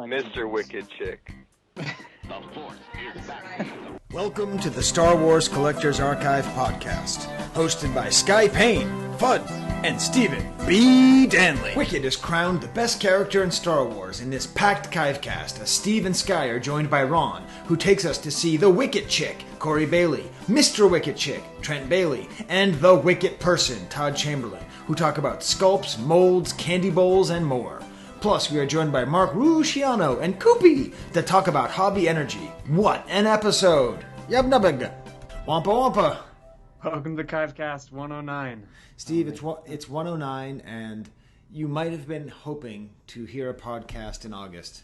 Mr. Wicket Chick. Welcome to the Star Wars Collectors Archive podcast, hosted by Skye Payne, Fudd, and Stephen B. Danley. Wicket is crowned the best character in Star Wars in this packed Chive Cast, as Steve and Skye are joined by Ron, who takes us to see the Wicket Chick, Kori Bailey, Mr. Wicket Chick, Trent Bailey, and the Wicket Person, Todd Chamberlain, who talk about sculpts, molds, candy bowls, and more. Plus, we are joined by Mark Rusciano and Coopie to talk about hobby energy. What an episode! Yabnabig! Wampa Wampa! Welcome to Chive Cast 109. Steve, it's 109, and you might have been hoping to hear a podcast in August.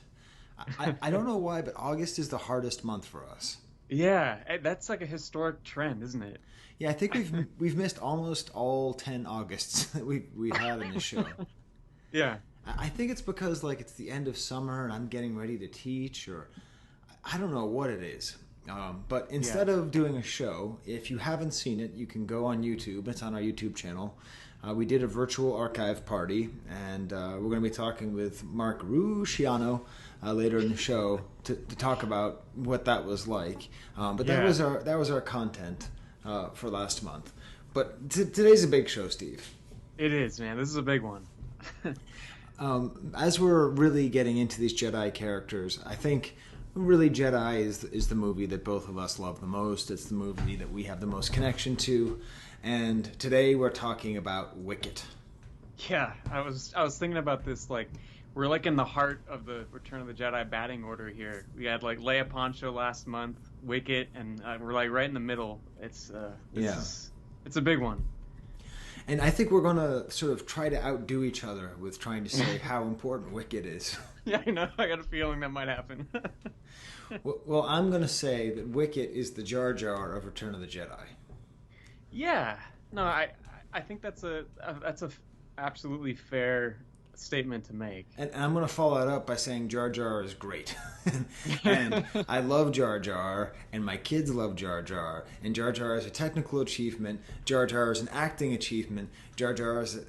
I don't know why, but August is the hardest month for us. Yeah, that's like a historic trend, isn't it? Yeah, I think we've missed almost all 10 Augusts that we've had in this show. Yeah. I think it's because it's the end of summer and I'm getting ready to teach, or I don't know what it is. But instead of doing a show, if you haven't seen it, you can go on YouTube. It's on our YouTube channel. We did a virtual archive party, and we're going to be talking with Mark Rusciano later in the show to talk about what that was like. But that was our content for last month. But today's a big show, Steve. It is, man. This is a big one. As we're really getting into these Jedi characters, I think really Jedi is the movie that both of us love the most. It's the movie that we have the most connection to. And today we're talking about Wicket. Yeah, I was thinking about this, we're in the heart of the Return of the Jedi batting order here. We had Leia Poncho last month, Wicket, and we're right in the middle. It's a big one. And I think we're going to sort of try to outdo each other with trying to say how important Wicket is. Yeah, I know. I got a feeling that might happen. Well, I'm going to say that Wicket is the Jar Jar of Return of the Jedi. Yeah. No, I think that's a absolutely fair statement to make. And I'm going to follow that up by saying Jar Jar is great. And I love Jar Jar, and my kids love Jar Jar, and Jar Jar is a technical achievement, Jar Jar is an acting achievement, Jar Jar is,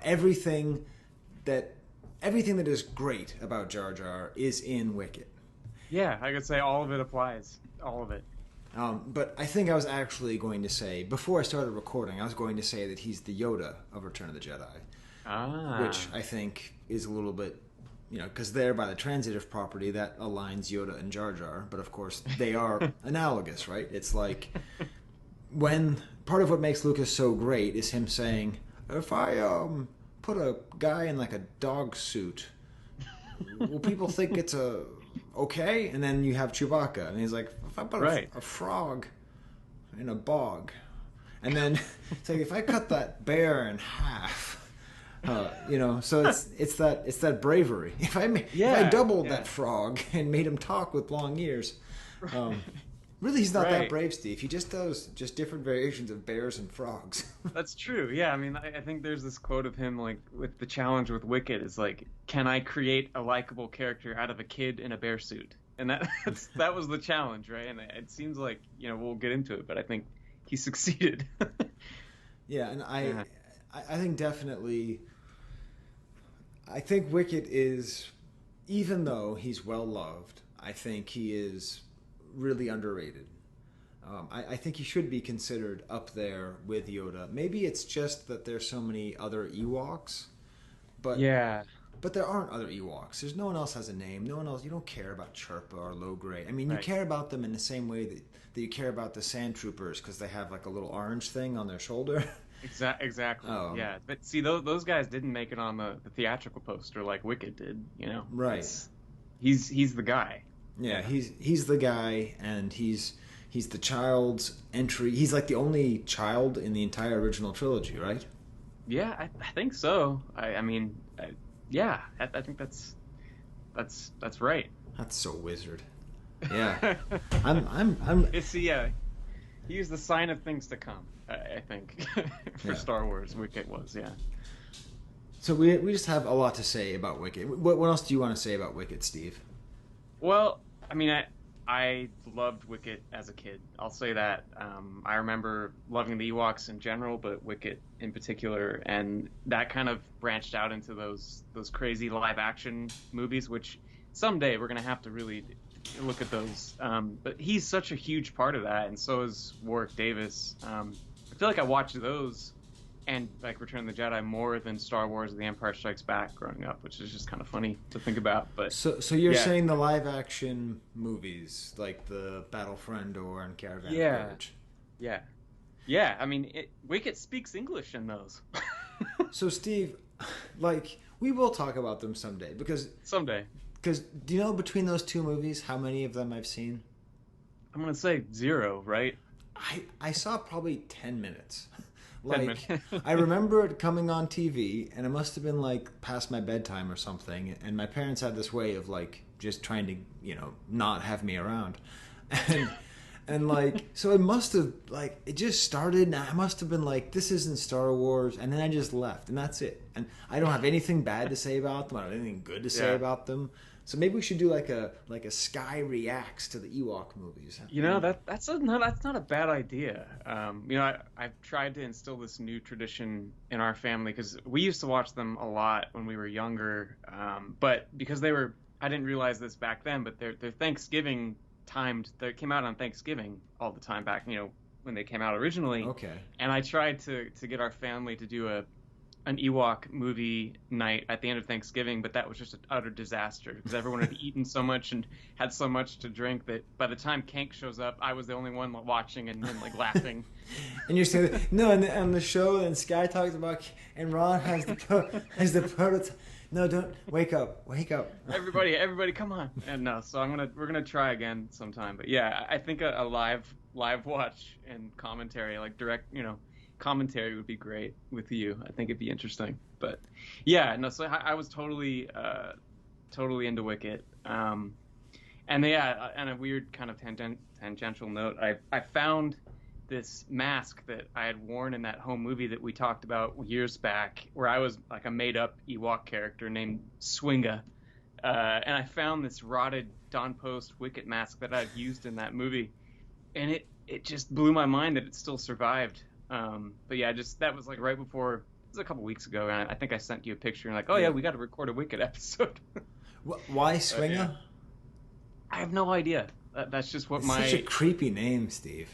everything that is great about Jar Jar is in Wicket. Yeah, I could say all of it applies. All of it. But I think I was actually going to say, before I started recording, I was going to say that he's the Yoda of Return of the Jedi. Which I think is a little bit, because they're by the transitive property that aligns Yoda and Jar Jar, but of course they are analogous, right? It's like when part of what makes Lucas so great is him saying, if I put a guy in a dog suit, will people think it's okay? And then you have Chewbacca, and he's like, if I put a frog in a bog, and then it's like, if I cut that bear in half. So it's that bravery. If I doubled that frog and made him talk with long ears, really he's not that brave, Steve. He just does different variations of bears and frogs. That's true. Yeah, I mean, I think there's this quote of him with the challenge with Wicket is can I create a likable character out of a kid in a bear suit? And that was the challenge, right? And it seems like we'll get into it, but I think he succeeded. Yeah, and I think definitely. I think Wicket is, even though he's well loved, I think he is really underrated. I think he should be considered up there with Yoda. Maybe it's just that there's so many other Ewoks, but there aren't other Ewoks. There's no one else has a name. No one else. You don't care about Chirpa or Logray. I mean, you care about them in the same way that you care about the Sand Troopers because they have a little orange thing on their shoulder. Exactly. Yeah, but see, those guys didn't make it on the theatrical poster like Wicket did. Right. He's the guy. Yeah, he's the guy, and he's the child's entry. He's the only child in the entire original trilogy, right? Yeah, I think so. I think that's right. That's so wizard. Yeah, I'm. It's he's the sign of things to come. I think for Star Wars, Wicket was, yeah. So we just have a lot to say about Wicket. What else do you want to say about Wicket, Steve? Well, I mean, I loved Wicket as a kid. I'll say that. I remember loving the Ewoks in general, but Wicket in particular, and that kind of branched out into those crazy live action movies, which someday we're gonna have to really look at those. But he's such a huge part of that, and so is Warwick Davis. I feel like I watched those and like Return of the Jedi more than Star Wars or The Empire Strikes Back growing up, which is just kind of funny to think about. But so you're saying the live action movies like the Battlefront or and Caravan of Courage? Yeah. I mean, Wicket speaks English in those. So Steve, like we will talk about them someday because do you know between those two movies how many of them I've seen? I'm gonna say 0, right? I saw probably 10 minutes. Like, I remember it coming on TV, and it must have been, like, past my bedtime or something, and my parents had this way of, like, just trying to, you know, not have me around. And like, so it must have, like, it just started, and I must have been like, this isn't Star Wars, and then I just left, and that's it. And I don't have anything bad to say about them, I don't have anything good to say about them. So maybe we should do like a Skye reacts to the Ewok movies. You know, that's not a bad idea. You know, I've tried to instill this new tradition in our family because we used to watch them a lot when we were younger. But because I didn't realize this back then, but they're Thanksgiving timed. They came out on Thanksgiving all the time back, you know, when they came out originally. Okay. And I tried to get our family to do an Ewok movie night at the end of Thanksgiving, but that was just an utter disaster because everyone had eaten so much and had so much to drink that by the time Kank shows up, I was the only one watching and like laughing. And you're saying no, and on the show, and Skye talks about, and Ron has the prototype. No, don't wake up. Everybody, come on. And no, so we're gonna try again sometime. But yeah, I think a live watch and commentary, like direct, you know, commentary would be great with you. I think it'd be interesting. But yeah, no, so I was totally into Wicket. And yeah, on a weird kind of tangential note, I found this mask that I had worn in that home movie that we talked about years back, where I was like a made-up Ewok character named Swinga. And I found this rotted Don Post Wicket mask that I'd used in that movie, and it just blew my mind that it still survived. But yeah, that was like right before, it was a couple weeks ago, and I think I sent you a picture and like, oh yeah, we got to record a Wicket episode. Why Swinga? I have no idea. That's just what Such a creepy name, Steve.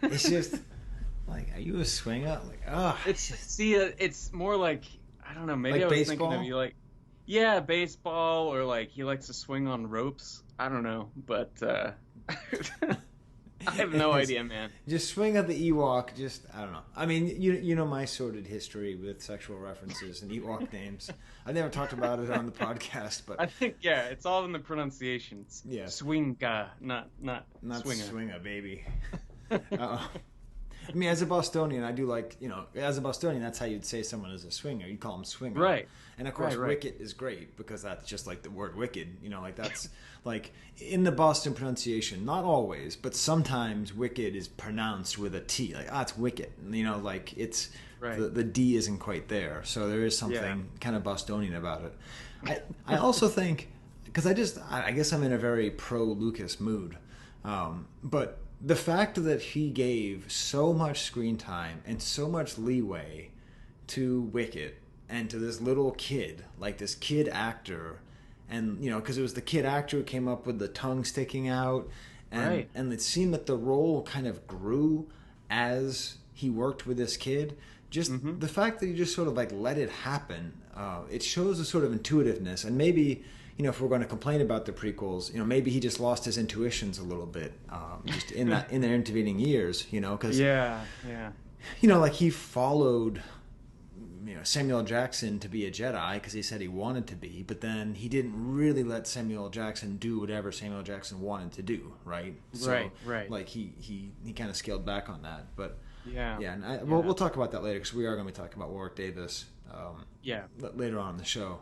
It's just like, are you a Swinga? Like, it's more like, I don't know, maybe like I was baseball? thinking of you like, yeah, baseball, or like he likes to swing on ropes. I don't know, but I have no idea, man. Just swing at the Ewok. Just, I don't know. I mean, you know my sordid history with sexual references and Ewok names. I never talked about it on the podcast, but I think it's all in the pronunciation. Yeah, Swinga, not Swinga. Swinga, baby. I mean, as a Bostonian, I do like, you know, as a Bostonian, that's how you'd say someone is a swinger. You call them swinger. Right. And of course, Wicket is great because that's just like the word wicked. You know, like that's like in the Boston pronunciation, not always, but sometimes wicked is pronounced with a T. Like, it's wicket. You know, like it's the D isn't quite there. So there is something kind of Bostonian about it. I also think, because I guess I'm in a very pro-Lucas mood, but the fact that he gave so much screen time and so much leeway to Wicket and to this little kid, like this kid actor, and, you know, because it was the kid actor who came up with the tongue sticking out, and and it seemed that the role kind of grew as he worked with this kid. Just the fact that he just sort of like let it happen, it shows a sort of intuitiveness, and maybe, you know, if we're going to complain about the prequels, you know, maybe he just lost his intuitions a little bit, just in their intervening years, you know, because you know, like he followed, you know, Samuel Jackson to be a Jedi because he said he wanted to be, but then he didn't really let Samuel Jackson do whatever Samuel Jackson wanted to do, right? So, right. Like he kind of scaled back on that, but and we'll talk about that later because we are going to be talking about Warwick Davis, later on in the show.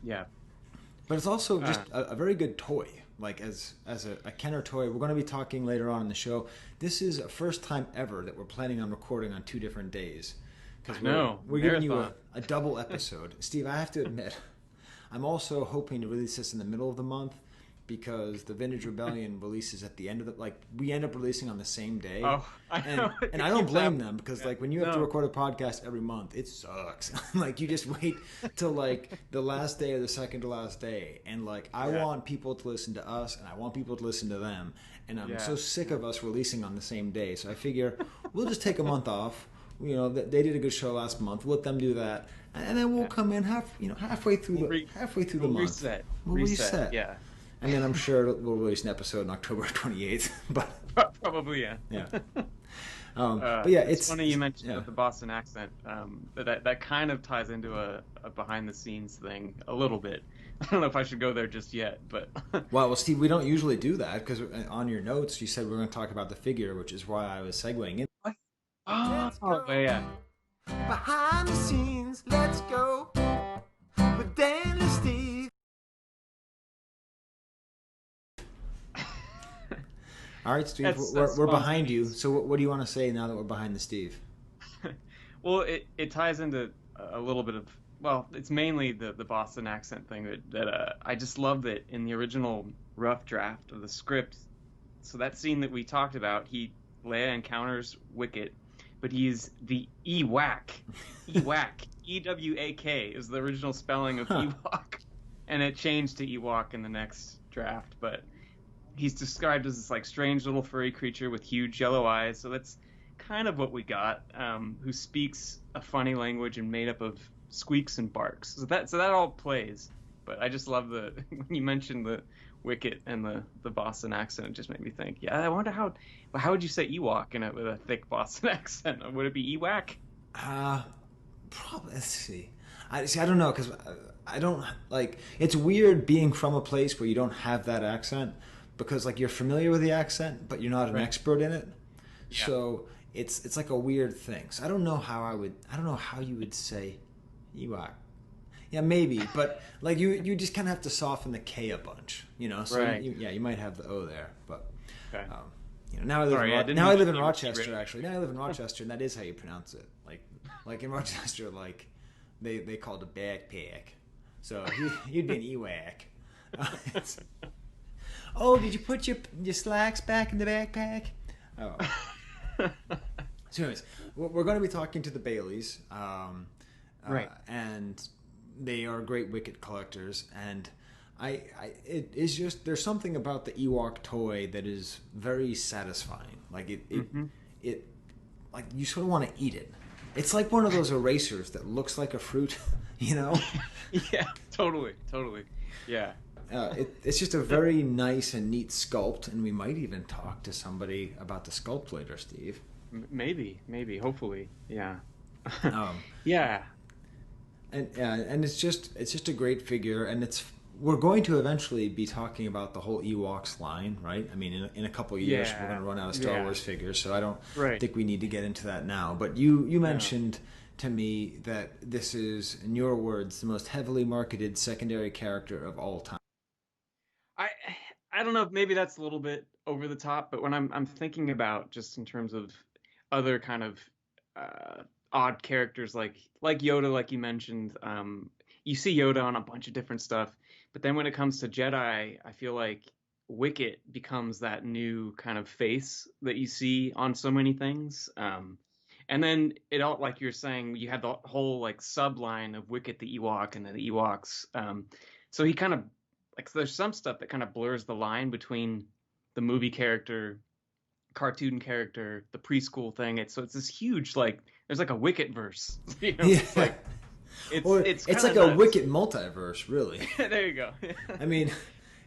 Yeah. But it's also just a very good toy. Like as a Kenner toy, we're going to be talking later on in the show. This is a first time ever that we're planning on recording on 2 different days. Because we're giving you a double episode. Steve, I have to admit, I'm also hoping to release this in the middle of the month. because the Vintage Rebellion releases at the end of the, like, we end up releasing on the same day. Oh, I know. And I don't blame them, because like when you have to record a podcast every month, it sucks. Like, you just wait till like the last day or the second to last day, and like I want people to listen to us, and I want people to listen to them, and I'm so sick of us releasing on the same day. So I figure we'll just take a month off. You know, they did a good show last month. We'll let them do that, and then we'll come in halfway through the month. We'll reset. Yeah. And then I'm sure we'll release an episode on October 28th. But probably, yeah. But yeah, it's funny you mentioned the Boston accent. That kind of ties into a behind the scenes thing a little bit. I don't know if I should go there just yet, but well, Steve, we don't usually do that, because on your notes you said we we're going to talk about the figure, which is why I was segueing in. Oh, yeah. Behind the scenes, let's go with Dan and Steve. All right, Steve, we're behind you. So what do you want to say now that we're behind the Steve? Well, it ties into a little bit of, well, it's mainly the Boston accent thing that I just love that in the original rough draft of the script. So that scene that we talked about, Leia encounters Wicket, but he's the Ewak. Ewak. E-W-A-K is the original spelling of Ewak. And it changed to Ewak in the next draft, but he's described as this like strange little furry creature with huge yellow eyes. So that's kind of what we got, who speaks a funny language and made up of squeaks and barks. So that all plays. But I just love when you mentioned the Wicket and the Boston accent, it just made me think, I wonder how would you say Ewok with a thick Boston accent? Would it be Ewak? Probably. Let's see. I don't know, because I don't like. It's weird being from a place where you don't have that accent, because like you're familiar with the accent, but you're not an expert in it. Yeah. So it's like a weird thing. So I don't know how you would say Ewok. Yeah, maybe, but like you just kind of have to soften the K a bunch, you know. So you might have the O there, but now I live in Rochester. Actually, now I live in Rochester, and that is how you pronounce it. Like in Rochester, like they call it a backpack, so you'd be an Ewak. Oh, did you put your slacks back in the backpack? Oh. So anyways, we're going to be talking to the Baileys, and they are great Wicket collectors, and it is just, there's something about the Ewok toy that is very satisfying. Like it like you sort of want to eat it. It's like one of those erasers that looks like a fruit, you know? Yeah, totally, yeah. It's just a very nice and neat sculpt, and we might even talk to somebody about the sculpt later, Steve. Maybe, hopefully, yeah. Yeah. And it's just a great figure, and we're going to eventually be talking about the whole Ewoks line, right? I mean, in a couple of years we're going to run out of Star Wars figures, so I don't think we need to get into that now. But you mentioned to me that this is, in your words, the most heavily marketed secondary character of all time. I don't know if maybe that's a little bit over the top, but when I'm thinking about just in terms of other kind of odd characters like Yoda, like you mentioned, you see Yoda on a bunch of different stuff, but then when it comes to Jedi, I feel like Wicket becomes that new kind of face that you see on so many things. And then it all, like you're saying, you had the whole like subline of Wicket the Ewok and then the Ewoks. So he kind of like, there's some stuff that kind of blurs the line between the movie character, cartoon character, the preschool thing. It's this huge, like, there's like a Wicket verse. You know? Yeah. It's like it's like a Wicket multiverse, really. There you go. I mean,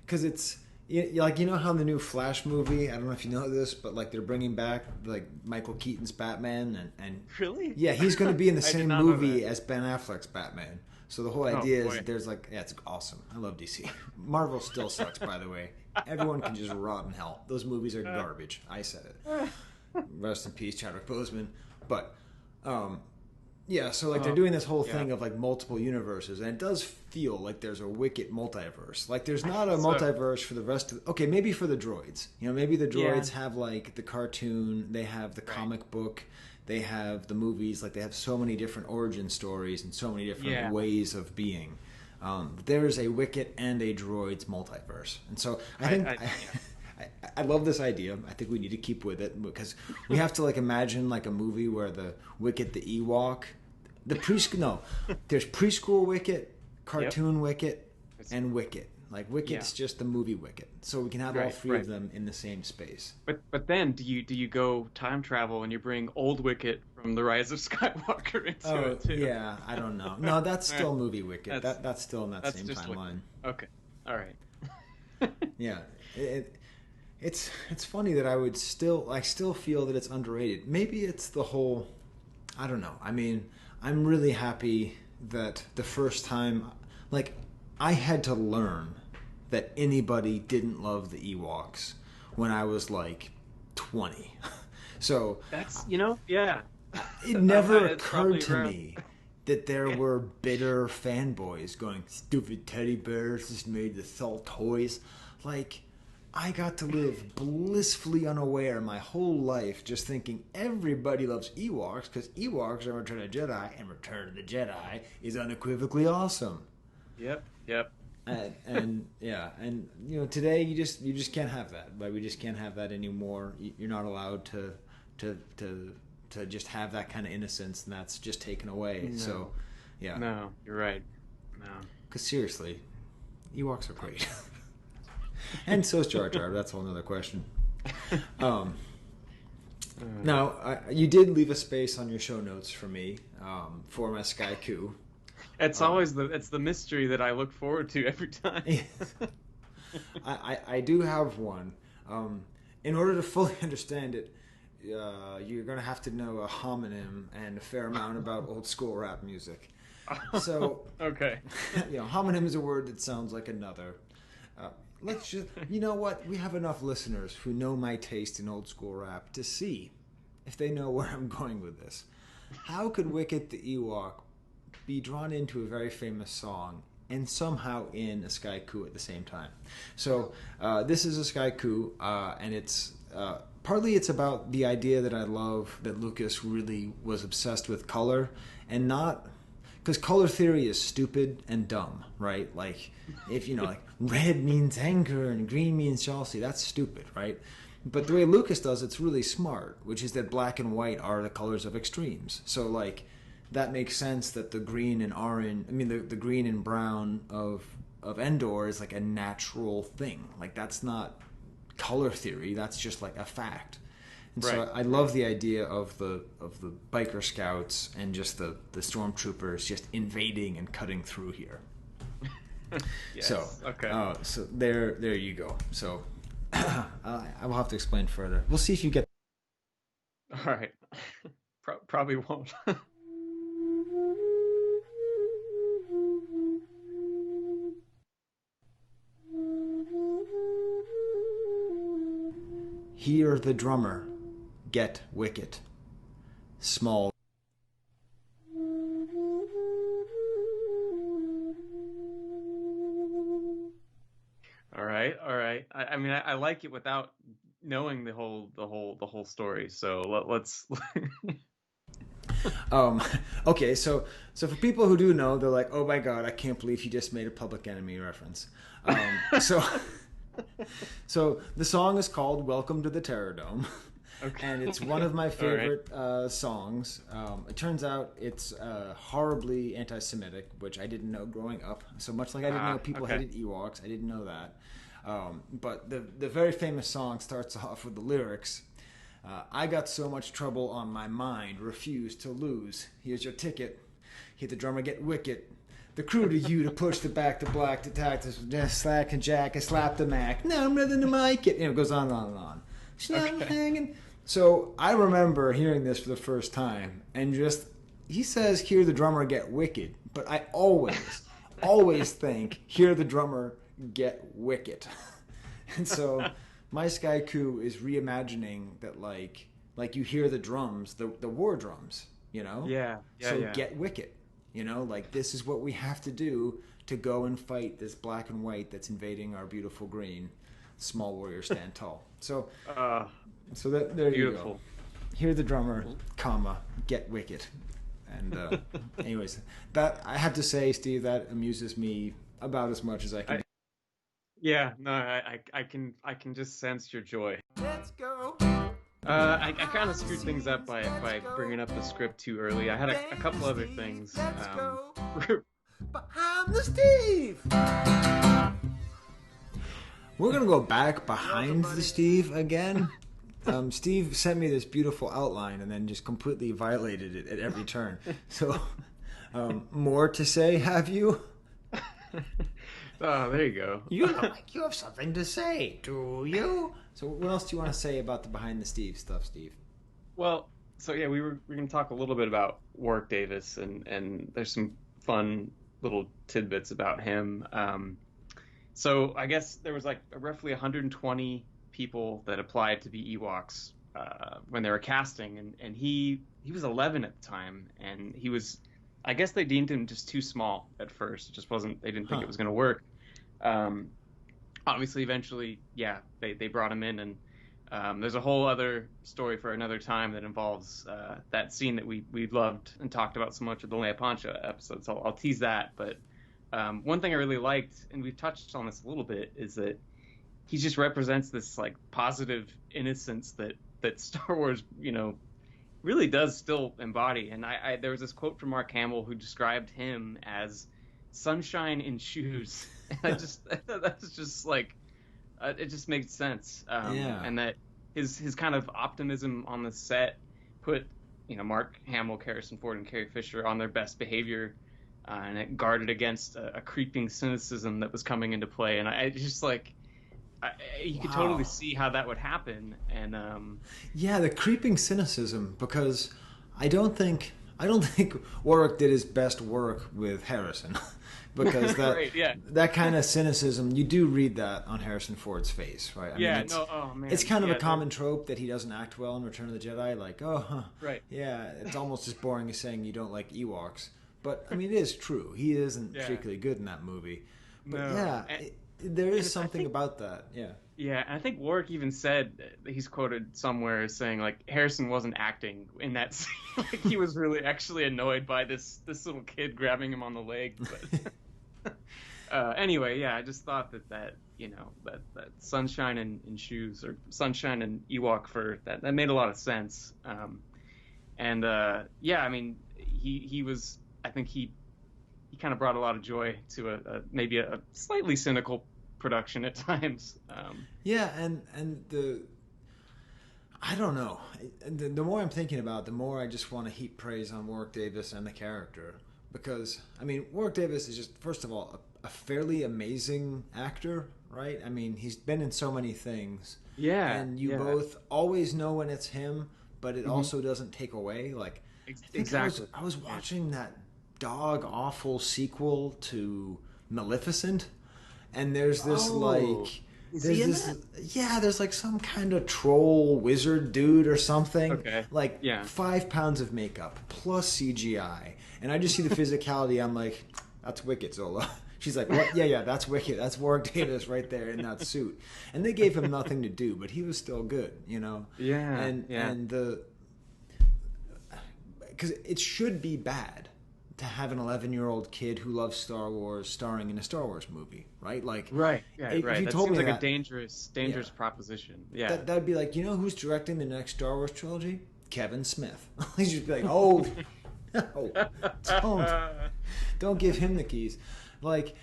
because it's like, you know how in the new Flash movie, I don't know if you know this, but like they're bringing back like Michael Keaton's Batman, and really, yeah, he's going to be in the same movie as Ben Affleck's Batman. So the whole idea is that there's like, it's awesome. I love DC. Marvel still sucks, by the way. Everyone can just rot in hell. Those movies are garbage. I said it. Rest in peace, Chadwick Boseman. But yeah, so like they're doing this whole thing of like multiple universes, and it does feel like there's a Wicket multiverse. Like there's not a multiverse for the rest of okay, maybe for the droids. You know, maybe the droids have like the cartoon, they have the comic book, they have the movies, like they have so many different origin stories and so many different ways of being. There is a Wicket and a Droids multiverse, and so I love this idea. I think we need to keep with it because we have to like imagine like a movie where the Wicket, the Ewok, there's preschool Wicket, cartoon Wicket, and Wicket. Like Wicket's just the movie Wicket, so we can have all three of them in the same space. But then do you go time travel and you bring old Wicket from The Rise of Skywalker into it too? Yeah, I don't know. No, that's still movie Wicket. That's still in that same timeline. Okay, all right. Yeah, it's funny that I still feel that it's underrated. Maybe it's the whole, I don't know. I mean, I'm really happy that the first time, like, I had to learn that anybody didn't love the Ewoks when I was like 20. So that's, yeah. It never occurred to me that there were bitter fanboys going, stupid teddy bears just made to sell toys. Like, I got to live blissfully unaware my whole life just thinking everybody loves Ewoks because Ewoks are Return of the Jedi and Return of the Jedi is unequivocally awesome. Yep. And today you just can't have that. Like, we just can't have that anymore. You're not allowed to just have that kind of innocence, and that's just taken away. No. So, yeah. No, you're right. No. Because seriously, Ewoks are great. And so is Jar Jar. That's a whole other question. Now, you did leave a space on your show notes for me for my Skye-Ku. It's always the mystery that I look forward to every time. I do have one. In order to fully understand it, you're going to have to know a homonym and a fair amount about old school rap music. So, okay. Homonym is a word that sounds like another. Let's just, you know what? We have enough listeners who know my taste in old school rap to see if they know where I'm going with this. How could Wicket the Ewok be drawn into a very famous song and somehow in a Skye-Ku at the same time? So this is a Skye-Ku, and it's partly it's about the idea that I love that Lucas really was obsessed with color, and not because color theory is stupid and dumb, right? Like, if like red means anger and green means jealousy, that's stupid, right? But the way Lucas does it's really smart, which is that black and white are the colors of extremes. So like that makes sense that the green and orange, the green and brown of Endor is like a natural thing. Like, that's not color theory, that's just like a fact. And so I love the idea of the biker scouts and just the stormtroopers just invading and cutting through here. Yes. So okay. So there you go. So I will have to explain further. We'll see if you get. All right. Probably won't. Hear the drummer get Wicket. Small. All right. I like it without knowing the whole story. So let's. Okay, so for people who do know, they're like, oh my god, I can't believe he just made a Public Enemy reference. So the song is called Welcome to the Terror Dome. Okay. And it's one of my favorite songs. It turns out it's horribly anti-Semitic, which I didn't know growing up. So much like I didn't know people hated Ewoks, I didn't know that. But the very famous song starts off with the lyrics, I got so much trouble on my mind, refuse to lose. Here's your ticket. Hit the drummer, get Wicket. The crew to you to push the back to black to tack to slack and jack and slap the Mac. Now I'm ready to mic it. It goes on and on and on. Hanging. So I remember hearing this for the first time and just, he says, hear the drummer get Wicket. But I always think, hear the drummer get Wicket. And so my Skye-Ku is reimagining that like you hear the drums, the war drums, Yeah. So get Wicket. Like this is what we have to do to go and fight this black and white that's invading our beautiful green. Small warriors stand tall. So there beautiful. You go. Hear the drummer, comma, get Wicket. And anyways, that I have to say, Steve, that amuses me about as much as I can. Yeah, no, I can just sense your joy. Let's go. I kind of screwed things up by bringing up the script too early. I had a couple other things. Behind the Steve. We're gonna go back behind the Steve again. Steve sent me this beautiful outline and then just completely violated it at every turn. So, more to say, have you? Oh, there you go. You look like you have something to say, do you? So what else do you want to say about the behind the Steve stuff, Steve? Well, so yeah, we're going to talk a little bit about Warwick Davis, and there's some fun little tidbits about him. So I guess there was like roughly 120 people that applied to be Ewaks when they were casting, and he was 11 at the time, and he was, I guess they deemed him just too small at first. It just wasn't, they didn't think it was going to work. Obviously, eventually, yeah, they brought him in, and there's a whole other story for another time that involves that scene that we loved and talked about so much with the La Pancha episode, so I'll tease that. But one thing I really liked, and we've touched on this a little bit, is that he just represents this like positive innocence that Star Wars, really does still embody. And I there was this quote from Mark Hamill who described him as sunshine in shoes. And that's just like, it just makes sense. And that his kind of optimism on the set put, Mark Hamill, Harrison Ford, and Carrie Fisher on their best behavior, and it guarded against a creeping cynicism that was coming into play. And I just like, you could totally see how that would happen. And yeah, the creeping cynicism, because I don't think Warwick did his best work with Harrison. Because that right, yeah. that kind of cynicism, you do read that on Harrison Ford's face, right? I mean, it's kind of a common trope that he doesn't act well in Return of the Jedi, like, right, yeah, it's almost as boring as saying you don't like Ewoks. But I mean, it is true. He isn't particularly good in that movie. But there is something about that, yeah. Yeah, and I think Warwick even said, he's quoted somewhere as saying, like, Harrison wasn't acting in that scene. Like, he was really actually annoyed by this little kid grabbing him on the leg. But anyway, yeah, I just thought that sunshine in shoes, or sunshine in Ewok fur, that made a lot of sense. Yeah, I mean, he was, I think he kind of brought a lot of joy to maybe a slightly cynical production at times. Yeah, and I don't know. The more I'm thinking about it, the more I just want to heap praise on Warwick Davis and the character. Because, I mean, Warwick Davis is just, first of all, a fairly amazing actor, right? I mean, he's been in so many things. Yeah. And you both always know when it's him, but it also doesn't take away. Like, exactly. I was watching that dog awful sequel to Maleficent, and there's this there's like some kind of troll wizard dude or something. Okay. 5 pounds of makeup plus CGI, and I just see the physicality. I'm like, that's Wicket, Zola. She's like, what? Yeah, that's Wicket. That's Warwick Davis right there in that suit. And they gave him nothing to do, but he was still good, Yeah. And because it should be bad to have an 11-year-old kid who loves Star Wars starring in a Star Wars movie, right? Like, right. That seems like a dangerous proposition. Yeah, that'd be like, who's directing the next Star Wars trilogy? Kevin Smith. He's just be like, oh, no, don't give him the keys. Like,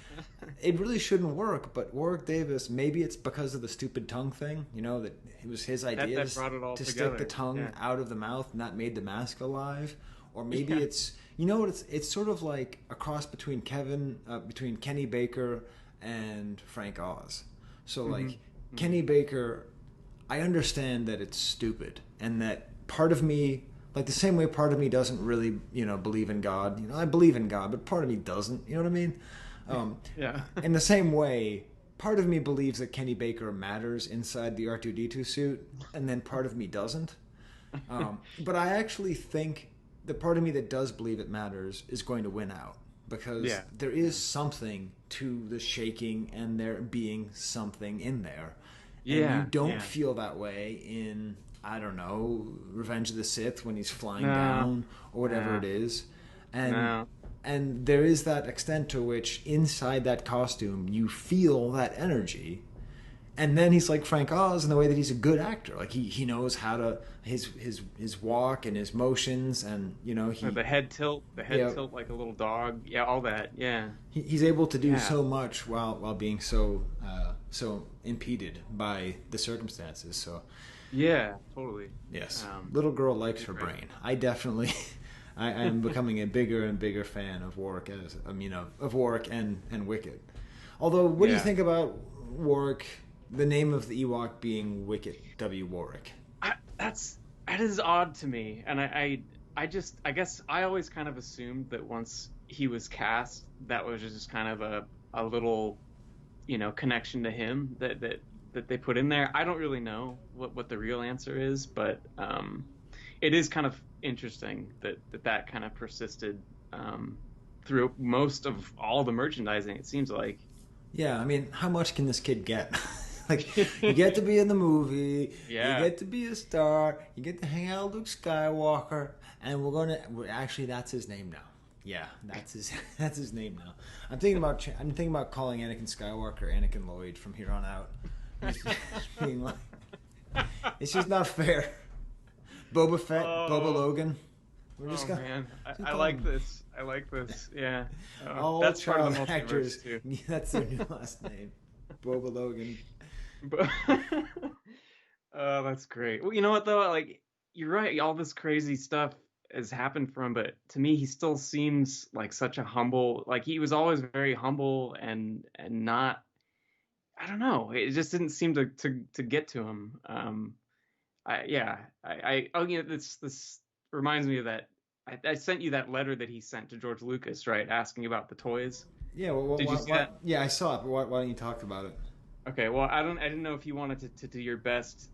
it really shouldn't work. But Warwick Davis, maybe it's because of the stupid tongue thing. That it was his idea to stick the tongue out of the mouth, and that made the mask alive. Or maybe it's, it's sort of like a cross between between Kenny Baker and Frank Oz. So Kenny Baker, I understand that it's stupid, and that part of me, like the same way part of me doesn't really, believe in God. I believe in God, but part of me doesn't. You know what I mean? In the same way, part of me believes that Kenny Baker matters inside the R2-D2 suit, and then part of me doesn't. But I actually think the part of me that does believe it matters is going to win out, because there is something to the shaking and there being something in there. And you don't feel that way in, I don't know, Revenge of the Sith when he's flying down or whatever it is. And No. and there is that extent to which inside that costume you feel that energy. And then he's like Frank Oz in the way that he's a good actor. Like he knows how to his walk and his motions, and The head tilt, tilt like a little dog. Yeah, all that. Yeah. He's able to do so much while being so impeded by the circumstances. So yeah, totally. yes, little girl likes her right. brain. I definitely. I am becoming a bigger and bigger fan of Warwick of Warwick and Wicket. Although, what do you think about Warwick? The name of the Ewok being Wicket W. Warwick. That is odd to me, and I guess I always kind of assumed that once he was cast, that was just kind of a little, connection to him that they put in there. I don't really know what the real answer is, but it is kind of interesting that kind of persisted through most of all the merchandising, it seems like. Yeah, I mean, how much can this kid get? Like, you get to be in the movie, you get to be a star, you get to hang out with Luke Skywalker, and actually, that's his name now. Yeah, that's his name now. I'm thinking about calling Anakin Skywalker Anakin Lloyd from here on out. Being like, it's just not fair. Boba Fett, Boba Logan. We're just man, I like this. I like this. Yeah, all that's part of the child actors. Multiverse too. That's their new last name, Boba Logan. That's great. Well, you know what though? Like, you're right. All this crazy stuff has happened for him, but to me, he still seems like such a humble. Like, he was always very humble and not. I don't know. It just didn't seem to get to him. This reminds me of that. I sent you that letter that he sent to George Lucas, right, asking about the toys. Yeah. Well, did you see that? Yeah, I saw it. But why don't you talk about it? Okay. Well, I didn't know if you wanted to do your best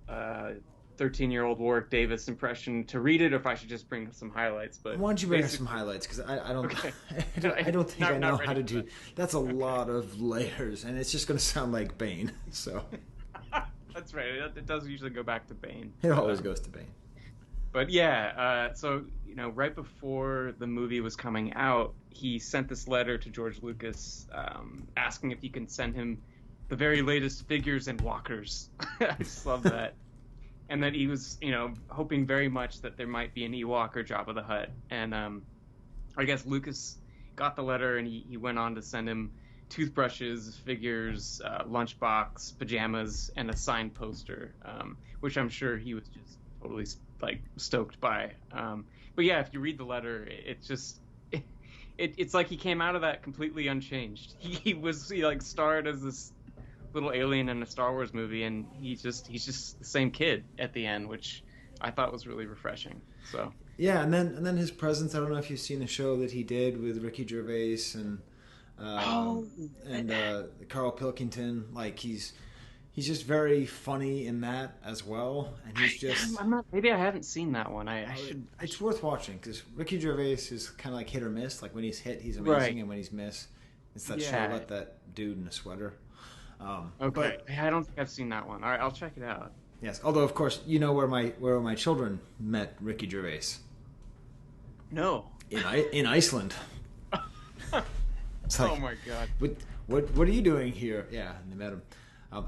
13-year-old Warwick Davis impression to read it, or if I should just bring some highlights. But why don't you bring us some highlights? Because I don't okay. I don't think I know how to do. That. That's a lot of layers, and it's just going to sound like Bane. So that's right. It does usually go back to Bane. It always goes to Bane. But yeah, so right before the movie was coming out, he sent this letter to George Lucas asking if he can send him the very latest figures and walkers. I just love that. And that he was, hoping very much that there might be an Ewok or Jabba the Hutt. And I guess Lucas got the letter, and he went on to send him toothbrushes, figures, lunchbox, pajamas, and a signed poster, which I'm sure he was just totally stoked by. But yeah, if you read the letter, it's like he came out of that completely unchanged. He starred as this little alien in a Star Wars movie, and he's just the same kid at the end, which I thought was really refreshing. So yeah, and then his presence. I don't know if you've seen the show that he did with Ricky Gervais and Carl Pilkington. Like, he's just very funny in that as well, and he's just. I'm not. Maybe I haven't seen that one. I should. It's worth watching because Ricky Gervais is kind of like hit or miss. Like, when he's hit, he's amazing, right. And when he's missed, it's that show about that dude in a sweater. Okay, but I don't think I've seen that one. All right, I'll check it out. Yes, although of course you know where my children met Ricky Gervais. No. In Iceland. It's like, oh my god. What are you doing here? Yeah, and they met him.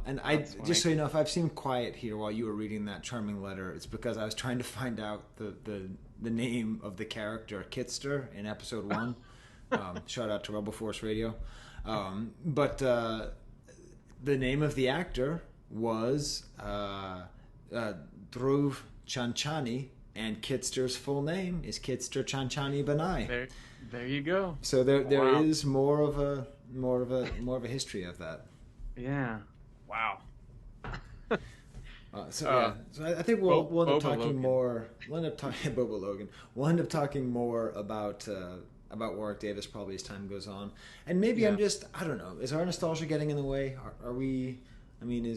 And just so you know, if I've seemed quiet here while you were reading that charming letter, it's because I was trying to find out the name of the character Kitster in episode 1. Shout out to Rebel Force Radio. But the name of the actor was Dhruv Chanchani, and Kitster's full name is Kitster Chanchani Banai. There you go. So there is more of a history of that. Yeah. Wow. So I think we'll end up talking more. We'll end up talking Boba Logan. We'll end up talking more about Warwick Davis probably as time goes on. And maybe I don't know. Is our nostalgia getting in the way? Are we? I mean,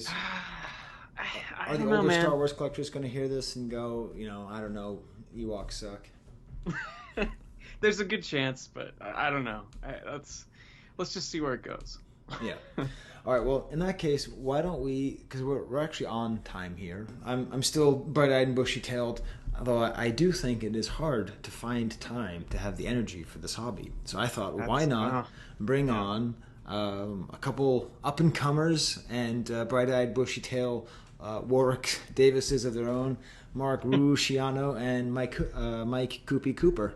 are the older Star Wars collectors going to hear this and go, I don't know, Ewoks suck? There's a good chance, but I don't know. Let's just see where it goes. Yeah. All right. Well, in that case, why don't we? Because we're actually on time here. I'm still bright-eyed and bushy-tailed. Although I do think it is hard to find time to have the energy for this hobby. So I thought, why not bring on a couple up-and-comers and bright-eyed, bushy-tail Warwick Davises of their own, Mark Rusciano and Mike Coopie Cooper,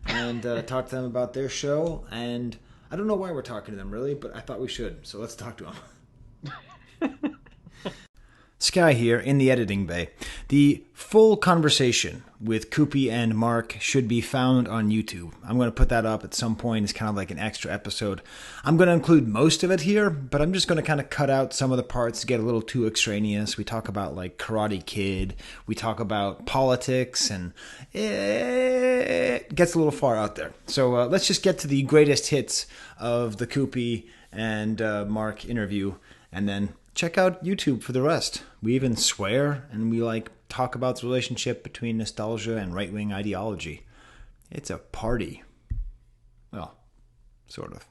and talk to them about their show. And I don't know why we're talking to them, really, but I thought we should. So let's talk to them. Skye here in the editing bay. The full conversation with Coopie and Mark should be found on YouTube. I'm going to put that up at some point. It's kind of like an extra episode. I'm going to include most of it here, but I'm just going to kind of cut out some of the parts to get a little too extraneous. We talk about like Karate Kid. We talk about politics, and it gets a little far out there. So let's just get to the greatest hits of the Coopie and Mark interview, and then check out YouTube for the rest. We even swear, and we like talk about the relationship between nostalgia and right-wing ideology. It's a party. Well, sort of.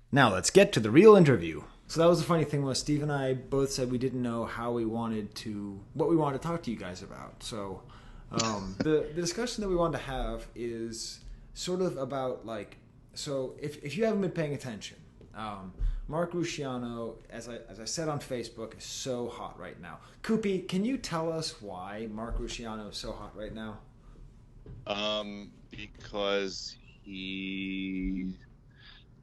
Now let's get to the real interview. So that was the funny thing was Steve and I both said we didn't know what we wanted to talk to you guys about. So the discussion that we wanted to have is sort of about like, so if you haven't been paying attention, Mark Rusciano, as I said on Facebook, is so hot right now. Coopie, can you tell us why Mark Rusciano is so hot right now? Because he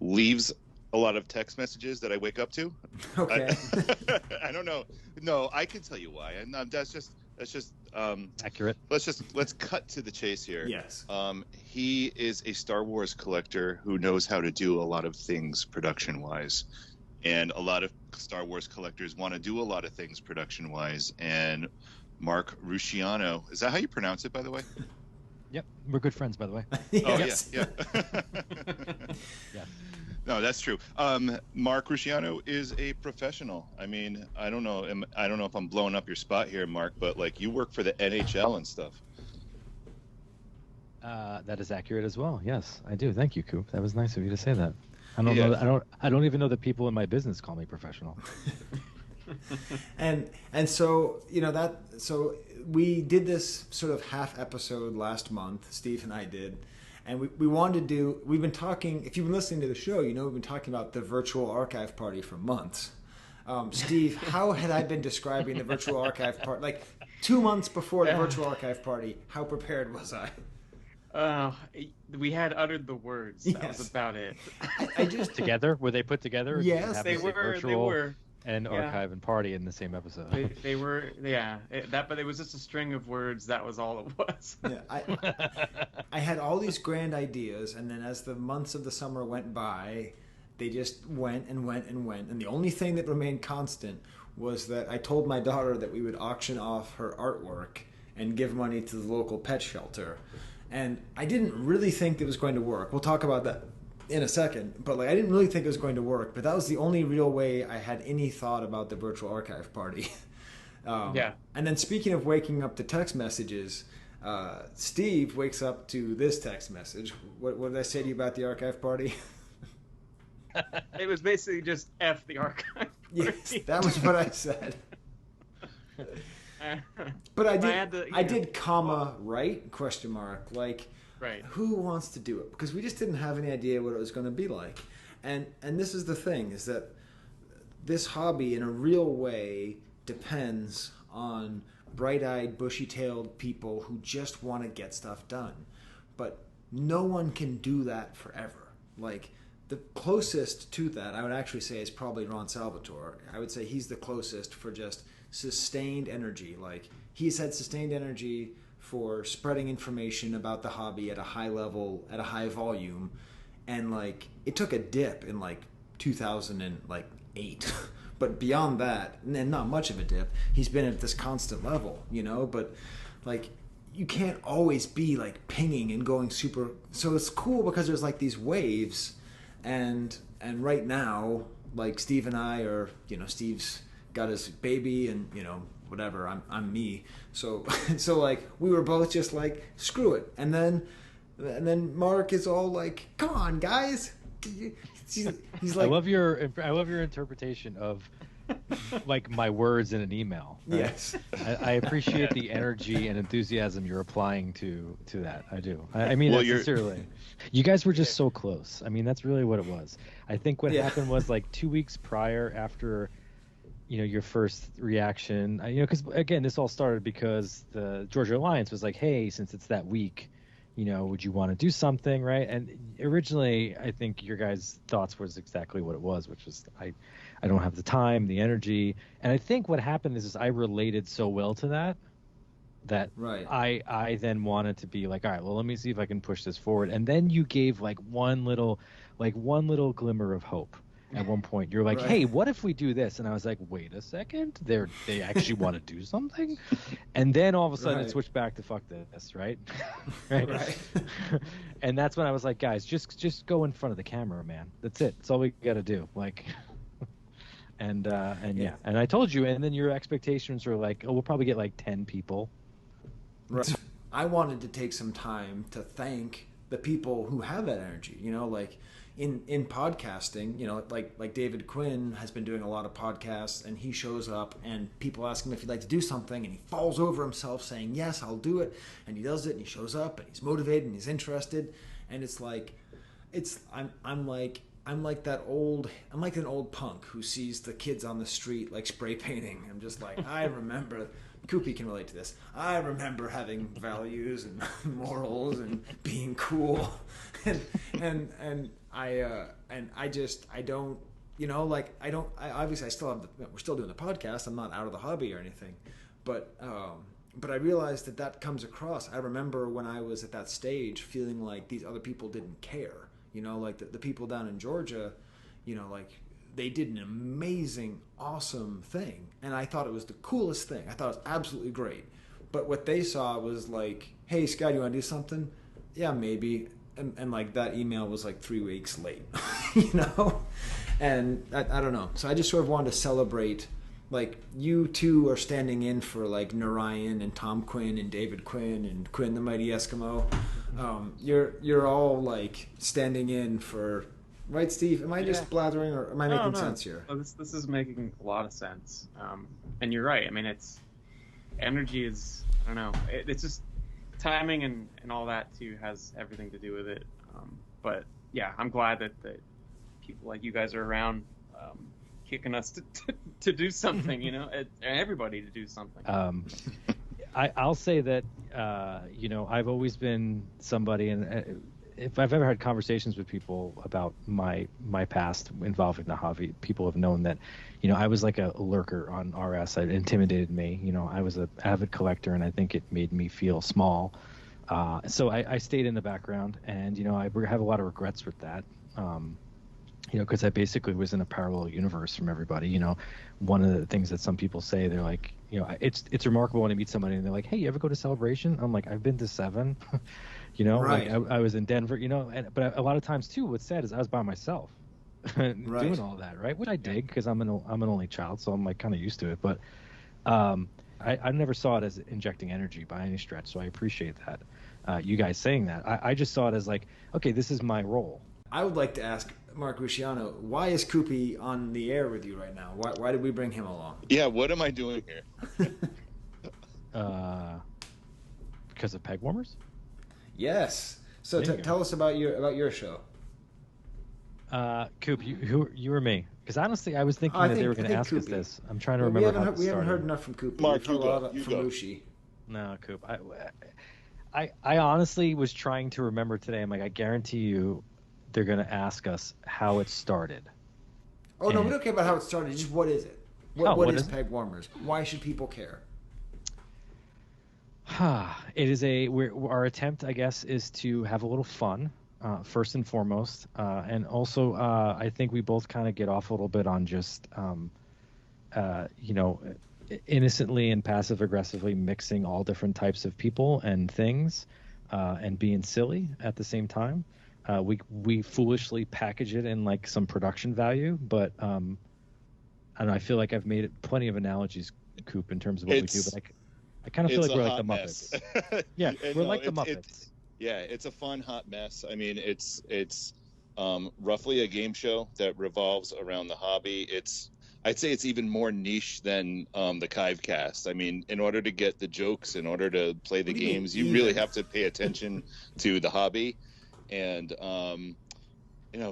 leaves a lot of text messages that I wake up to. Okay. I don't know. No, I can tell you why. And that's just accurate. Let's cut to the chase here. Yes. He is a Star Wars collector who knows how to do a lot of things production wise, and a lot of Star Wars collectors want to do a lot of things production wise. And Mark Rusciano, is that how you pronounce it, by the way? Yep, we're good friends, by the way. Yes. Oh yeah. Yeah. No, that's true. Mark Rusciano is a professional. I mean, I don't know if I'm blowing up your spot here, Mark, but like you work for the NHL and stuff. That is accurate as well. Yes, I do. Thank you, Coop. That was nice of you to say that. I don't know. I don't even know that people in my business call me professional. and so so we did this sort of half episode last month. Steve and I did. And we've been talking, if you've been listening to the show, we've been talking about the virtual archive party for months. Steve, how had I been describing the virtual archive party? Like 2 months before the virtual archive party, how prepared was I? We had uttered the words. That was about it. I just together? Were they put together? Yes, they were. And archive and party in the same episode. They were, yeah. But it was just a string of words. That was all it was. Yeah, I had all these grand ideas, and then as the months of the summer went by, they just went and went and went. And the only thing that remained constant was that I told my daughter that we would auction off her artwork and give money to the local pet shelter. And I didn't really think it was going to work. We'll talk about that in a second, but I didn't really think it was going to work, but that was the only real way I had any thought about the virtual archive party. And then speaking of waking up to text messages, Steve wakes up to this text message. What did I say to you about the archive party? It was basically just F the archive party. Yes, that was what I said. But I did comma right question mark right. Who wants to do it? Because we just didn't have any idea what it was going to be like. And this is the thing, is that this hobby in a real way depends on bright-eyed, bushy-tailed people who just want to get stuff done. But no one can do that forever. The closest to that, I would actually say, is probably Ron Salvatore. I would say he's the closest for just sustained energy. He's had sustained energy for spreading information about the hobby at a high level, at a high volume, and it took a dip in 2008, but beyond that, and not much of a dip, he's been at this constant level, but you can't always be pinging and going super. So it's cool because there's these waves, and right now Steve and I are, Steve's got his baby, and whatever, I'm me, so we were both just screw it, and then Mark is all come on guys, he's I love your interpretation of like my words in an email. Right? Yes. I appreciate the energy and enthusiasm you're applying to that. I do. I mean that sincerely. You guys were just so close. I mean, that's really what it was. I think what happened was like 2 weeks prior, after your first reaction, because again, this all started because the Georgia Alliance was like, hey, since it's that week, would you want to do something, right? And originally, I think your guys' thoughts was exactly what it was, which was I don't have the time, the energy, and I think what happened is I related so well to that right. I then wanted to be like, all right, well, let me see if I can push this forward, and then you gave like one little glimmer of hope. At one point, you're like, right. Hey, what if we do this? And I was like, wait a second, they actually want to do something? And then all of a sudden it switched back to fuck this, right? Right. And that's when I was like, guys, just go in front of the camera, man. That's it. That's all we got to do. Like, and I told you, and then your expectations were like, oh, we'll probably get like 10 people. Right. I wanted to take some time to thank the people who have that energy, like in podcasting, like David Quinn has been doing a lot of podcasts, and he shows up and people ask him if he'd like to do something, and he falls over himself saying, yes, I'll do it. And he does it, and he shows up, and he's motivated, and he's interested. And it's like, I'm like an old punk who sees the kids on the street like spray painting. I'm just like, I remember, Coopie can relate to this. I remember having values and morals and being cool, and obviously I still have we're still doing the podcast. I'm not out of the hobby or anything, but I realized that comes across. I remember when I was at that stage feeling like these other people didn't care. Like the people down in Georgia, like they did an amazing, awesome thing. And I thought it was the coolest thing. I thought it was absolutely great. But what they saw was like, hey, Skye, do you want to do something? Yeah, maybe. And like that email was like 3 weeks late, And I don't know. So I just sort of wanted to celebrate, like, you two are standing in for like Narayan and Tom Quinn and David Quinn and Quinn the Mighty Eskimo. You're all like standing in for, right, Steve? Am I just blathering, or am I making sense here? No, this is making a lot of sense. And you're right. I mean, energy is, I don't know, it's just timing and all that too has everything to do with it. But yeah, I'm glad that people like you guys are around, kicking us to do something, and everybody to do something. I'll say that, I've always been somebody, and if I've ever had conversations with people about my past involving the hobby, people have known that, I was like a lurker on RS. It intimidated me. I was an avid collector, and I think it made me feel small. So I stayed in the background, and, I have a lot of regrets with that. Because I basically was in a parallel universe from everybody. One of the things that some people say, they're like, it's remarkable when I meet somebody and they're like, hey, you ever go to Celebration? I'm like, I've been to 7. Right. Like I was in Denver, but a lot of times too, what's sad is I was by myself doing all that, right? Which I dig, because I'm an only child, so I'm like kind of used to it. But I never saw it as injecting energy by any stretch, so I appreciate that. You guys saying that. I just saw it as like, okay, this is my role. I would like to ask Mark Rusciano, why is Coopie on the air with you right now? Why did we bring him along? Yeah, what am I doing here? Because of peg warmers? Yes. So tell us about your show. Coop, you or me? Because honestly, I was thinking that they were going to ask us this. I'm trying to remember how we haven't heard enough from Coop. Mark, We've heard a lot from Rushi. No, Coop. I honestly was trying to remember today. I'm like, I guarantee you, they're going to ask us how it started. Oh, no, we don't care about how it started. Just what is it? What is peg warmers? Why should people care? It is our attempt, I guess, is to have a little fun, first and foremost. And also, I think we both kind of get off a little bit on just, innocently and passive-aggressively mixing all different types of people and things, and being silly at the same time. We foolishly package it in like some production value, but I don't know, I feel like I've made plenty of analogies, Coop, in terms of what we do, but I kind of feel like we're like the Muppets. Yeah, we're like the Muppets. It's a fun hot mess. I mean, it's roughly a game show that revolves around the hobby. It's I'd say it's even more niche than the Chive Cast. I mean, in order to get the jokes, in order to play the games, you really have to pay attention to the hobby. And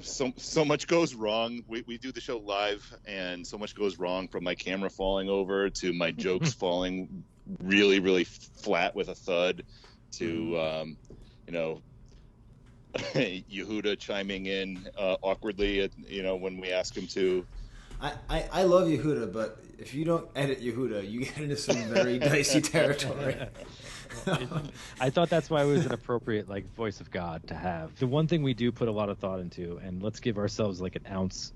so much goes wrong. We do the show live, and so much goes wrong, from my camera falling over to my jokes falling really, really flat with a thud to Yehuda chiming in awkwardly when we ask him to. I love Yehuda, but if you don't edit Yehuda, you get into some very dicey territory. I thought that's why it was an appropriate voice of God to have. The one thing we do put a lot of thought into, and let's give ourselves an ounce,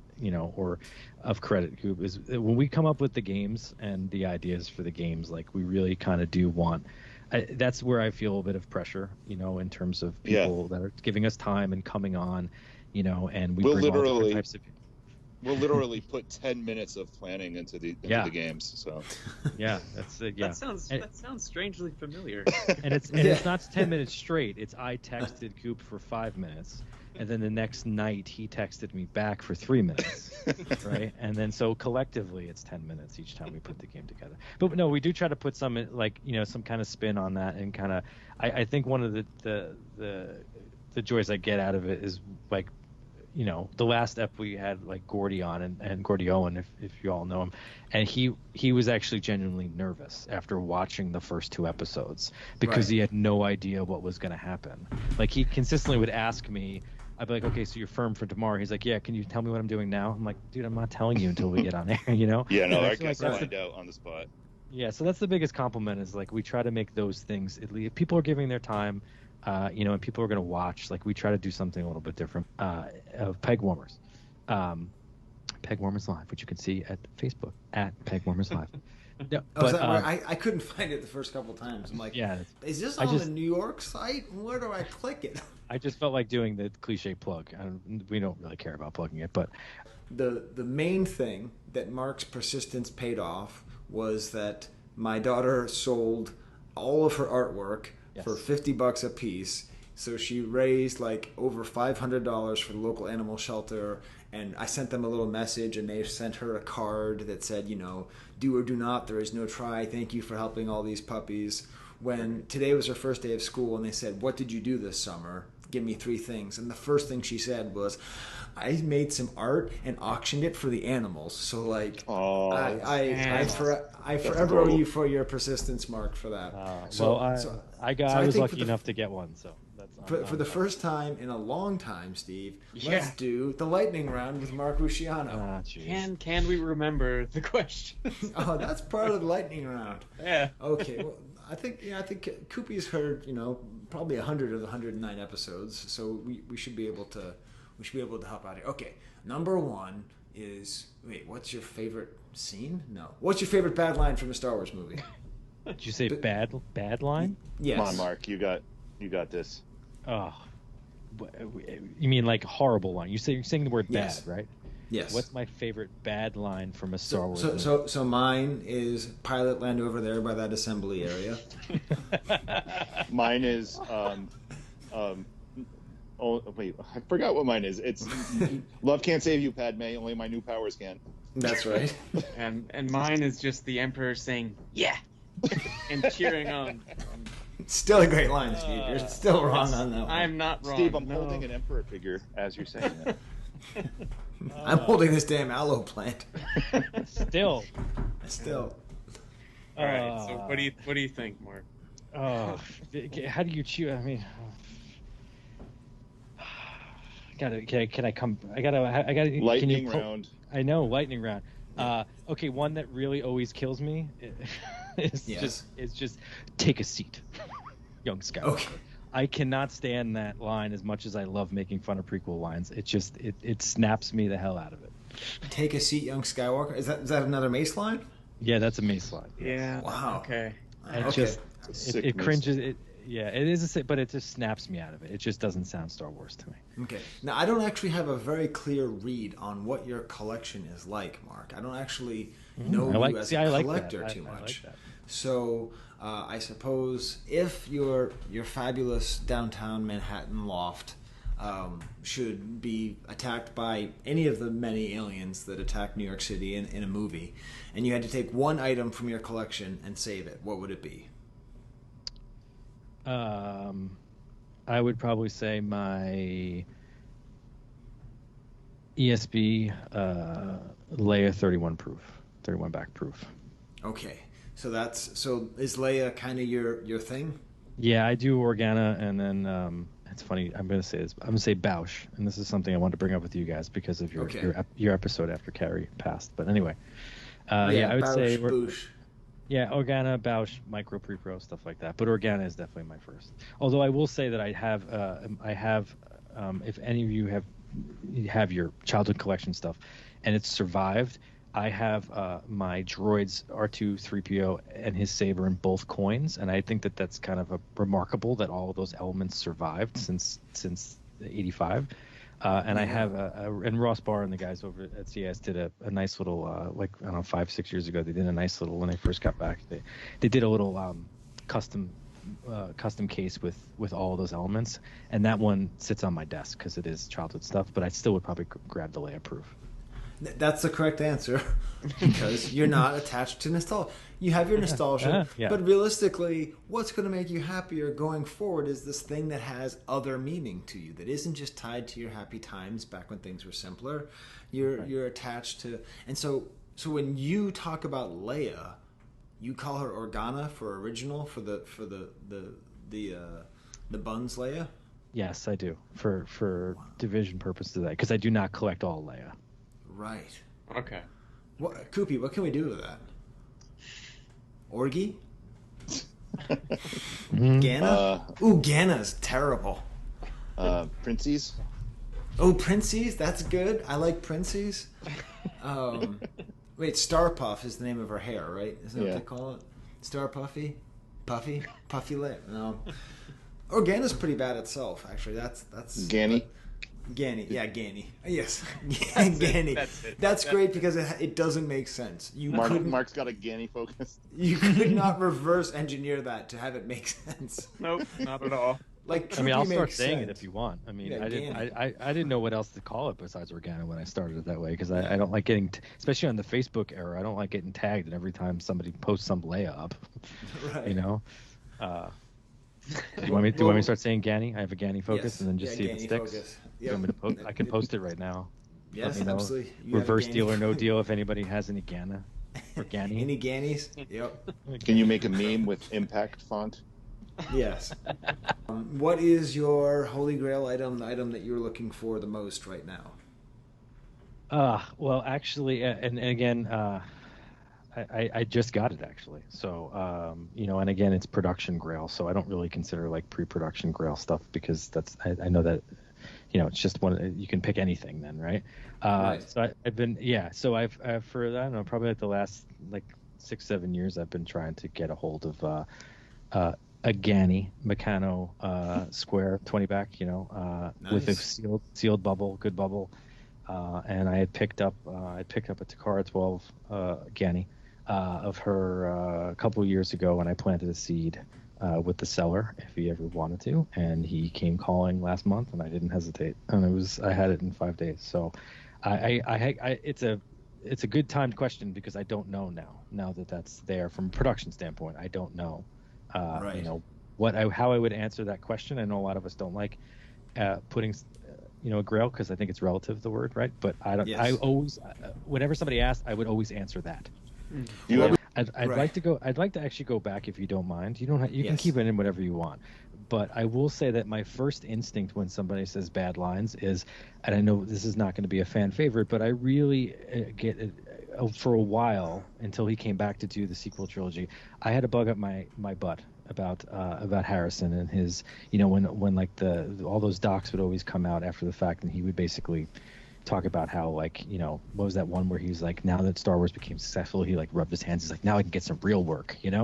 or of credit, Coop, is when we come up with the games and the ideas for the games, we really kind of do want. That's where I feel a bit of pressure, in terms of people that are giving us time and coming on, and we bring all different types of people. We'll literally put 10 minutes of planning into the games. So that's it. Yeah, that sounds strangely familiar. And it's not 10 minutes straight. It's I texted Coop for 5 minutes, and then the next night he texted me back for 3 minutes, right? And then so collectively it's 10 minutes each time we put the game together. But no, we do try to put some some kind of spin on that, and kind of I think one of the joys I get out of it is the last ep we had Gordy on and Gordy Owen, if you all know him, and he was actually genuinely nervous after watching the first 2 episodes because he had no idea what was going to happen. He consistently would ask me, I'd be like, okay, so you're firm for tomorrow? He's like, yeah, can you tell me what I'm doing now? I'm like, dude, I'm not telling you until we get on air, Yeah, no, I guess I'll find out on the spot. Yeah, so that's the biggest compliment is we try to make those things, at least if people are giving their time, and people are going to watch, we try to do something a little bit different. Of Peg Warmers. Peg Warmers Live, which you can see at Facebook, at Peg Warmers Live. No, but I couldn't find it the first couple times. I'm like, is this on the New York site? Where do I click it? I just felt like doing the cliche plug. We don't really care about plugging it, but the main thing that Mark's persistence paid off was that my daughter sold all of her artwork for $50 a piece. So she raised over $500 for the local animal shelter, and I sent them a little message, and they sent her a card that said, do or do not, there is no try. Thank you for helping all these puppies. When today was her first day of school, and they said, what did you do this summer? Give me 3 things. And the first thing she said was, I made some art and auctioned it for the animals. So I forever owe you for your persistence, Mark, for that. I was lucky enough to get one. So that's for the first time in a long time, Steve. Let's do the lightning round with Mark Rusciano. Can we remember the question? Oh, that's part of the lightning round. Yeah. Okay. Well, I think Coopie's heard probably 100 of the 109 episodes, so we should be able to help out here. Okay, number 1 is what's your favorite scene? No, what's your favorite bad line from a Star Wars movie? Did you say bad line? Yes. Come on, Mark, you got this. Oh, you mean horrible line? You're saying the word bad, right? Yes. What's my favorite bad line from a Star Wars movie? So mine is pilot land over there by that assembly area. Mine is oh wait, I forgot what mine is. It's love can't save you, Padme. Only my new powers can. That's right. And mine is just the Emperor saying yeah and cheering on. Still a great line, Steve. You're still wrong on that one. I'm not wrong. Steve, I'm holding an Emperor figure as you're saying that. I'm holding this damn aloe plant. Still. All right. So what do you think, Mark? Oh, how do you choose? I mean, can I come? I gotta. Lightning round. I know, lightning round. Okay, one that really always kills me is just take a seat, young Skye. Okay. I cannot stand that line as much as I love making fun of prequel lines. It just it snaps me the hell out of it. Take a seat, young Skywalker. Is that another Mace line? Yeah, that's a Mace line. Yeah. Wow. Okay. It cringes. It is but it just snaps me out of it. It just doesn't sound Star Wars to me. Okay. Now I don't actually have a very clear read on what your collection is like, Mark. I don't actually know you as a collector too much. Like that. So I suppose if your fabulous downtown Manhattan loft should be attacked by any of the many aliens that attack New York City in a movie, and you had to take one item from your collection and save it, what would it be? I would probably say my ESB Leia 31 back proof. Okay, so is Leia kind of your thing? Yeah, I do Organa, and then it's funny. I'm gonna say this. I'm gonna say Bausch, and this is something I wanted to bring up with you guys because of your episode after Carrie passed. But anyway, I would say Bausch. Yeah, Organa, Bausch, Micro, Pre-Pro, stuff like that. But Organa is definitely my first. Although I will say that I have, if any of you have your childhood collection stuff, and it's survived, I have my droids R2, 3PO, and his saber in both coins, and I think that that's kind of remarkable that all of those elements survived since '85. And I have and Ross Barr and the guys over at CS did a nice little I don't know 5-6 years ago they did a nice little, when they first got back, they did a little custom case with all of those elements, and that one sits on my desk because it is childhood stuff, but I still would probably grab the Leia proof. That's the correct answer, because you're not attached to nostalgia. You have your nostalgia, but realistically, what's going to make you happier going forward is this thing that has other meaning to you, that isn't just tied to your happy times back when things were simpler. You're attached to, and so when you talk about Leia, you call her Organa for original, for the Buns Leia. Yes, I do for division purposes, because I do not collect all Leia. Right. Okay. Coopie, what can we do with that? Orgy? Gana? Gana's terrible. Princeys? Oh, Princeys? That's good. I like Princeys. Wait, Star Puff is the name of her hair, right? Isn't that what they call it? Star Puffy? Puffy lip. No. Gana's pretty bad itself, actually. That's Ganny? Ganny, yeah, Ganny. Yes, Ganny. That's great because it doesn't make sense. Mark's got a Ganny focus. You could not reverse engineer that to have it make sense. Nope, not at all. I'll start saying it if you want. I didn't know what else to call it besides Organa when I started it that way, because I don't like getting, especially on the Facebook era, I don't like getting tagged and every time somebody posts some Leia up. Right. You know. Do you want me to start saying Ganny? I have a Ganny focus, and then just see if it sticks. Yep. I can post it right now. Yes, absolutely. Reverse deal or no deal if anybody has any Gana or Ganny. Any Gannies? Yep. Can you make a meme with impact font? Yes. What is your holy grail item, the item that you're looking for the most right now? Well, actually, and again, I just got it actually. So, and again, it's production grail. So I don't really consider like pre-production grail stuff, because I know that, it's just one, you can pick anything then, right? Right. So I've been, I've for, I don't know, probably like the last 6-7 years, I've been trying to get a hold of a Ganny Meccano square 20 back, nice. With a sealed bubble, good bubble. And I had picked up a Takara 12 Ganny of her a couple of years ago when I planted a seed with the seller, if he ever wanted to, and he came calling last month, and I didn't hesitate, and I had it in 5 days. So it's a good timed question, because I don't know now that that's there from a production standpoint. I don't know, right. How I would answer that question. I know a lot of us don't like putting a grail, because I think it's relative, the word, right? But I don't. Yes. I always, whenever somebody asks, I would always answer that. I'd like to go. I'd like to actually go back, if you don't mind. You don't. You can keep it in whatever you want. But I will say that my first instinct when somebody says bad lines is, and I know this is not going to be a fan favorite, but I really get it. For a while, until he came back to do the sequel trilogy, I had a bug up my butt about Harrison and his, when all those docs would always come out after the fact, and he would basically talk about how, what was that one where he was like, now that Star Wars became successful, he rubbed his hands, he's like, now I can get some real work, and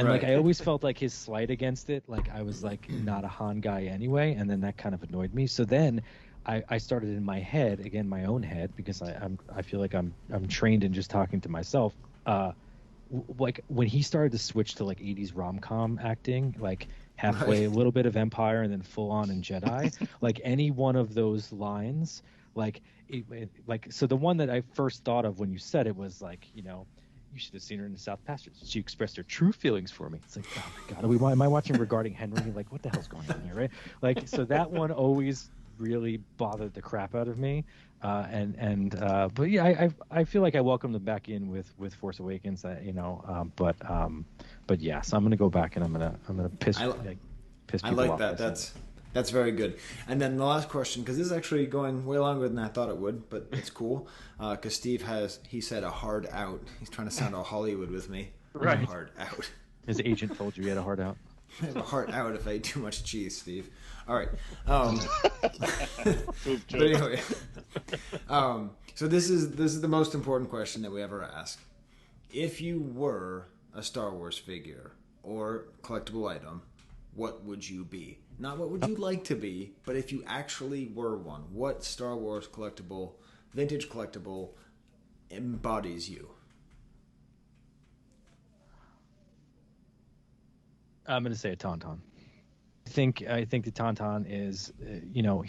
right. I always felt like his slight against it, I was not a Han guy anyway, and then that kind of annoyed me. So then I started in my head, again, my own head, because I feel like I'm trained in just talking to myself, like when he started to switch to like 80s rom-com acting, like halfway a little bit of Empire and then full on in Jedi, like any one of those lines, like so the one that I first thought of when you said it was like, you know, you should have seen her in the South Pastures. She expressed her true feelings for me. It's like, oh my God, am I watching Regarding Henry? Like, what the hell's going on here, right? Like, so that one always really bothered the crap out of me. But yeah, I feel like I welcomed them back in with Force Awakens. You know, but yeah, so I'm gonna go back and I'm gonna piss people off. I like that. That's very good. And then the last question, because this is actually going way longer than I thought it would, but it's cool. Because Steve he said a hard out. He's trying to sound all Hollywood with me. Right. A hard out. His agent told you he had a hard out. I have a heart out if I eat too much cheese, Steve. All right. But anyway, so this is the most important question that we ever ask. If you were a Star Wars figure or collectible item, what would you be? Not what would you like to be, but if you actually were one, what Star Wars collectible, vintage collectible, embodies you? I'm going to say a Tauntaun. I think the Tauntaun is, you know,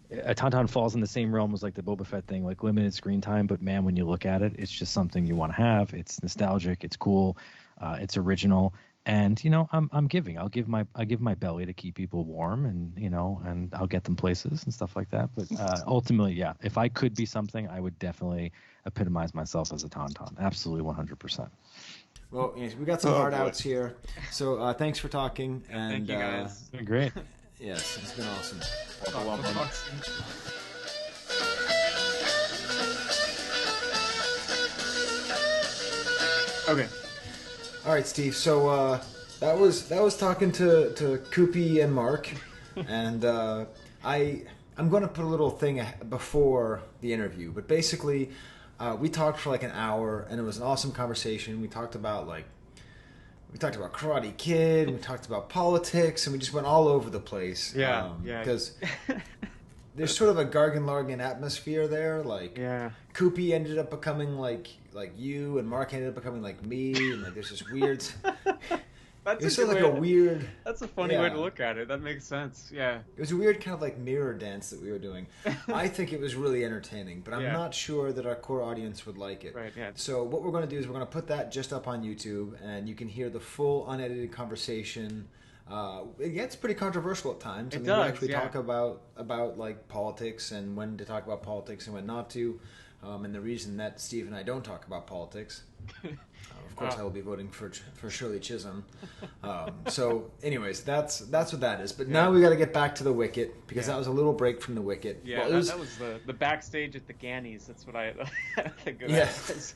a Tauntaun falls in the same realm as like the Boba Fett thing, like limited screen time. But man, when you look at it, it's just something you want to have. It's nostalgic. It's cool. It's original. And you know, I'm giving. I'll give my belly to keep people warm, and you know, and I'll get them places and stuff like that. But ultimately, yeah, if I could be something, I would definitely epitomize myself as a Tauntaun. Absolutely, 100%. Well, yes, we got some hard outs here. So thanks for talking. And thank you guys. It's been great. Yes, it's been awesome. Okay. All right, Steve. So that was talking to Coopie and Mark, and I'm going to put a little thing before the interview, but basically. We talked for like an hour, and it was an awesome conversation. We talked about Karate Kid, we talked about politics, and we just went all over the place. Yeah, because there's sort of a Gargan-Largan atmosphere there. Like, Coopie ended up becoming like you, and Mark ended up becoming like me, and like there's this weird. That's That's a funny way to look at it. That makes sense. Yeah. It was a weird kind of like mirror dance that we were doing. I think it was really entertaining, but I'm not sure that our core audience would like it. Right. Yeah. So what we're going to do is we're going to put that just up on YouTube, and you can hear the full unedited conversation. It gets pretty controversial at times. We actually talk about like politics and when to talk about politics and when not to, and the reason that Steve and I don't talk about politics. Of course, I will be voting for Shirley Chisholm. So, anyways, that's what that is. But now we got to get back to the Wicket because that was a little break from the Wicket. Yeah, well, that was the backstage at the Gannies. That's what I think of. Yes.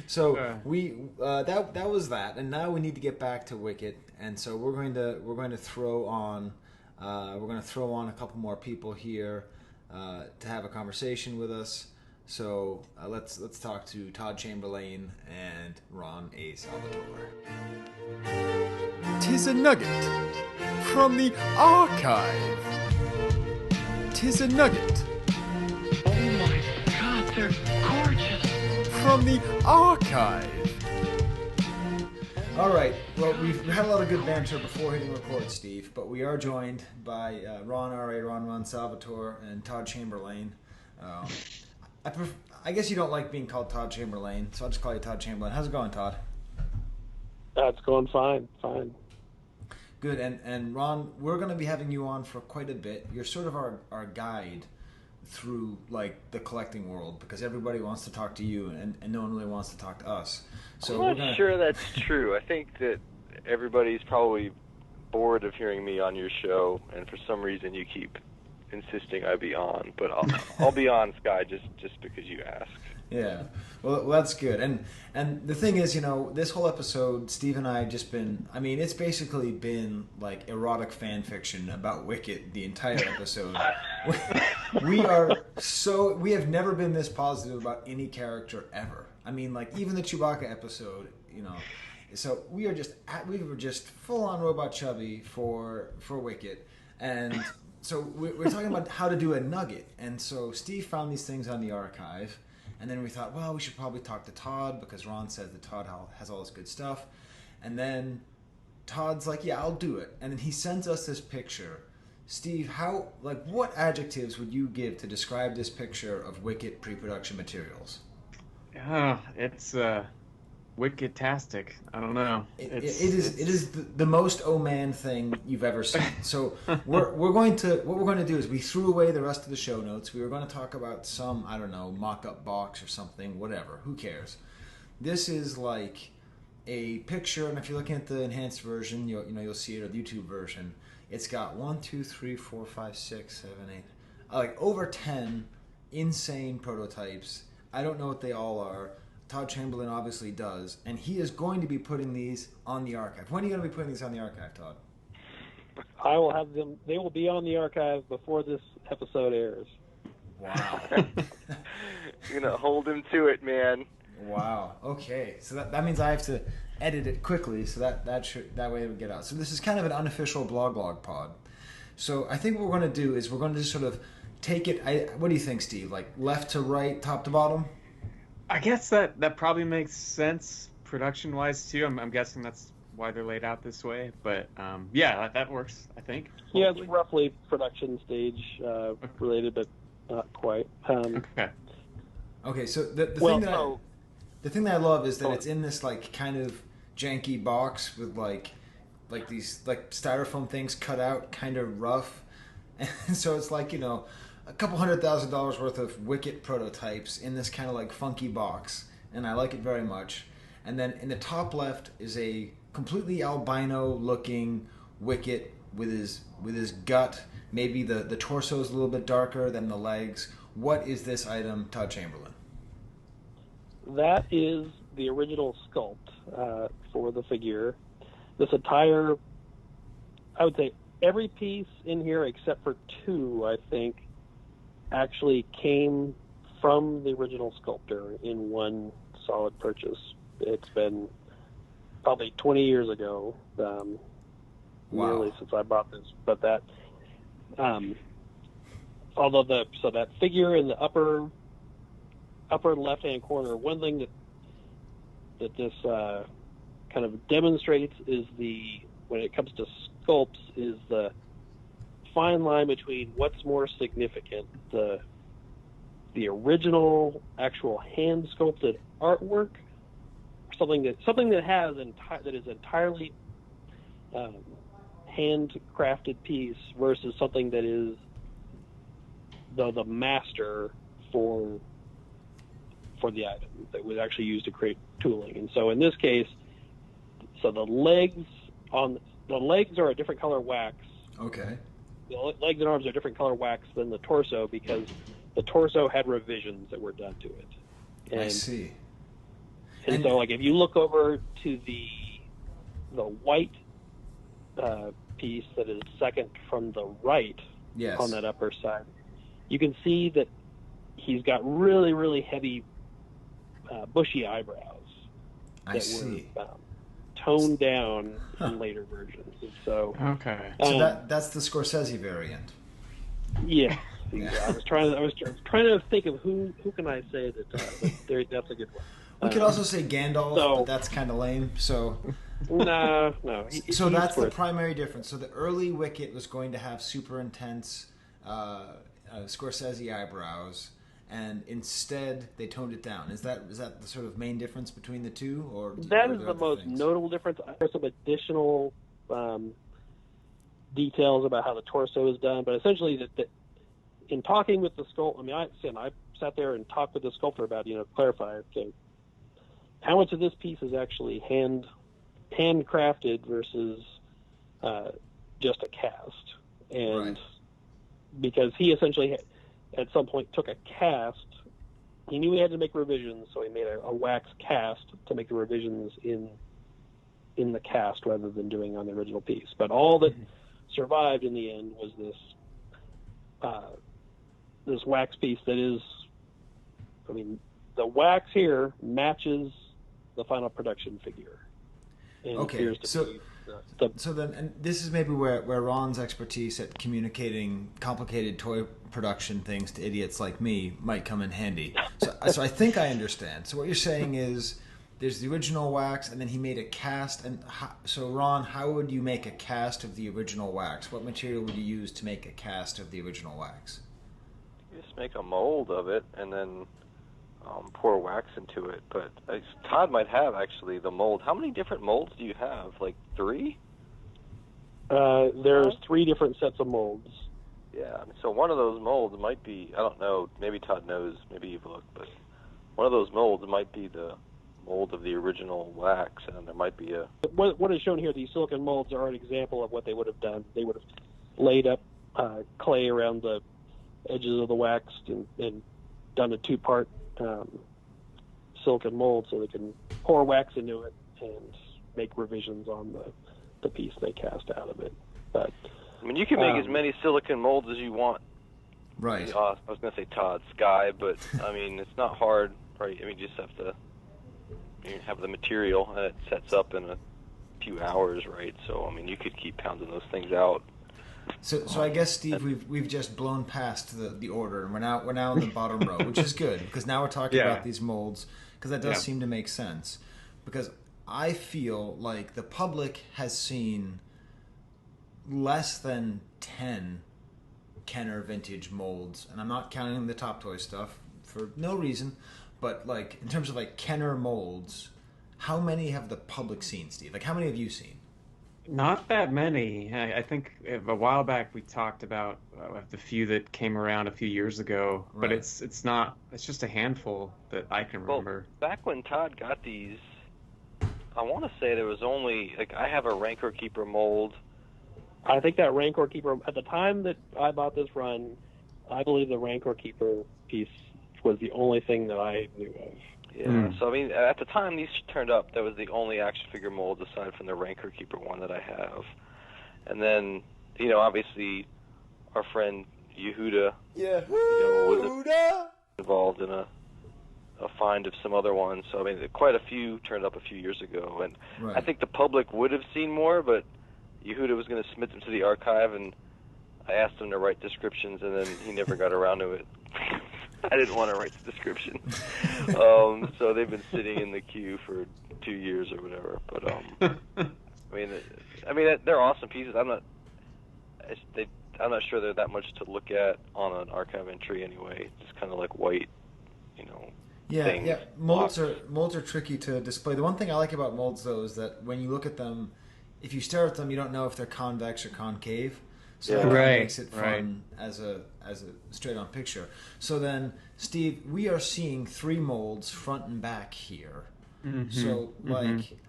So that was that, and now we need to get back to Wicket, and so we're going to throw on a couple more people here to have a conversation with us. So let's talk to Todd Chamberlain and Ron A. Salvatore. 'Tis a nugget from the archive. 'Tis a nugget. Oh my God, they're gorgeous. From the archive. All right. Well, we've had a lot of good banter before hitting record, Steve, but we are joined by Ron Salvatore, and Todd Chamberlain. I guess you don't like being called Todd Chamberlain, so I'll just call you Todd Chamberlain. How's it going, Todd? It's going fine. Good. And Ron, we're going to be having you on for quite a bit. You're sort of our guide through like the collecting world because everybody wants to talk to you and no one really wants to talk to us. So I'm not sure that's true. I think that everybody's probably bored of hearing me on your show, and for some reason you keep insisting I be on, but I'll be on, Skye, just because you asked. Yeah, well that's good. And the thing is, this whole episode, Steve and I have just been, it's basically been like erotic fan fiction about Wicket the entire episode. we have never been this positive about any character ever. Like even the Chewbacca episode, so we were just full on robot chubby for Wicket, and so we're talking about how to do a nugget. And so Steve found these things on the archive, And then we thought, well, we should probably talk to Todd because Ron says that Todd has all this good stuff. And then Todd's like, yeah, I'll do it. And then he sends us this picture. Steve, what adjectives would you give to describe this picture of Wicket pre-production materials? It's Wicket-tastic. I don't know. It is the most oh man thing you've ever seen. So what we're going to do is we threw away the rest of the show notes. We were going to talk about some, I don't know, mock-up box or something, whatever. Who cares? This is like a picture, and if you're looking at the enhanced version, you'll see it, or the YouTube version. It's got 1, 2, 3, 4, 5, 6, 7, 8, like over 10 insane prototypes. I don't know what they all are. Todd Chamberlain obviously does, and he is going to be putting these on the archive. When are you going to be putting these on the archive, Todd? I will have them. They will be on the archive before this episode airs. Wow. You're going to hold him to it, man. Wow. Okay. So that means I have to edit it quickly, so that way it would get out. So this is kind of an unofficial blog pod. So I think what we're going to do is we're going to just sort of take it. What do you think, Steve? Like left to right, top to bottom? I guess that probably makes sense production-wise too. I'm guessing that's why they're laid out this way. But yeah, that works, I think. Hopefully. Yeah, it's roughly production stage related, but not quite. Okay. Okay, so the thing that I love is that it's in this like kind of janky box with like these like styrofoam things cut out, kind of rough, and so it's like a couple $100,000 worth of Wicket prototypes in this kind of like funky box, and I like it very much. And then in the top left is a completely albino looking Wicket with his gut. Maybe the torso is a little bit darker than the legs. What is this item, Todd Chamberlain? That is the original sculpt for the figure. This entire, I would say, every piece in here except for 2, I think, actually came from the original Sculptor in one solid purchase. It's been probably 20 years ago, nearly since I bought this. But that, although that figure in the upper left-hand corner, one thing that this kind of demonstrates is when it comes to sculpts, is the fine line between what's more significant, the original actual hand sculpted artwork, something that is entirely handcrafted piece, versus something that is the master for the item that was actually used to create tooling. And so in this case, the legs are a different color wax. Okay. The legs and arms are a different color wax than the torso, because the torso had revisions that were done to it. And, I see. And so, like, if you look over to the white piece that is second from the right, yes, on that upper side, you can see that he's got really, really heavy bushy eyebrows that were toned down in later versions. And so that's the Scorsese variant. Yeah. I was trying to think of who can I say that that's a good one. We could also say Gandalf, but that's kind of lame. So no. So that's the primary difference. So the early Wicket was going to have super intense Scorsese eyebrows, and instead they toned it down. Is that the sort of main difference between the two, or that is the most notable difference? There's some additional details about how the torso is done, but essentially that in talking with the sculptor, I sat there and talked with the sculptor about clarify, okay, how much of this piece is actually handcrafted versus just a cast, and because he essentially at some point took a cast, he knew he had to make revisions, so he made a wax cast to make the revisions in the cast rather than doing on the original piece. But all that survived in the end was this wax piece that is, the wax here matches the final production figure. And okay, So then, and this is maybe where Ron's expertise at communicating complicated toy production things to idiots like me might come in handy. So I think I understand. So what you're saying is there's the original wax, and then he made a cast. And so Ron, how would you make a cast of the original wax? What material would you use to make a cast of the original wax? You just make a mold of it, and then pour wax into it. But Todd might have actually the mold. How many different molds do you have? Like 3? There's 3 different sets of molds. Yeah, so one of those molds might be, I don't know, maybe Todd knows, maybe you've looked, but one of those molds might be the mold of the original wax, and there might be a... What is shown here, these silicon molds are an example of what they would have done. They would have laid up clay around the edges of the wax and done a 2-part silicon mold so they can pour wax into it and make revisions on the piece they cast out of it. But I mean, you can make as many silicon molds as you want. Right. I was going to say Todd, Skye, but I mean, it's not hard, right? I mean, you just have to have the material, and it sets up in a few hours, right? So, I mean, you could keep pounding those things out. So I guess, Steve, we've just blown past the order, and we're now in the bottom row, which is good, because now we're talking about these molds, because that does seem to make sense. Because I feel like the public has seen less than 10 Kenner vintage molds, and I'm not counting the Top Toy stuff for no reason, but like in terms of like Kenner molds, how many have the public seen, Steve? Like, how many have you seen? Not that many. I think a while back we talked about the few that came around a few years ago, but it's just a handful that I can remember. Well, back when Todd got these, I want to say there was only, like, I have a Rancor Keeper mold. I think that Rancor Keeper, at the time that I bought this run, I believe the Rancor Keeper piece was the only thing that I knew of. Yeah, so I mean, at the time these turned up, that was the only action figure mold aside from the Rancor Keeper one that I have. And then, obviously, our friend Yehuda, was involved in a find of some other ones. So I mean, quite a few turned up a few years ago, and I think the public would have seen more, but Yehuda was going to submit them to the archive, and I asked him to write descriptions, and then he never got around to it. I didn't want to write the description. So they've been sitting in the queue for 2 years or whatever. But I mean, they're awesome pieces. I'm not sure they're that much to look at on an archive entry anyway. Just kind of like white, things. Yeah. Molds are tricky to display. The one thing I like about molds, though, is that when you look at them, if you stare at them, you don't know if they're convex or concave. So that makes it fun as a straight-on picture. So then, Steve, we are seeing 3 molds front and back here. Mm-hmm. So,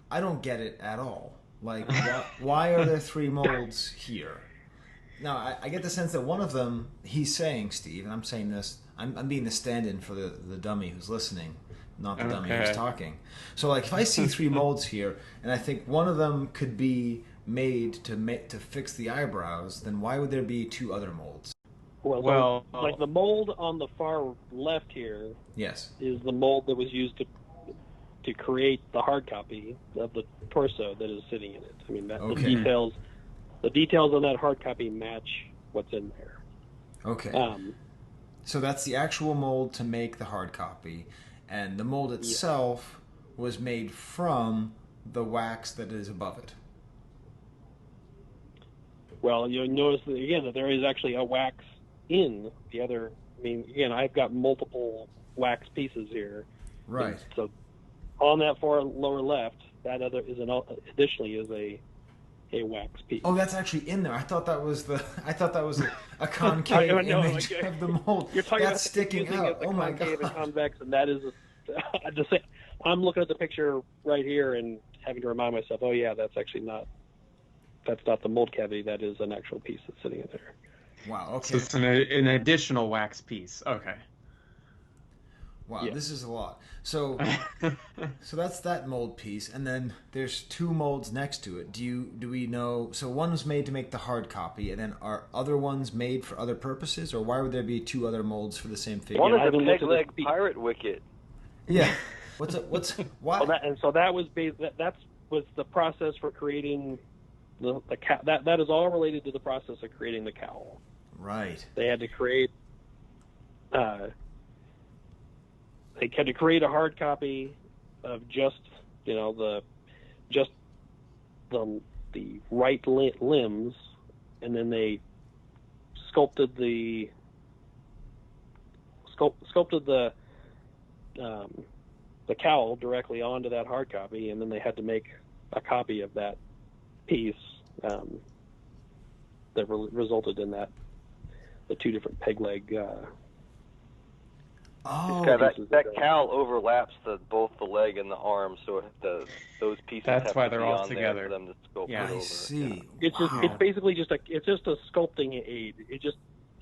I don't get it at all. Like, why are there 3 molds here? Now, I get the sense that one of them, he's saying, Steve, and I'm saying this, I'm being the stand-in for the dummy who's listening, not the dummy who's talking. So, like, if I see 3 molds here, and I think one of them could be made to fix the eyebrows, then why would there be 2 other molds? Well, like the mold on the far left here, is the mold that was used to create the hard copy of the torso that is sitting in it. I mean, the details on that hard copy match what's in there. Okay. So that's the actual mold to make the hard copy, and the mold itself was made from the wax that is above it. Well, you'll notice that, again, that there is actually a wax in the other. I mean, again, I've got multiple wax pieces here. Right. And so on that far lower left, that other is additionally is a wax piece. Oh, that's actually in there. I thought that was a concave image of the mold. You're talking about sticking out. Oh my god. And convex, and that is I'm looking at the picture right here and having to remind myself, oh yeah, that's not the mold cavity. That is an actual piece that's sitting in there. Wow. Okay. So it's an additional wax piece. Okay. Wow, this is a lot. So, so that's that mold piece, and then there's 2 molds next to it. Do we know? So one was made to make the hard copy, and then are other ones made for other purposes, or why would there be 2 other molds for the same figure? One is a peg-leg pirate wicket. Yeah. Why? Well, that was the process for creating that is all related to the process of creating the cowl. Right. They had to create a hard copy of just the right limbs, and then they sculpted the cowl directly onto that hard copy, and then they had to make a copy of that piece that resulted in the two different peg leg. That cowl overlaps both the leg and the arm, so those pieces That's have why to they're be all on together. there for them to sculpt it over. I see. It's basically just a sculpting aid. It's just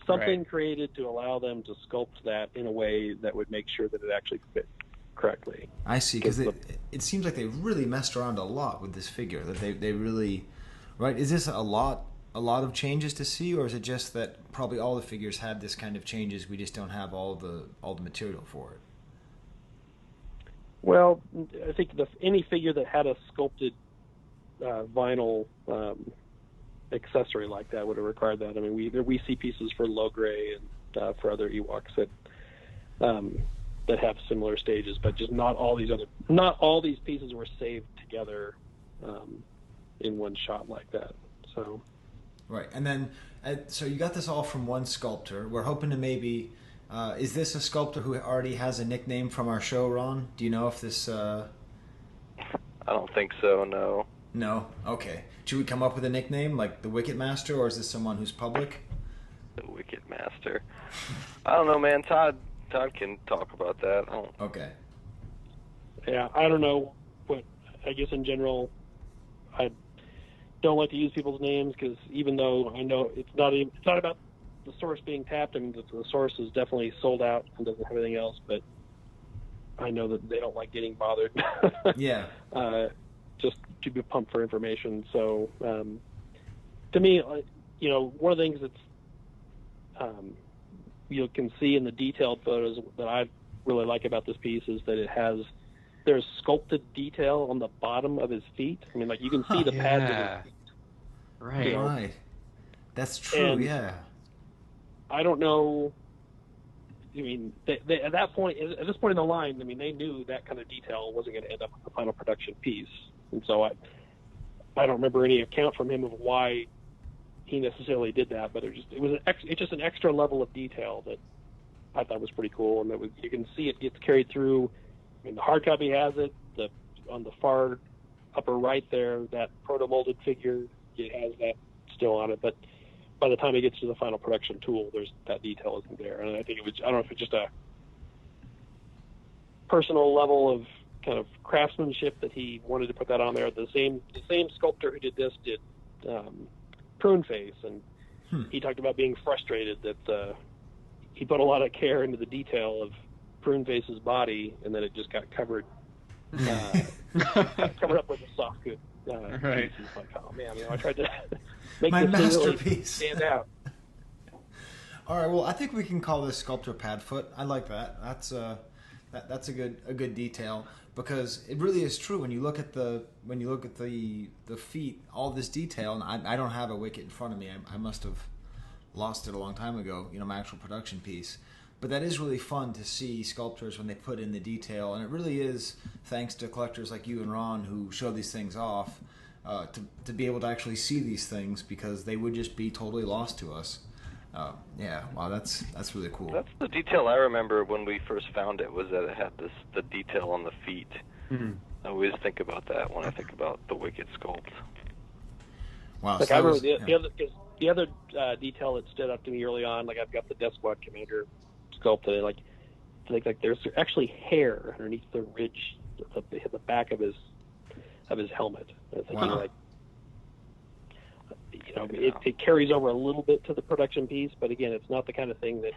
something created to allow them to sculpt that in a way that would make sure that it actually fit correctly. I see, because it seems like they really messed around a lot with this figure. That they really, right? Is this a lot of changes to see, or is it just that probably all the figures had this kind of changes? We just don't have all the material for it. Well, I think any figure that had a sculpted vinyl accessory like that would have required that. I mean, we see pieces for Logray and for other Ewoks that have similar stages, but just not all these pieces were saved together in one shot like that. So. Right, and then so you got this all from one sculptor. We're hoping to maybe. Is this a sculptor who already has a nickname from our show, Ron? Do you know if this? I don't think so. No. No. Okay. Should we come up with a nickname like the Wicket Master, or is this someone who's public? The Wicket Master. I don't know, man. Todd can talk about that. Okay. Yeah, I don't know, but I guess in general, I don't like to use people's names, because even though I know it's not about the source being tapped, and the source is definitely sold out and doesn't have anything else, but I know that they don't like getting bothered. Yeah. Just to be pumped for information. So to me, one of the things that's you can see in the detailed photos that I really like about this piece is that there's sculpted detail on the bottom of his feet. I mean, like, you can see the pads of his feet. Right. Right. That's true. Yeah. I don't know. I mean, they, at this point in the line, I mean, they knew that kind of detail wasn't going to end up in the final production piece, and so I don't remember any account from him of why he necessarily did that. But it's just an extra level of detail that I thought was pretty cool, and you can see it gets carried through. I mean, the hard copy has it. On the far upper right there, that proto molded figure, it has that still on it, but by the time it gets to the final production tool, that detail isn't there. And I think I don't know if it's just a personal level of kind of craftsmanship that he wanted to put that on there. The same sculptor who did this did Prune Face, and he talked about being frustrated that he put a lot of care into the detail of Prune Face's body, and then it just got covered up with a soft good. Right. He's like, oh man, I tried to make my this masterpiece really stand out. All right, well, I think we can call this Sculptor Padfoot. I like that. That's a good detail, because it really is true when you look at the feet, all this detail. And I don't have a Wicket in front of me. I must have lost it a long time ago. My actual production piece. But that is really fun to see sculptors when they put in the detail, and it really is thanks to collectors like you and Ron who show these things off to be able to actually see these things, because they would just be totally lost to us. Yeah, wow, that's really cool. That's the detail I remember when we first found it, was that it had the detail on the feet. Mm-hmm. I always think about that when I think about the Wicket sculpt. Wow, like, so I remember the other detail that stood up to me early on. Like, I've got the Death Squad Commander sculpted, and like there's actually hair underneath the ridge, the back of his helmet. And wow. It carries over a little bit to the production piece, but again, it's not the kind of thing that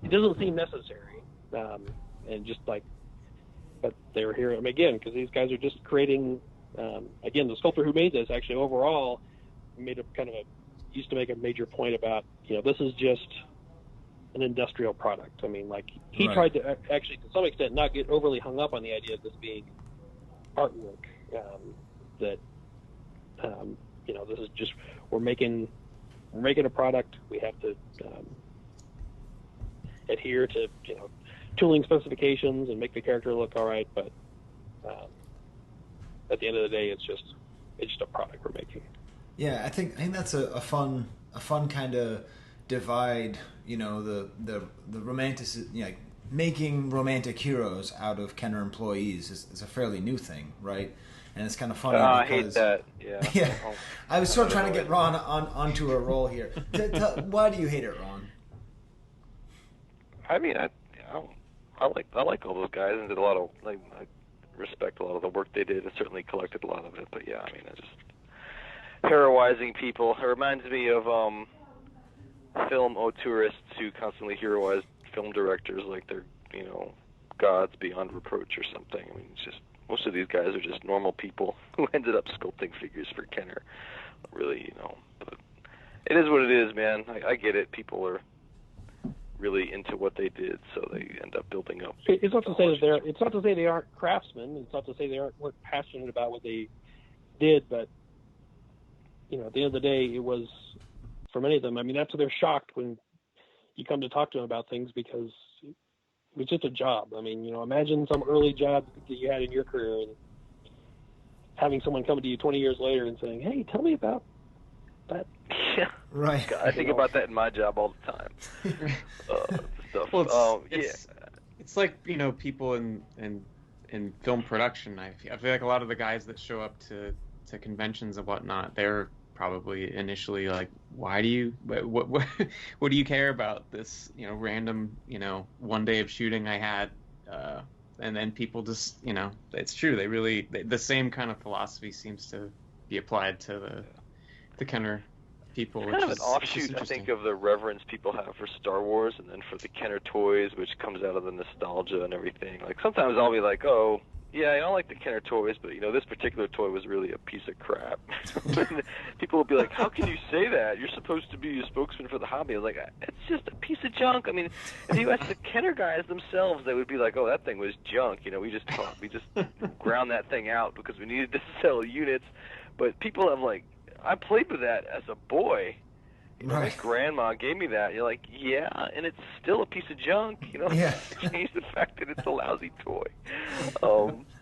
it doesn't seem necessary. And just like, but they were here again because these guys are just creating. Again, the sculptor who made this actually overall made used to make a major point about this is just an industrial product. I mean, like, he right. tried to actually, to some extent, not get overly hung up on the idea of this being artwork. That this is just we're making a product. We have to adhere to tooling specifications and make the character look all right. But at the end of the day, it's just a product we're making. Yeah, I think that's a fun kind of divide. The romantic, making romantic heroes out of Kenner employees is a fairly new thing, right? And it's kind of funny. I hate that. Yeah. Yeah. I was sort of trying to get Ron onto a roll here. Why do you hate it, Ron? I mean, I like all those guys and did a lot of I respect a lot of the work they did and certainly collected a lot of it. But yeah, I mean, I just heroizing people. It reminds me of film auteurs who constantly heroize film directors like they're gods beyond reproach or something. I mean, it's just most of these guys are just normal people who ended up sculpting figures for Kenner. Really, but it is what it is, man. I get it. People are really into what they did, so they end up building up. It's not to say that it's not to say they aren't craftsmen. It's not to say they weren't passionate about what they did, but at the end of the day, it was for many of them. I mean, that's why they're shocked when you come to talk to them about things because it was just a job. I mean, imagine some early job that you had in your career and having someone come to you 20 years later and saying, "Hey, tell me about that." Yeah. Right. I think about that in my job all the time. Stuff. Well, it's like people in film production. I feel like a lot of the guys that show up to conventions and whatnot, they're probably initially like, why do you what do you care about this random one day of shooting I had, and then people just it's true, they really the same kind of philosophy seems to be applied to the Kenner people. It's kind of an offshoot, I think, of the reverence people have for Star Wars and then for the Kenner toys, which comes out of the nostalgia and everything. Like sometimes I'll be like, oh yeah, I don't like the Kenner toys, but this particular toy was really a piece of crap. People will be like, how can you say that? You're supposed to be a spokesman for the hobby. I was like, it's just a piece of junk. I mean, if you ask the Kenner guys themselves, they would be like, oh, that thing was junk. We just ground that thing out because we needed to sell units. But people have I played with that as a boy. My grandma gave me that. You're like, yeah, and it's still a piece of junk. Yeah. Change the fact that it's a lousy toy.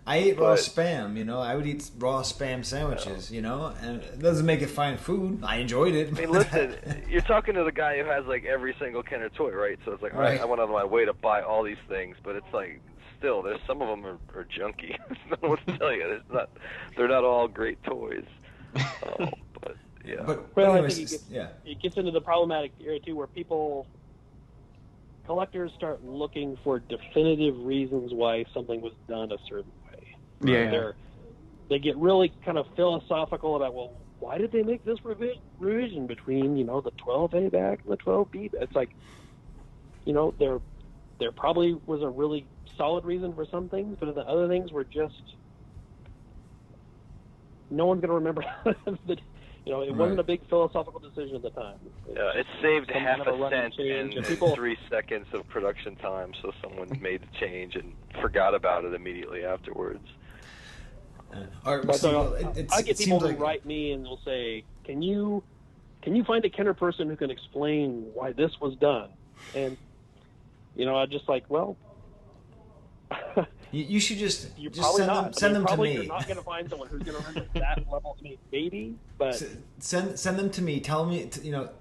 I ate raw spam. I would eat raw spam sandwiches. And it doesn't make it fine food. I enjoyed it. I mean, listen, you're talking to the guy who has every single Kenner toy, right? So it's like, right. I went out of my way to buy all these things, but it's like, still, there's some of them are junky. I don't know what to tell you. They're not all great toys. But yeah. I think it gets into the problematic area too, where collectors start looking for definitive reasons why something was done a certain way. Yeah. They get really kind of philosophical about, well, why did they make this revision between the 12A bag and the 12B bag? It's like, there probably was a really solid reason for some things, but the other things were just no one's going to remember that. It wasn't a big philosophical decision at the time. It saved half a cent in 3 seconds of production time, so someone made the change and forgot about it immediately afterwards. I get people who write me and they'll say, "Can you find a Kenner person who can explain why this was done?" And I'm just like, well. You should just send them to me. You're not going to find someone who's going to remember that level. Maybe, but send them to me. Tell me,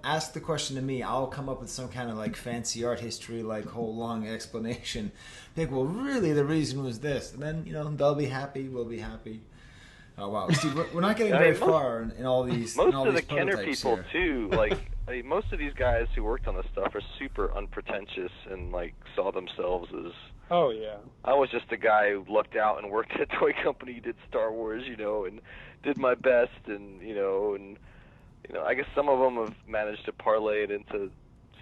ask the question to me. I'll come up with some kind of fancy art history, whole long explanation. Think, well, really, the reason was this, and then they'll be happy. We'll be happy. Oh wow, Steve, we're not getting very far in all these. Most of the Kenner people too, most of these guys who worked on this stuff are super unpretentious and saw themselves as. Oh yeah. I was just a guy who lucked out and worked at a toy company, did Star Wars, and did my best, and I guess some of them have managed to parlay it into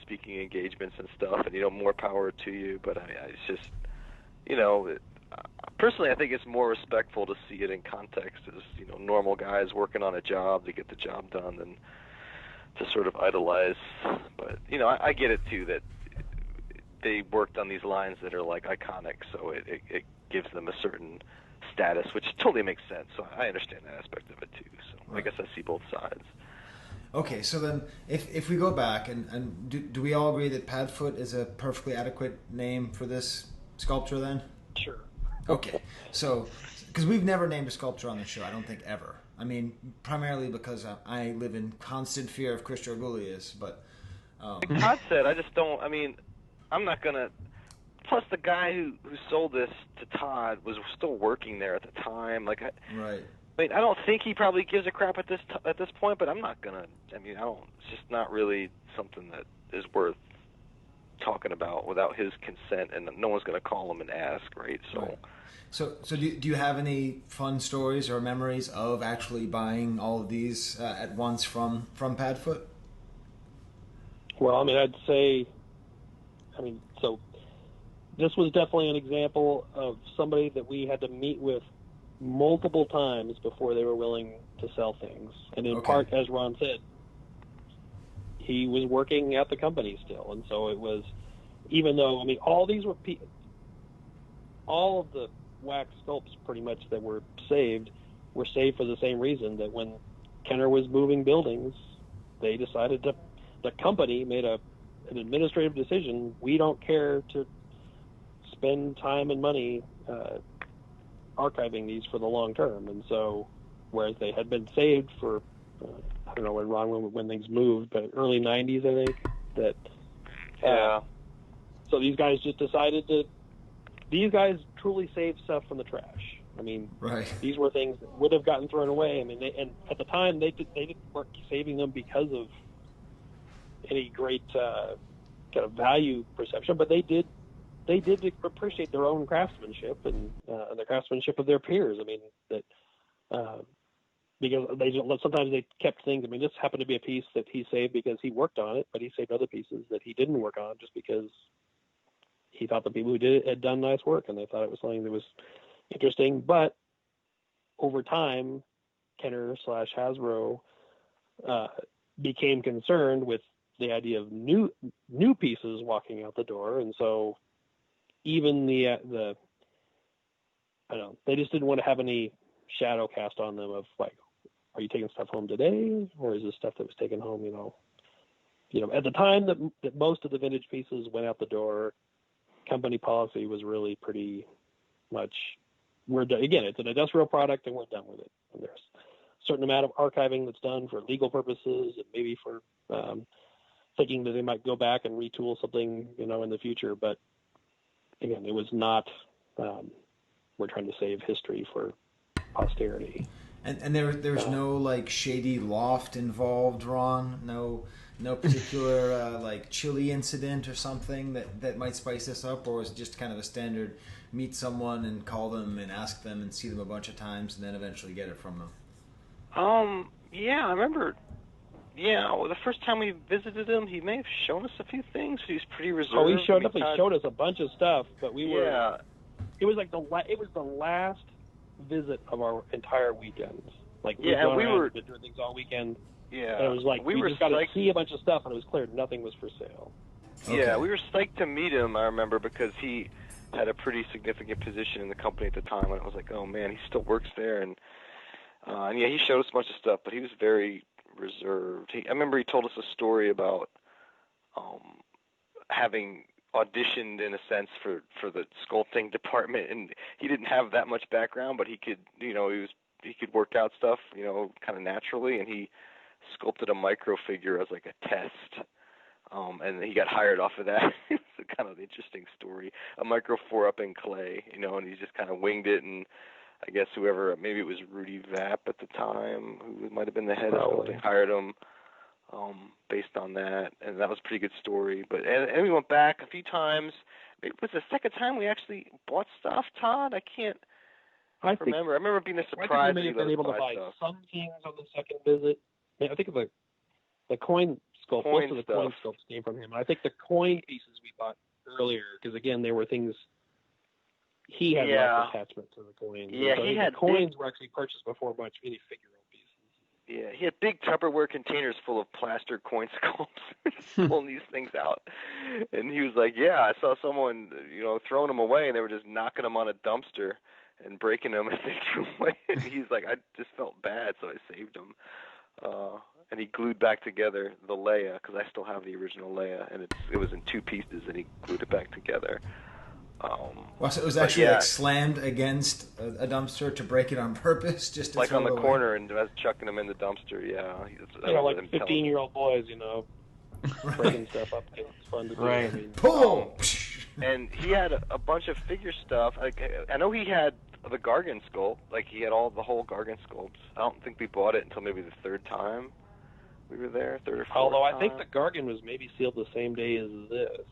speaking engagements and stuff, and more power to you. But it's just, personally, I think it's more respectful to see it in context as normal guys working on a job to get the job done than to sort of idolize. But I get it too that. They worked on these lines that are iconic, so it gives them a certain status, which totally makes sense. So I understand that aspect of it too. So I guess I see both sides. Okay, so then if we go back, and do we all agree that Padfoot is a perfectly adequate name for this sculpture then? Sure. Okay, so, because we've never named a sculpture on the show, I don't think ever. I mean, primarily because I live in constant fear of Chris Georgoulias, but... Like Todd said, I just don't, I mean, I'm not going to... Plus, the guy who sold this to Todd was still working there at the time. Like, right. I mean, I don't think he probably gives a crap at this point, but I'm not going to... I mean, it's just not really something that is worth talking about without his consent, and no one's going to call him and ask, right? So do you have any fun stories or memories of actually buying all of these at once from Padfoot? Well, I mean, I'd say, so this was definitely an example of somebody that we had to meet with multiple times before they were willing to sell things. And in part, as Ron said, he was working at the company still. And so it was, even though, I mean, all of the wax sculpts pretty much that were saved for the same reason, that when Kenner was moving buildings, they decided the company made an administrative decision. We don't care to spend time and money archiving these for the long term. And so, whereas they had been saved for, I don't know when things moved, but early 90s, I think, that, so these guys just decided these guys truly saved stuff from the trash. I mean, right. These were things that would have gotten thrown away. I mean, and at the time, they didn't work saving them because of any great kind of value perception, but they did appreciate their own craftsmanship and the craftsmanship of their peers. I mean, that because sometimes they kept things. I mean, this happened to be a piece that he saved because he worked on it, but he saved other pieces that he didn't work on just because he thought the people who did it had done nice work, and they thought it was something that was interesting. But over time, Kenner / Hasbro became concerned with the idea of new pieces walking out the door, and so even the I don't know, they just didn't want to have any shadow cast on them of like, are you taking stuff home today, or is this stuff that was taken home? At the time that most of the vintage pieces went out the door, company policy was really pretty much, again, it's an industrial product and we're done with it. And there's a certain amount of archiving that's done for legal purposes and maybe for thinking that they might go back and retool something, in the future. But again, it was not, we're trying to save history for posterity. And there's no like shady loft involved, Ron? No particular like chili incident or something that might spice this up, or is it just kind of a standard meet someone and call them and ask them and see them a bunch of times and then eventually get it from them? Yeah, I remember. Yeah, well, the first time we visited him, he may have shown us a few things. He was pretty reserved. Oh, he showed up. He showed us a bunch of stuff, but we were. Yeah. It was like it was the last visit of our entire weekends. Like we were doing things all weekend. Yeah, and it was like we just got to see a bunch of stuff, and it was clear nothing was for sale. Okay. Yeah, we were psyched to meet him. I remember because he had a pretty significant position in the company at the time, and it was like, oh man, he still works there, and yeah, he showed us a bunch of stuff, but he was very reserved. I remember he told us a story about having auditioned in a sense for the sculpting department, and he didn't have that much background, but he could, he could work out stuff, kind of naturally, and he sculpted a micro figure as like a test, and he got hired off of that. It's a kind of interesting story. A micro 4-up in clay, and he just kind of winged it, and I guess whoever, maybe it was Rudy Vapp at the time, who might have been the head of something, hired him based on that, and that was a pretty good story. But and we went back a few times. It was the second time we actually bought stuff, Todd. I can't remember. I remember being surprised. I think we may have been able to buy some things on the second visit. I think the coin sculpt, most of the coin sculpts came from him. I think the coin pieces we bought earlier, because again, they were things he had lots of attachment to the coins. Yeah, so he had the coins were actually purchased before a bunch of minifigure pieces. Yeah, he had big Tupperware containers full of plaster coin sculpts, pulling these things out. And he was like, yeah, I saw someone, throwing them away, and they were just knocking them on a dumpster. and breaking them and they threw them away. And he's like, I just felt bad, so I saved them. And he glued back together the Leia, because I still have the original Leia, and it was in 2 pieces, and he glued it back together. Well, so it was actually like slammed against a dumpster to break it on purpose, just to like throw on the it away. corner, and I was chucking them in the dumpster. Yeah, like 15-year-old boys, breaking stuff up. It's fun to do. Right. I mean, Pull. And he had a bunch of figure stuff. I know he had the Gargan sculpt. Like he had the whole Gargan sculpts. I don't think we bought it until maybe the 3rd time we were there, 3rd or 4th. Although I think the Gargan was maybe sealed the same day as this.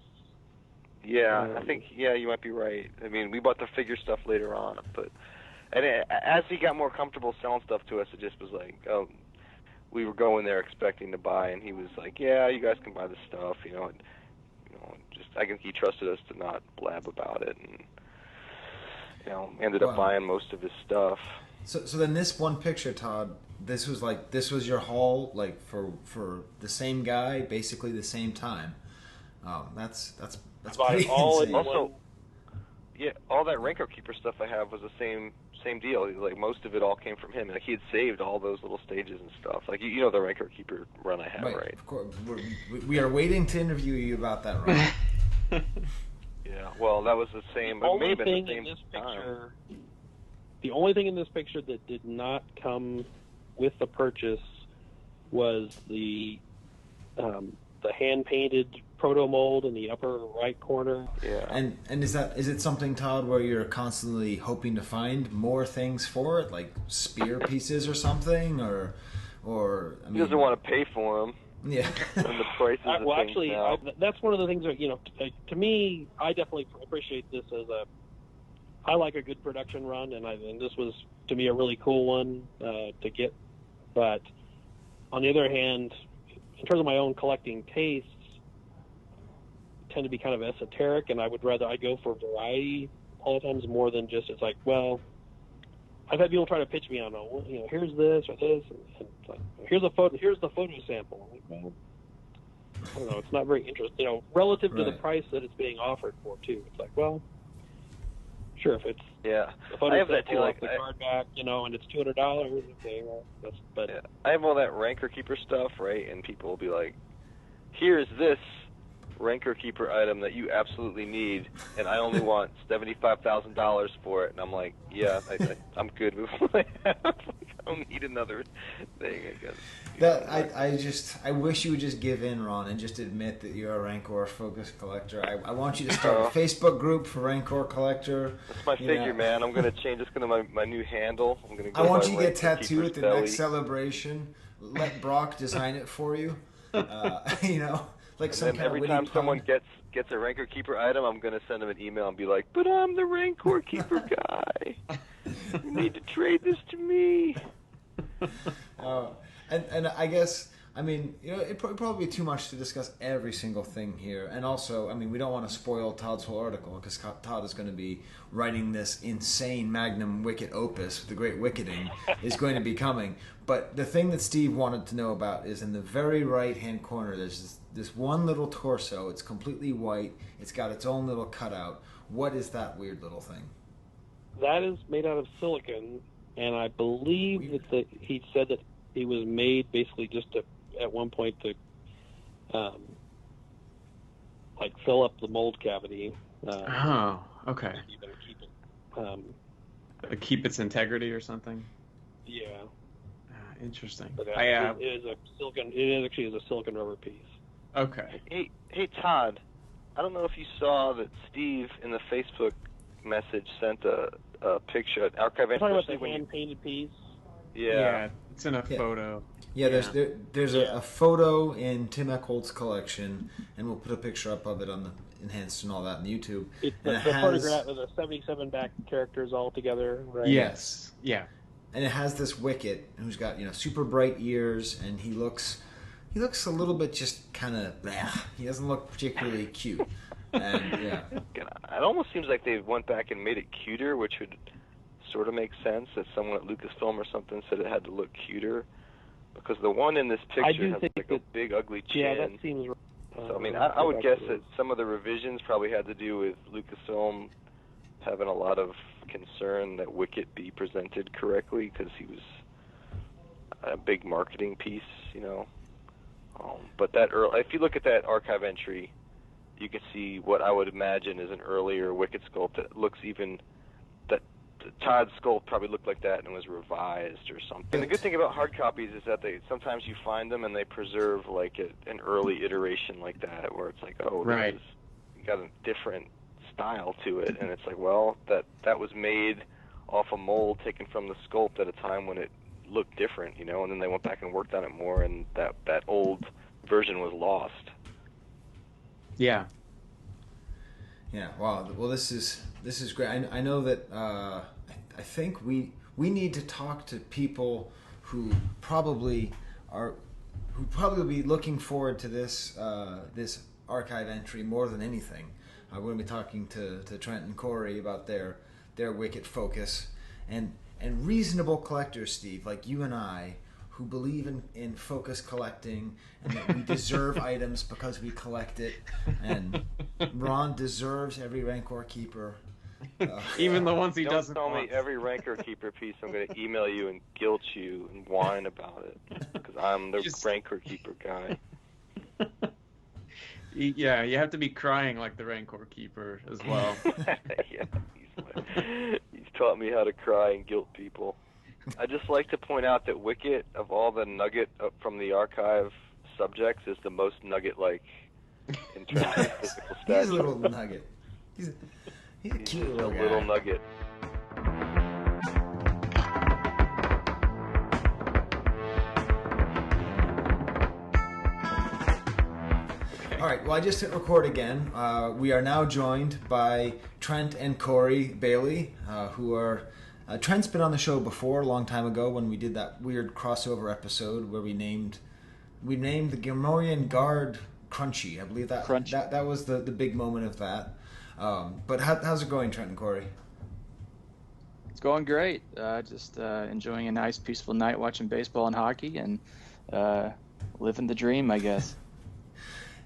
Yeah, I think you might be right. I mean, we bought the figure stuff later on, as he got more comfortable selling stuff to us, it just was like, we were going there expecting to buy, and he was like, "Yeah, you guys can buy the stuff," just I think he trusted us to not blab about it, and ended up buying most of his stuff. So then this one picture, Todd, this was your haul, like for the same guy, basically the same time. That's pretty insane. Also, all that Rancor Keeper stuff I have was the same deal. Like most of it all came from him. Like he had saved all those little stages and stuff. Like the Rancor Keeper run I have, right? Of course, we are waiting to interview you about that run. Yeah, well, that was the same. The only thing in this picture, the only thing in this picture that did not come with the purchase was the hand painted proto mold in the upper right corner. Yeah. And is it something, Todd, where you're constantly hoping to find more things for it, like spear pieces or something, or I mean, he doesn't want to pay for them. Yeah. And the prices. Well, actually, that's one of the things that to me, I definitely appreciate this as I like a good production run, and this was to me a really cool one to get. But on the other hand, in terms of my own collecting tastes, tend to be kind of esoteric, and I'd go for variety all the times more than just, it's like, well, I've had people try to pitch me on, here's this or this, and it's like, here's the photo sample. I'm like, well, I don't know, it's not very interesting, relative to the price that it's being offered for too. It's like, well, sure, if it's the photo I have sample, that too, like the card back, and it's $200, okay, well, I have all that Rancor Keeper stuff, right? And people will be like, here's this Rancor Keeper item that you absolutely need, and I only want $75,000 for it. And I'm like, yeah, I'm good with what I have. I don't need another thing, I guess. I wish you would just give in, Ron, and just admit that you're a Rancor focused collector. I want you to start a Facebook group for Rancor Collector. That's my figure, man. I'm gonna change. It's gonna my new handle. I want you to get tattooed at the next celebration. Let Brock design it for you. Like some kind every time someone gets a Rancor Keeper item, I'm going to send them an email and be like, but I'm the Rancor Keeper guy. You need to trade this to me. And I guess, I mean, it'd probably be too much to discuss every single thing here. And also, I mean, we don't want to spoil Todd's whole article, because Todd is going to be writing this insane magnum Wicket opus, the Great Wicketing, is going to be coming. But the thing that Steve wanted to know about is in the very right-hand corner, there's this one little torso. It's completely white. It's got its own little cutout. What is that weird little thing? That is made out of silicon, and I believe that he said that he was made basically just to, at one point, to fill up the mold cavity. Okay. Keep its integrity or something. Yeah. Interesting. But it is a silicon. It is actually a silicon rubber piece. Okay. Hey, Todd. I don't know if you saw that Steve in the Facebook message sent a picture, an archive. You're talking about the hand-painted piece. Yeah, it's in a photo. Yeah, there's a photo in Tim Eckhold's collection, and we'll put a picture up of it on the enhanced and all that on YouTube. The photograph of the 77 back characters all together, right? Yes. Yeah. And it has this Wicket who's got super bright ears, and he looks a little bit just kind of he doesn't look particularly cute. And yeah, it almost seems like they went back and made it cuter, which would sort of make sense. That someone at Lucasfilm or something said it had to look cuter, because the one in this picture has like a big ugly chin. Yeah, that seems. So I mean, I would guess that some of the revisions probably had to do with Lucasfilm having a lot of concern that Wicket be presented correctly because he was a big marketing piece, you know. But that if you look at that archive entry, you can see what I would imagine is an earlier Wicket sculpt that looks even that Todd's sculpt probably looked like that and was revised or something. And the good thing about hard copies is that sometimes you find them and they preserve like an early iteration like that, where it's like, oh, right, you got a different style to it, and it's like, well, that was made off a mold taken from the sculpt at a time when it looked different, you know, and then they went back and worked on it more, and that old version was lost. Yeah. Yeah. Wow. Well, this is great. I know that I think we need to talk to people who probably be looking forward to this archive entry more than anything. We're going to be talking to Trent and Kori about their Wicket focus and reasonable collectors, Steve, like you and I, who believe in focus collecting and that we deserve items because we collect it. And Ron deserves every Rancor keeper. Even the ones he doesn't Don't tell want. me every Rancor keeper piece. I'm going to email you and guilt you and whine about it because I'm the Rancor keeper guy. Yeah, you have to be crying like the Rancor keeper as well. Yeah, he's taught me how to cry and guilt people. I just like to point out that Wicket, of all the nugget from the archive subjects, is the most nugget-like in terms of physical stature. He's a little nugget. He's a cute little guy. Little nugget. All right, well, I just hit record again. We are now joined by Trent and Kori Bailey, who are... Trent's been on the show before, a long time ago, when we did that weird crossover episode where we named the Gamorrean Guard Crunchy. I believe that was the big moment of that. But how's it going, Trent and Kori? It's going great. Just enjoying a nice, peaceful night watching baseball and hockey and living the dream, I guess.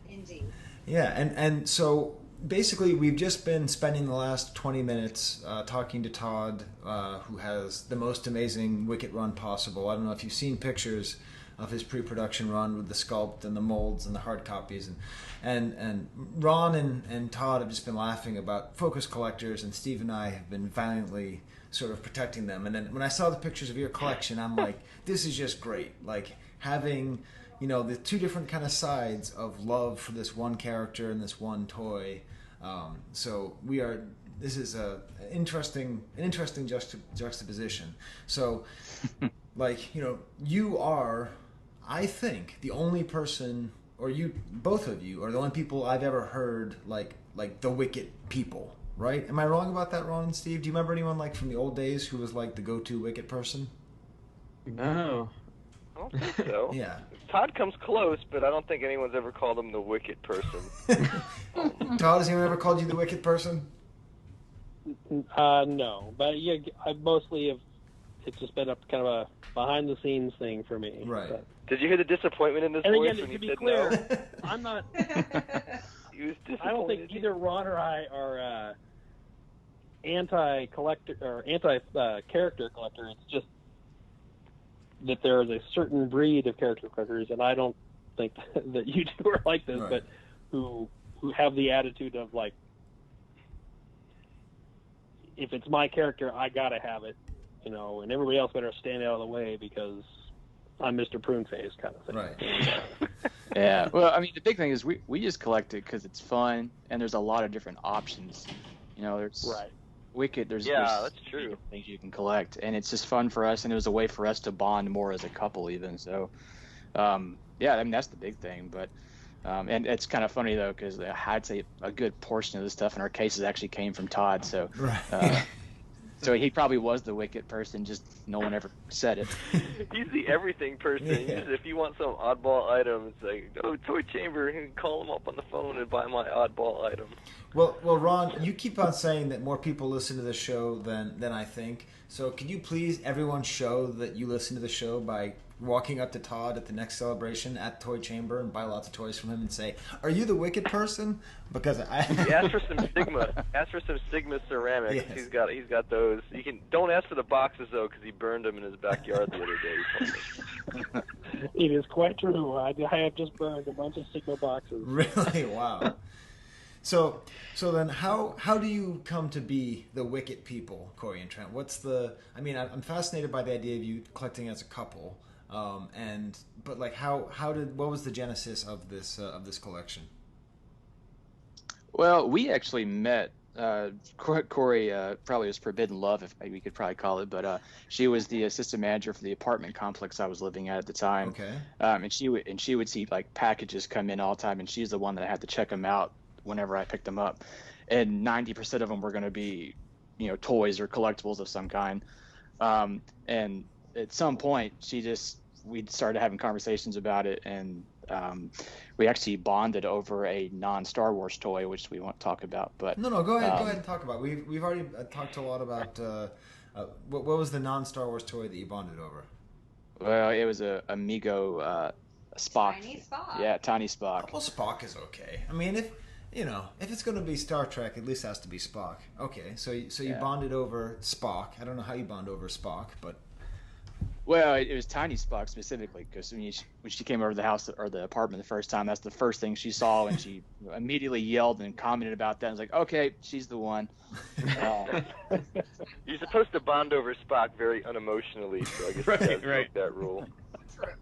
Indeed. Yeah, and so basically we've just been spending the last 20 minutes talking to Todd, who has the most amazing Wicket run possible. I don't know if you've seen pictures of his pre-production run with the sculpt and the molds and the hard copies, and Ron and Todd have just been laughing about focus collectors, and Steve and I have been valiantly sort of protecting them. And then when I saw the pictures of your collection, I'm like, this is just great. Like having, you know, the two different kind of sides of love for this one character and this one toy. So this is an interesting juxtaposition. So, like, you know, you are, I think, the only person, or both of you are the only people I've ever heard like the Wicket people, right? Am I wrong about that, Ron and Steve? Do you remember anyone like from the old days who was like the go-to Wicket person? No. I don't think so. Yeah. Todd comes close, but I don't think anyone's ever called him the Wicket Person. Todd, has anyone ever called you the Wicket Person? No, but yeah, I mostly have. It's just been a kind of a behind-the-scenes thing for me. Right. But. Did you hear the disappointment in his And voice again, when to he be said clear, no? I'm not. He was disappointed. I don't think either Ron or I are anti-collector or anti-character collector. It's just that there is a certain breed of character collectors, and I don't think that you two are like this, right. but who have the attitude of like, if it's my character, I gotta have it, you know, and everybody else better stand out of the way because I'm Mr. Pruneface kind of thing. Right. Yeah. Well, I mean, the big thing is we just collect it because it's fun, and there's a lot of different options. You know, there's Right. Wicket. There's that's true. Things you can collect, and it's just fun for us, and it was a way for us to bond more as a couple, even. So, yeah, I mean that's the big thing. But and it's kind of funny though because I'd say a good portion of the stuff in our cases actually came from Todd. So, Right. so he probably was the Wicket person, just no one ever said it. He's the everything person. Yeah. If you want some oddball item, it's like, oh, Toy Chamber, you can call him up on the phone and buy my oddball item. Well, Ron, you keep on saying that more people listen to the show than I think. So, can you please, everyone, show that you listen to the show by walking up to Todd at the next celebration at Toy Chamber and buy lots of toys from him and say, "Are you the Wicket Person?" Because ask for some Sigma. Ask for some Sigma ceramics. Yes. He's got those. You can don't ask for the boxes though, because he burned them in his backyard the other day. He told me. It is quite true. I have just burned a bunch of Sigma boxes. Really? Wow. So then how do you come to be the Wicket people, Kori and Trent? I'm fascinated by the idea of you collecting as a couple. But what was the genesis of this collection? Well, we actually met. Kori probably was forbidden love, if we could probably call it, but she was the assistant manager for the apartment complex I was living at the time. Okay. And she would see like packages come in all the time, and she's the one that I had to check them out whenever I picked them up, and 90% of them were going to be, toys or collectibles of some kind. And at some point, we started having conversations about it, and we actually bonded over a non-Star Wars toy, which we won't talk about. But no, go ahead and talk about it. We've already talked a lot about what was the non-Star Wars toy that you bonded over? Well, it was a Amigo Spock. Tiny Spock. Yeah, tiny Spock. Well, Spock is okay. I mean, if it's going to be Star Trek, at least it has to be Spock. Okay, so you bonded over Spock. I don't know how you bond over Spock, but. Well, it was Tiny Spock specifically, because when she came over to the house or the apartment the first time, that's the first thing she saw, and she immediately yelled and commented about that. I was like, okay, she's the one. You're supposed to bond over Spock very unemotionally, so I guess you guys broke that rule. True.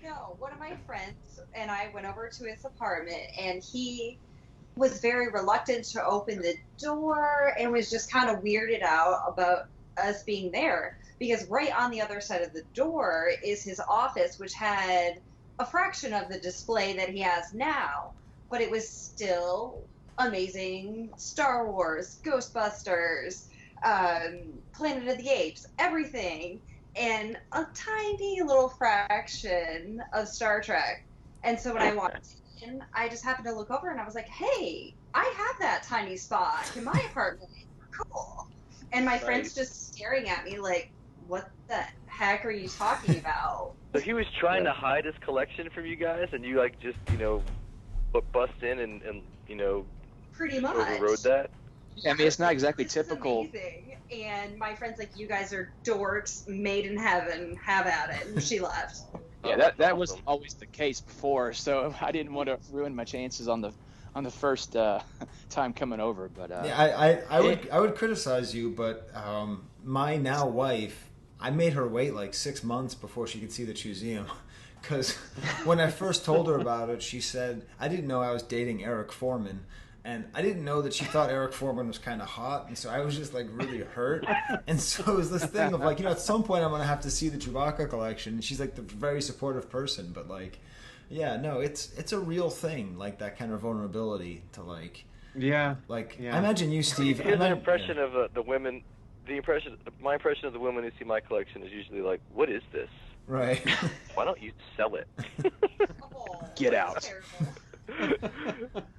No, one of my friends and I went over to his apartment, and he was very reluctant to open the door and was just kind of weirded out about us being there. Because right on the other side of the door is his office, which had a fraction of the display that he has now. But it was still amazing Star Wars, Ghostbusters, Planet of the Apes, everything. And a tiny little fraction of Star Trek. And so when I walked in, I just happened to look over and I was like, hey, I have that tiny Spock in my apartment. Cool. And my friend's just staring at me like, what the heck are you talking about? So he was trying to hide his collection from you guys, and you just bust in and pretty much overrode that. I mean, it's not exactly this typical. Is amazing. And my friend's like, you guys are dorks, made in heaven, have at it, and she left. Yeah, that was always the case before, so I didn't want to ruin my chances on the first time coming over. But I would criticize you, but my now wife, I made her wait like 6 months before she could see the museum, because when I first told her about it, she said I didn't know I was dating Eric Foreman, and I didn't know that she thought Eric Foreman was kind of hot, and so I was just like really hurt. And so it was this thing of like, at some point I'm gonna have to see the Chewbacca collection. And she's like the very supportive person, but like, yeah, no, it's a real thing, like that kind of vulnerability to like. Yeah. Like, I imagine you, Steve. Here's an impression of the women. My impression of the women who see my collection is usually like, "What is this? Right? Why don't you sell it? Get out."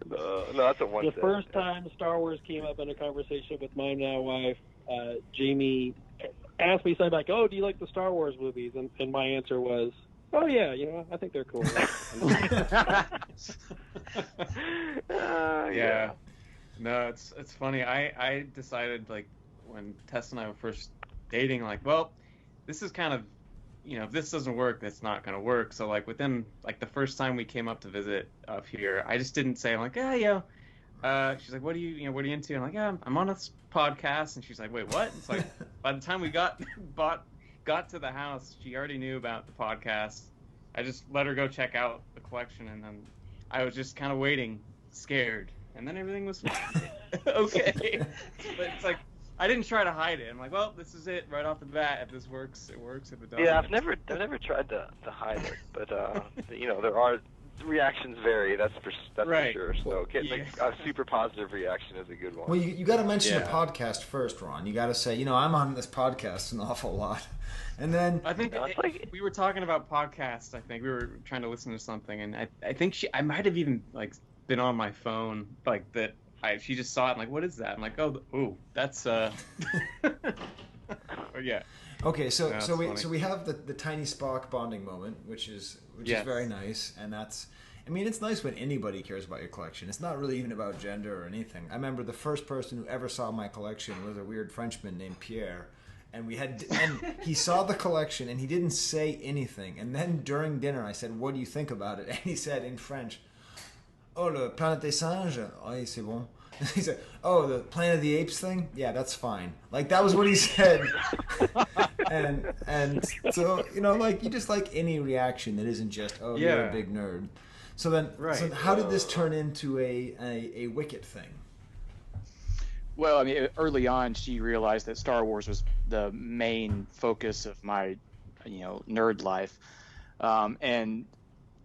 No, that's a one. The first time Star Wars came up in a conversation with my now wife, Jamie asked me something like, "Oh, do you like the Star Wars movies?" And my answer was, "Oh yeah, I think they're cool." Yeah. No, it's funny. I decided like when Tess and I were first dating, like, well, this is kind of, if this doesn't work, that's not going to work. So like within like the first time we came up to visit up here, I just didn't say, I'm like, she's like, what are you into? And I'm like, I'm on this podcast. And she's like, wait, what? It's like, by the time we got to the house, she already knew about the podcast. I just let her go check out the collection, and then I was just kind of waiting, scared, and then everything was okay. But it's like, I didn't try to hide it. I'm like, well, this is it right off the bat. If this works, it works. If it doesn't, yeah, I've never tried to hide it, but there are reactions vary. That's for sure. So getting a super positive reaction is a good one. Well, you got to mention the podcast first, Ron. You got to say, I'm on this podcast an awful lot, and then I think we were talking about podcasts. I think we were trying to listen to something, and I think I might have even like been on my phone like that. She just saw it and like, what is that? I'm like, oh, that's yeah. Okay, so we have the tiny Spock bonding moment, which is very nice, and that's. I mean, it's nice when anybody cares about your collection. It's not really even about gender or anything. I remember the first person who ever saw my collection was a weird Frenchman named Pierre, and he saw the collection and he didn't say anything. And then during dinner, I said, "What do you think about it?" And he said in French, "Oh, le Planète des Singes, oui, c'est bon." He said, "Oh, the Planet of the Apes thing? Yeah, that's fine." Like, that was what he said. and so, like, you just like any reaction that isn't just, "Oh, you're a big nerd." So then, so how did this turn into a Wicket thing? Well, I mean, early on, she realized that Star Wars was the main focus of my, nerd life, and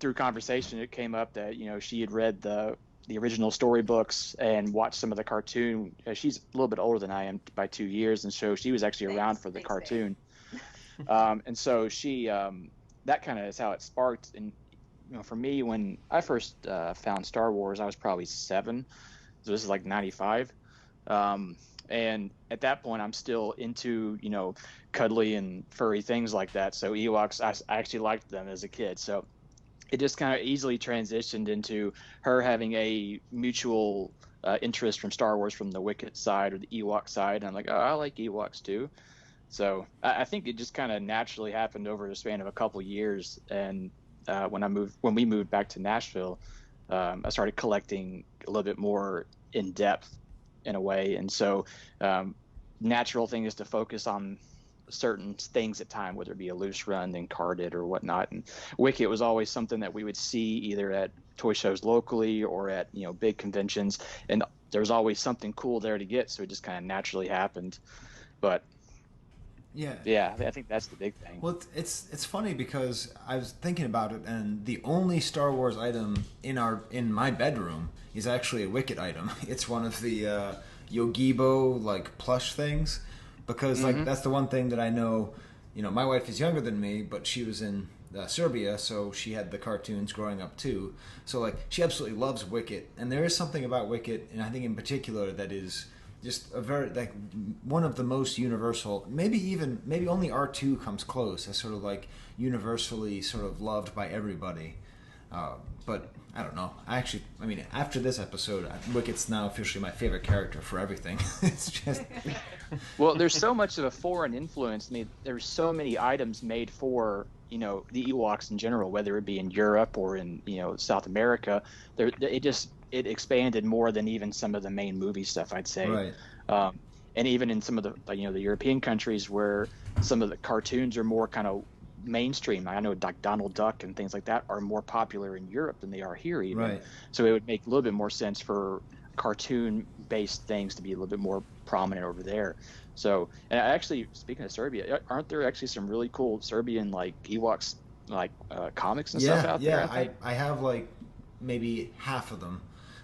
through conversation, it came up that she had read the original storybooks and watched some of the cartoon. She's a little bit older than I am by 2 years, and so she was actually around for the cartoon. And so she, that kind of is how it sparked. And for me, when I first found Star Wars, I was probably 7. So this is like 95. And at that point, I'm still into, cuddly and furry things like that. So Ewaks, I actually liked them as a kid. So it just kind of easily transitioned into her having a mutual interest from Star Wars from the Wicket side or the Ewak side. And I'm like, oh, I like Ewoks too. So I think it just kind of naturally happened over the span of a couple years. And when we moved back to Nashville, I started collecting a little bit more in depth in a way. And so natural thing is to focus on certain things at time, whether it be a loose run, then carded or whatnot. And Wicket was always something that we would see either at toy shows locally or at big conventions, and there was always something cool there to get, so it just kind of naturally happened. But yeah, I think that's the big thing. Well, it's funny because I was thinking about it, and the only Star Wars item in my bedroom is actually a Wicket item. It's one of the Yogibo like plush things. Because that's the one thing that I know, my wife is younger than me, but she was in Serbia, so she had the cartoons growing up too. So like she absolutely loves Wicket, and there is something about Wicket, and I think in particular that is just a very like one of the most universal. Maybe only R2 comes close as sort of like universally sort of loved by everybody. But I don't know. After this episode, Wicket's now officially my favorite character for everything. It's just... Well, there's so much of a foreign influence. I mean, there's so many items made for, the Ewoks in general, whether it be in Europe or in, South America. It expanded more than even some of the main movie stuff, I'd say. Right. And even in some of the, the European countries where some of the cartoons are more kind of mainstream. I know like Donald Duck and things like that are more popular in Europe than they are here even. Right. So it would make a little bit more sense for cartoon-based things to be a little bit more prominent over there. So, and actually, speaking of Serbia, aren't there actually some really cool Serbian like Ewoks like comics and stuff out there? Yeah, I have like maybe half of them,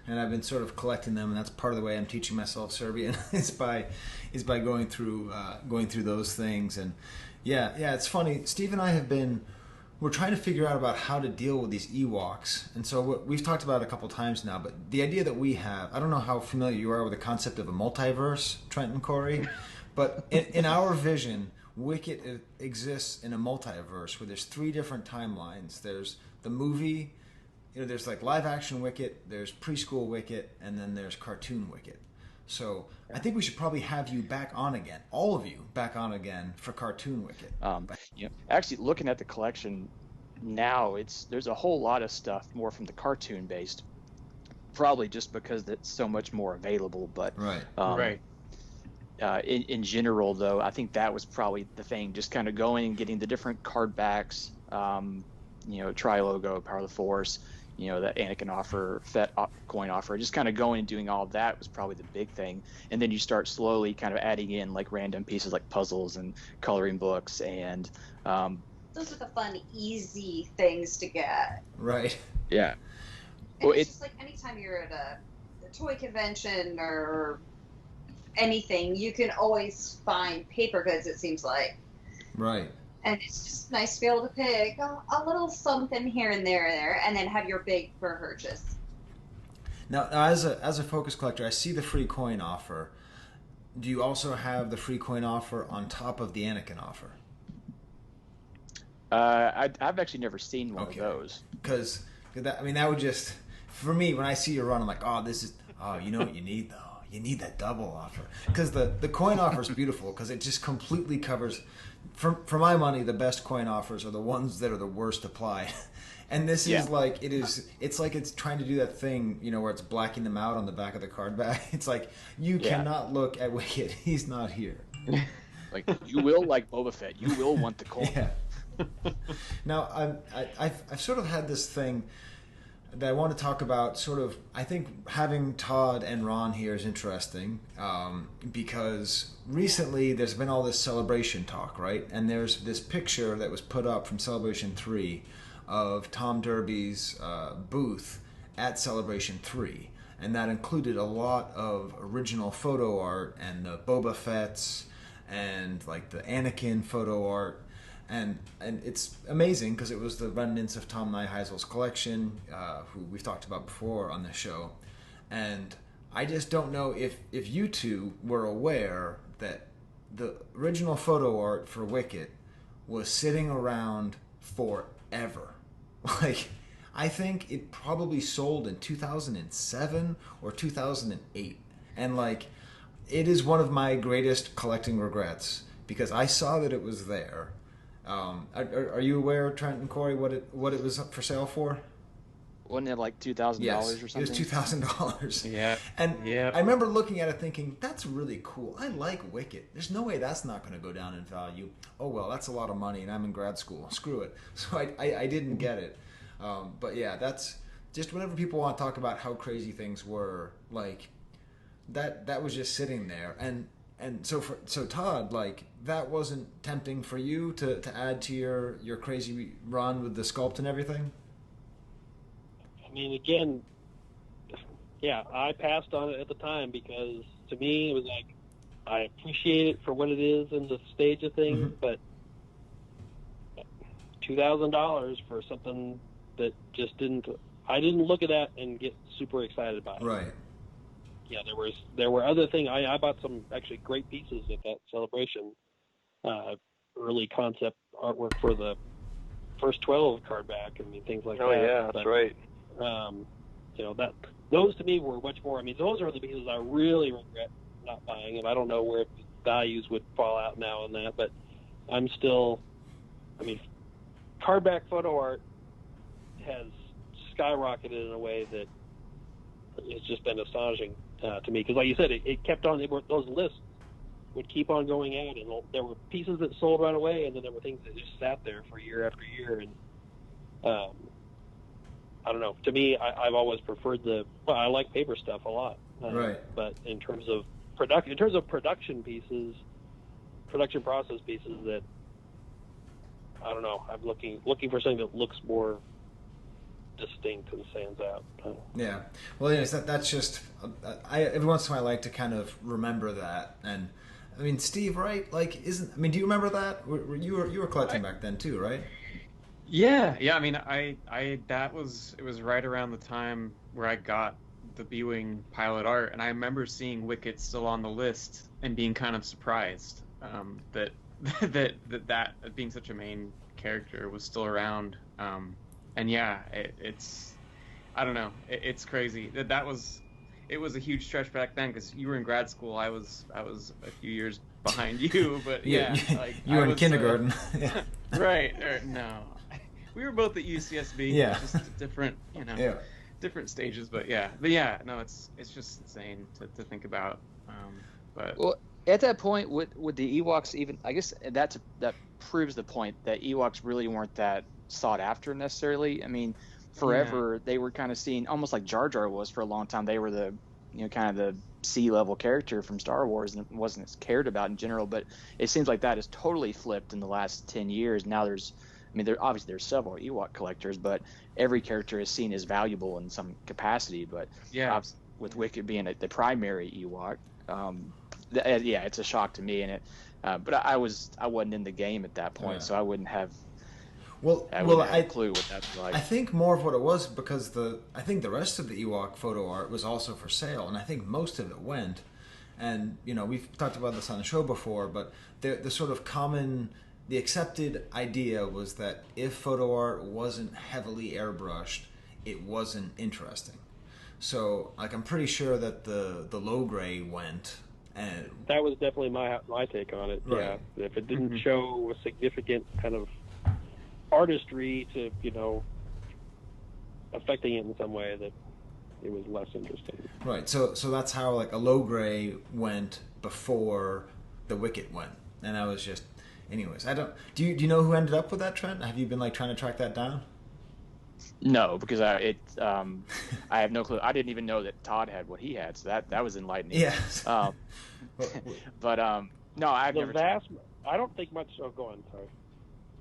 and I've been sort of collecting them, and that's part of the way I'm teaching myself Serbian is by going through those things. And yeah, it's funny. Steve and I we're trying to figure out about how to deal with these Ewoks. And so we've talked about it a couple times now, but the idea that we have, I don't know how familiar you are with the concept of a multiverse, Trent and Kori, but in our vision, Wicket exists in a multiverse where there's 3 different timelines. There's the movie, there's like live action Wicket, there's preschool Wicket, and then there's cartoon Wicket. So I think we should probably have you back on again, all of you back on again for cartoon Wicket. Actually, looking at the collection now, there's a whole lot of stuff more from the cartoon based, probably just because it's so much more available. But right. In general, though, I think that was probably the thing, just kind of going and getting the different card backs, Tri-Logo, Power of the Force, that Anakin offer, Fett coin offer, just kind of going and doing all of that was probably the big thing. And then you start slowly kind of adding in like random pieces like puzzles and coloring books and those are the fun, easy things to get. Right. Yeah. And it's just like anytime you're at a toy convention or anything, you can always find paper goods, it seems like. Right. And it's just nice to be able to pick a little something here and there, and then have your big purchase. Now, as a focus collector, I see the free coin offer. Do you also have the free coin offer on top of the Anakin offer? I've actually never seen one of those. Because that would just, for me, when I see you run, I'm like, you know what you need though? You need that double offer. Because the coin offer is beautiful because it just completely covers, for my money, the best coin offers are the ones that are the worst applied. And this is like, it's like it's trying to do that thing, where it's blacking them out on the back of the card back. It's like, you cannot look at Wicket. He's not here. Like, you will like Boba Fett. You will want the coin. Yeah. Now, I've sort of had this thing that I want to talk about. Sort of, I think having Todd and Ron here is interesting because recently there's been all this Celebration talk, right? And there's this picture that was put up from Celebration 3 of Tom Derby's booth at Celebration 3. And that included a lot of original photo art and the Boba Fett's and like the Anakin photo art. And it's amazing because it was the remnants of Tom Nyheisel's collection, who we've talked about before on the show. And I just don't know if you two were aware that the original photo art for Wicket was sitting around forever. Like, I think it probably sold in 2007 or 2008. And like, it is one of my greatest collecting regrets because I saw that it was there. Are you aware, Trent and Kori, what it was up for sale for? Wasn't it like $2,000 or something? It was $2,000. Yeah. And I remember looking at it thinking, that's really cool. I like Wicket. There's no way that's not going to go down in value. Oh, well, that's a lot of money, and I'm in grad school. Screw it. So I didn't get it. But yeah, that's just whenever people want to talk about how crazy things were, like, that was just sitting there. And so Todd, like, that wasn't tempting for you to add to your crazy run with the Sculpt and everything? I mean, again, yeah, I passed on it at the time because to me it was like, I appreciate it for what it is in the stage of things, but $2,000 for something that just I didn't look at that and get super excited about it. Right. Yeah, there were other things. I bought some actually great pieces at that Celebration, early concept artwork for the first 12 card back. I mean, things like that. Oh yeah, that's right. Those to me were much more. I mean, those are the pieces I really regret not buying, and I don't know where values would fall out now on that, but I'm still. I mean, card back photo art has skyrocketed in a way that it's just been astonishing to me because, like you said, it kept on. Those lists would keep on going out, and there were pieces that sold right away, and then there were things that just sat there for year after year. And I don't know. To me, I've always preferred I like paper stuff a lot. Right. But in terms of production pieces, production process pieces, that I don't know. I'm looking for something that looks more distinct and stands out. Yeah. Well, yes, that's just. Every once in a while, I like to kind of remember that. And I mean, Steve, right? Like, do you remember that? You were collecting back then too, right? Yeah. I mean, it was right around the time where I got the B-Wing pilot art, and I remember seeing Wicket still on the list and being kind of surprised that being such a main character was still around. And yeah, it's I don't know, it's crazy it was a huge stretch back then because you were in grad school. I was a few years behind you, but yeah, like you were in kindergarten. Right? No, we were both at UCSB. Yeah, just different, different stages. But no, it's just insane to think about. But well, at that point, would the Ewoks even? I guess that proves the point that Ewoks really weren't that sought after necessarily. I mean, forever they were kind of seen almost like Jar Jar was for a long time. They were the kind of the C-level character from Star Wars and wasn't as cared about in general. But it seems like that has totally flipped in the last 10 years. Now there's several Ewok collectors, but every character is seen as valuable in some capacity. But with Wicket being the primary Ewok, it's a shock to me. And but I wasn't in the game at that point, so I wouldn't have. I wouldn't have a clue what that's like. I think more of what it was because I think the rest of the Ewok photo art was also for sale, and I think most of it went. And we've talked about this on the show before, but the sort of common the accepted idea was that if photo art wasn't heavily airbrushed, it wasn't interesting. So, like, I'm pretty sure that the low gray went, and that was definitely my take on it. Right. Yeah, if it didn't show a significant kind of artistry to, you know, affecting it in some way, that it was less interesting. Right. So that's how, like, a low gray went before the Wicket went, and I was just, anyways. I don't. Do you know who ended up with that, Trent? Have you been like trying to track that down? No, because I have no clue. I didn't even know that Todd had what he had, so that was enlightening. Yes. But no, I've never. I don't think much. Oh, go on. Sorry.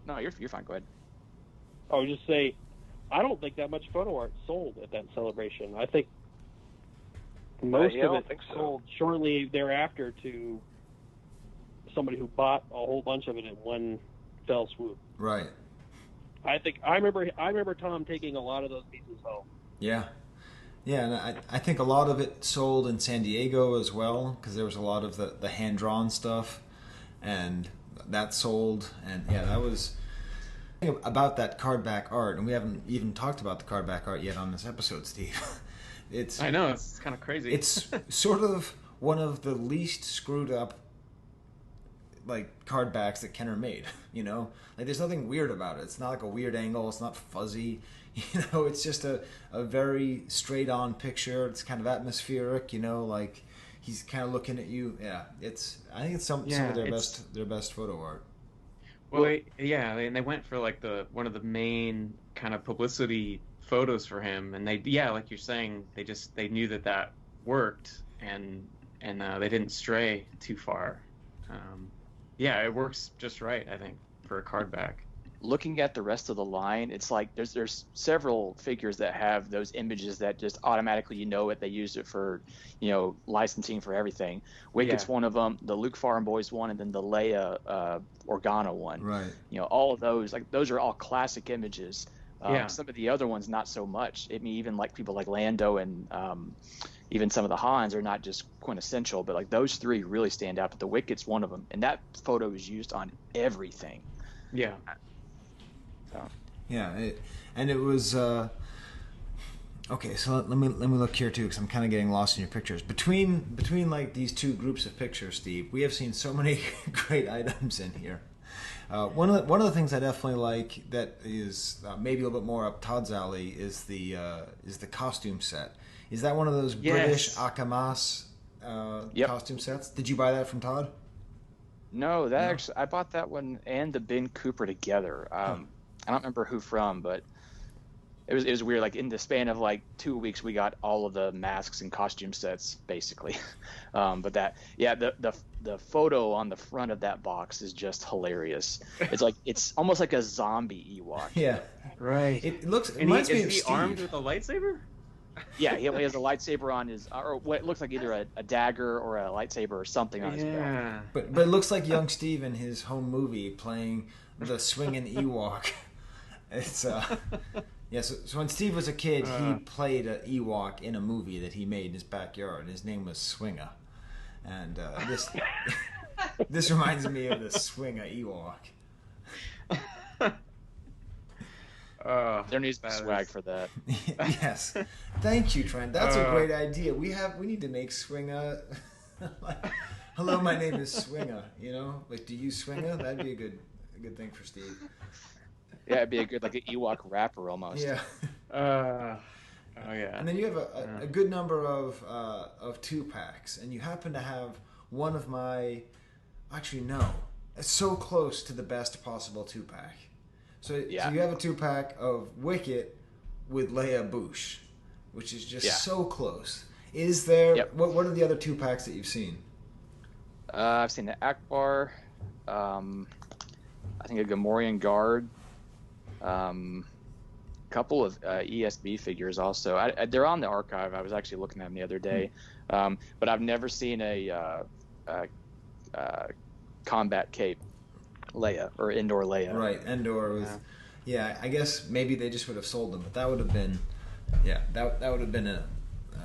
No, you're fine. Go ahead. Oh, just say, I don't think that much photo art sold at that celebration. I think most of it sold shortly thereafter to somebody who bought a whole bunch of it in one fell swoop. Right. I remember Tom taking a lot of those pieces home. Yeah. Yeah, and I think a lot of it sold in San Diego as well, because there was a lot of the hand-drawn stuff, and that sold. And yeah, that was about that cardback art, and we haven't even talked about the cardback art yet on this episode, Steve. I know, it's kind of crazy. It's sort of one of the least screwed up, like, cardbacks that Kenner made, you know? Like, there's nothing weird about it. It's not like a weird angle. It's not fuzzy. You know, it's just a very straight-on picture. It's kind of atmospheric, you know, like, he's kind of looking at you. Yeah, I think it's some of their best photo art. Well, and they went for, like, one of the main kind of publicity photos for him, and like you're saying, they knew that worked, and they didn't stray too far. It works just right, I think, for a cardback. Looking at the rest of the line, it's like there's several figures that have those images that just automatically, you know, they used it for, you know, licensing for everything. Wicket's one of them, the Luke Farm Boys one, and then the Leia Organa one. Right. You know, all of those, like, those are all classic images. Some of the other ones, not so much. I mean, even like people like Lando and even some of the Hans are not just quintessential, but like those three really stand out. But the Wicket's one of them, and that photo is used on everything. Yeah. So. Yeah, it was okay. So let me look here too, because I'm kind of getting lost in your pictures. Between like these two groups of pictures, Steve, we have seen so many great items in here. One of the things I definitely like that is maybe a little bit more up Todd's alley is the costume set. Is that one of those British Akamas costume sets? Did you buy that from Todd? No, actually, I bought that one and the Ben Cooper together. I don't remember who from, but it was weird. Like, in the span of like 2 weeks, we got all of the masks and costume sets basically. But the photo on the front of that box is just hilarious. It's almost like a zombie Ewak. Yeah, right. It looks. And is he armed with a lightsaber? Yeah, he has a lightsaber on his, or what looks like either a dagger or a lightsaber or something on his belt. But it looks like young Steve in his home movie playing the swinging Ewak. It's so when Steve was a kid, he played an Ewok in a movie that he made in his backyard. His name was Swinger, and this reminds me of the Swinger Ewok. There needs to be swag for that. Yes, thank you, Trent. That's a great idea. We need to make Swinger. Like, hello, my name is Swinger. You know, like, do you Swinger? That'd be a good thing for Steve. Yeah, it'd be a good, like, an Ewok rapper almost. Yeah. Yeah. And then you have a good number of 2-packs, and you happen to have one of my. Actually, no, it's so close to the best possible 2-pack. So you have a 2-pack of Wicket with Leia Bouche, which is just so close. Is there? Yep. What are the other 2-packs that you've seen? I've seen the Akbar. I think a Gamorrean Guard. Couple of ESB figures also. They're on the archive. I was actually looking at them the other day, but I've never seen a combat cape Leia or Endor Leia. Right, Endor with. Yeah, I guess maybe they just would have sold them, but that would have been. Yeah, that would have been a.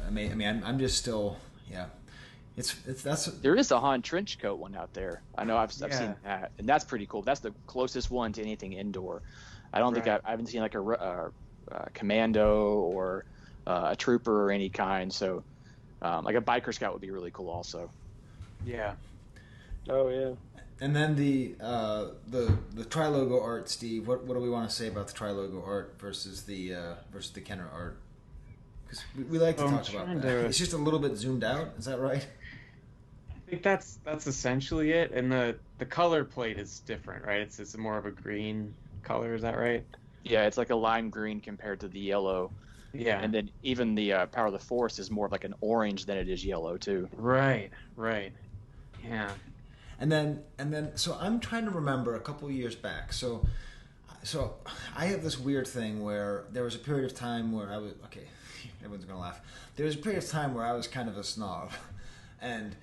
I mean, I'm just still. Yeah, There is a Han trench coat one out there. I know I've seen that, and that's pretty cool. That's the closest one to anything indoor. I don't think I haven't seen like a commando or a trooper or any kind. So like a biker scout would be really cool also. Yeah. Oh yeah. And then the tri-logo art, Steve. What do we want to say about the tri-logo art versus the Kenner art? Because we like to talk about that. It's just a little bit zoomed out. Is that right? I think that's essentially it. And the color plate is different, right? It's more of a green color. Is that right? Yeah, it's like a lime green compared to the yellow. Yeah. And then even the Power of the Force is more of like an orange than it is yellow too. Right. Yeah. And then, so I'm trying to remember a couple of years back. So I have this weird thing where there was a period of time where I was, okay, everyone's going to laugh. There was a period of time where I was kind of a snob. And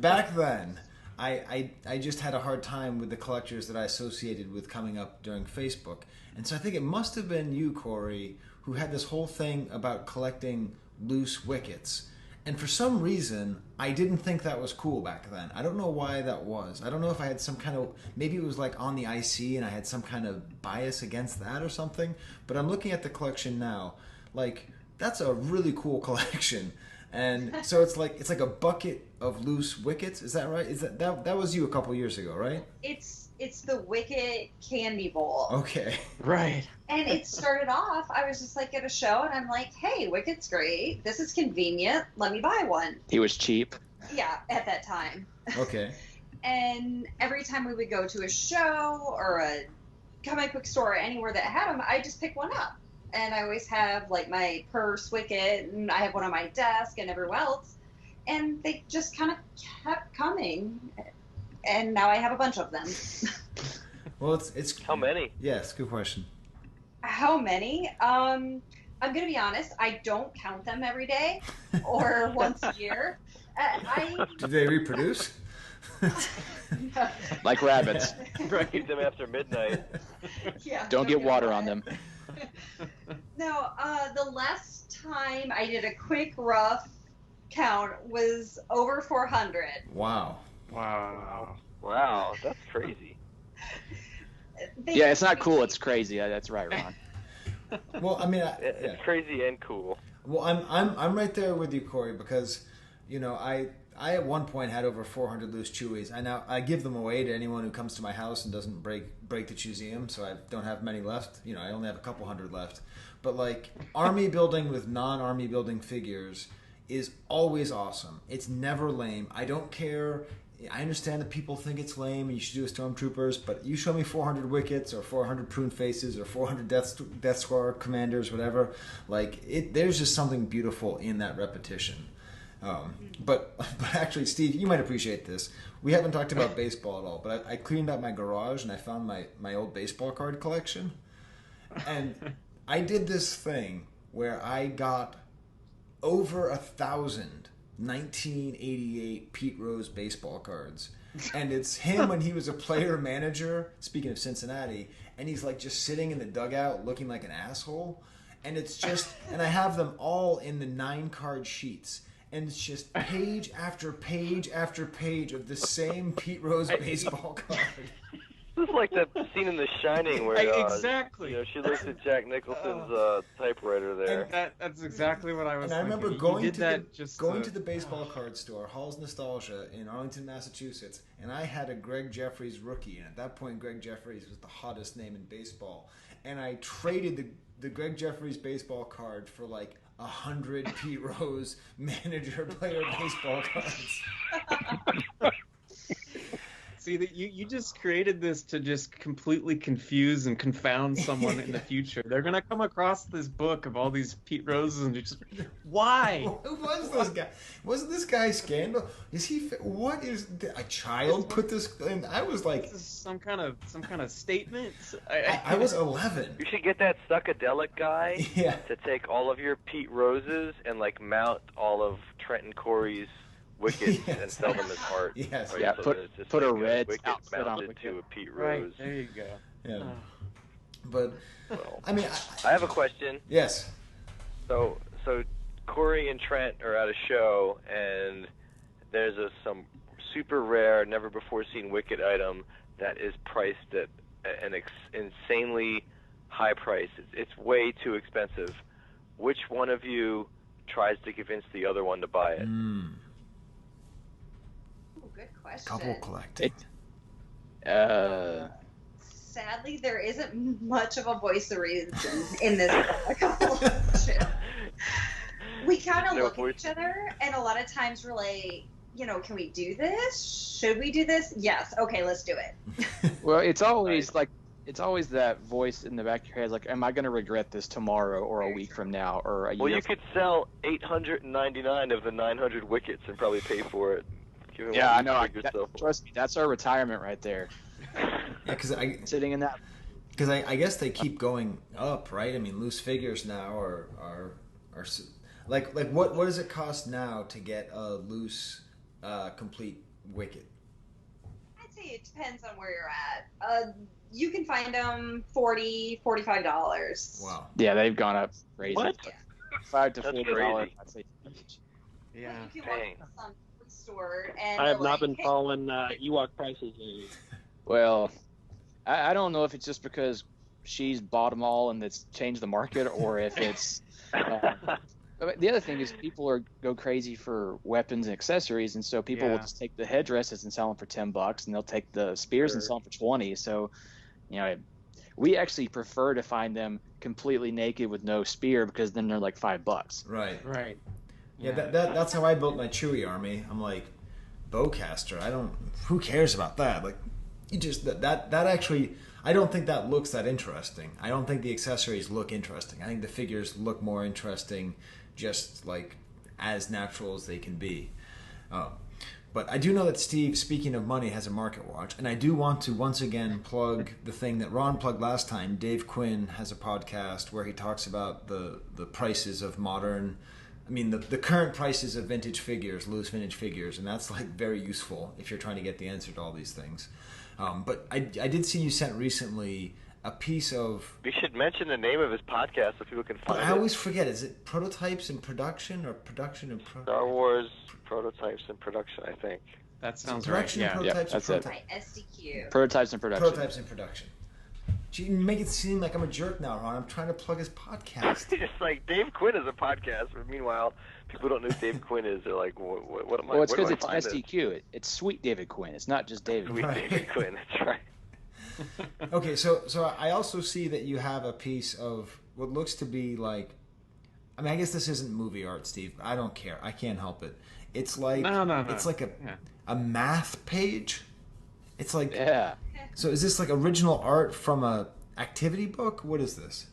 back then, I just had a hard time with the collectors that I associated with coming up during Facebook. And so I think it must have been you, Kori, who had this whole thing about collecting loose wickets. And for some reason, I didn't think that was cool back then. I don't know why that was. I don't know if I had some kind of... Maybe it was like on the IC and I had some kind of bias against that or something. But I'm looking at the collection now. Like, that's a really cool collection. And so it's like a bucket of loose wickets. Is that right? Is that was you a couple years ago, right? It's the Wicket candy bowl. Okay. Right. And it started off, I was just like at a show and I'm like, hey, Wicket's great. This is convenient. Let me buy one. He was cheap. Yeah, at that time. Okay. And every time we would go to a show or a comic book store or anywhere that had them, I just pick one up. And I always have like my purse Wicket, and I have one on my desk and everywhere else. And they just kind of kept coming. And now I have a bunch of them. Well, it's how many? Yes, good question. How many? I'm gonna be honest. I don't count them every day or once a year. Do they reproduce? Like rabbits. Right. Keep them after midnight. Yeah. Don't get water on them. No, the last time I did a quick rough count was over 400. Wow. Wow, that's crazy. Yeah, it's not cool. It's crazy. That's right, Ron. Well, I mean, it's crazy and cool. Well, I'm right there with you, Kori, because I at one point had over 400 loose Chewies. I give them away to anyone who comes to my house and doesn't break the Chewseum, so I don't have many left. I only have a couple hundred left. But like army building with non-army building figures is always awesome. It's never lame. I don't care. I understand that people think it's lame and you should do a Stormtroopers, but you show me 400 Wickets or 400 Prune Faces or 400 Death Squad Commanders, whatever. Like there's just something beautiful in that repetition. But actually, Steve, you might appreciate this. We haven't talked about baseball at all, but I cleaned out my garage and I found my old baseball card collection. And I did this thing where I got over 1,000 1988 Pete Rose baseball cards. And it's him when he was a player manager, speaking of Cincinnati, and he's like just sitting in the dugout looking like an asshole. And it's just, and I have them all in the 9-card sheets. And it's just page after page after page of the same Pete Rose baseball card. This is like that scene in The Shining where exactly. She looks at Jack Nicholson's typewriter there. And that's exactly what I was. And I remember thinking. going to the baseball card store, Hall's Nostalgia in Arlington, Massachusetts, and I had a Greg Jeffries rookie. And at that point, Greg Jeffries was the hottest name in baseball. And I traded the Greg Jeffries baseball card for like 100 Pete Rose manager player baseball cards. See, that you just created this to just completely confuse and confound someone in the future. They're gonna come across this book of all these Pete Roses and just, why? Who was this guy? Wasn't this guy Scandal? Is he? What is a child put this? And I was like, this is some kind of statement. I was 11. You should get that Suckadelic guy to take all of your Pete Roses and like mount all of Trent and Kori's Wickets and sell them as art. Yes. Right? Yeah, so put a like red Wicket outfit on mounted to a Pete Right, Rose. there you go. Yeah. But Well, I mean, I have a question. Yes. So Kori and Trent are at a show, and there's some super rare, never before seen Wicket item that is priced at an insanely high price. It's way too expensive. Which one of you tries to convince the other one to buy it? Ooh, good question. Couple collecting. Sadly, there isn't much of a voice of reason in this couple. We kind of look at each other, and a lot of times we're like, can we do this? Should we do this? Yes. Okay, let's do it. Well, it's always that voice in the back of your head, like, am I going to regret this tomorrow or a week from now or a year? Well, you could sell 899 of the 900 Wickets and probably pay for it. Yeah, I know. Trust me, that's our retirement right there. Yeah, because sitting in that. Because I guess they keep going up, right? I mean, loose figures now are like what does it cost now to get a loose complete Wicket? I'd say it depends on where you're at. You can find them $40, $45. Wow. Yeah, they've gone up crazy. What? $5 to $40. I'd say. Yeah. You can walk to some store and I have not been following Ewak prices lately. Well, I don't know if it's just because she's bought them all and it's changed the market, or if it's. The other thing is people go crazy for weapons and accessories, and so people will just take the headdresses and sell them for $10, and they'll take the spears and sell them for $20. So, we actually prefer to find them completely naked with no spear, because then they're like $5. Right. Yeah, that's how I built my Chewie army. I'm like, bowcaster. Who cares about that? Like, you just that actually. I don't think that looks that interesting. I don't think the accessories look interesting. I think the figures look more interesting, just like as natural as they can be. But I do know that Steve, speaking of money, has a market watch. And I do want to once again plug the thing that Ron plugged last time. Dave Quinn has a podcast where he talks about the prices of modern... I mean, the current prices of vintage figures, loose vintage figures. And that's like very useful if you're trying to get the answer to all these things. But I did see you sent recently a piece of... You should mention the name of his podcast so people can find it. I always forget. Is it Prototypes in Production or Production in Production? Star Wars Prototypes in Production, I think. That sounds right. Yeah, Prototypes that's it. SDQ. Prototypes in Production. Prototypes in Production. You make it seem like I'm a jerk now, Ron. I'm trying to plug his podcast. It's like Dave Quinn is a podcast, but meanwhile, people don't know who Dave Quinn is. They're like, what am I? Well, it's because it's SDQ. It's Sweet David Quinn. It's not just David. Sweet David Quinn. That's right. Okay, so I also see that you have a piece of what looks to be like... I mean, I guess this isn't movie art, Steve. I don't care. I can't help it. It's like... No. It's like a math page. It's like... Yeah. So is this like original art from a activity book? What is this?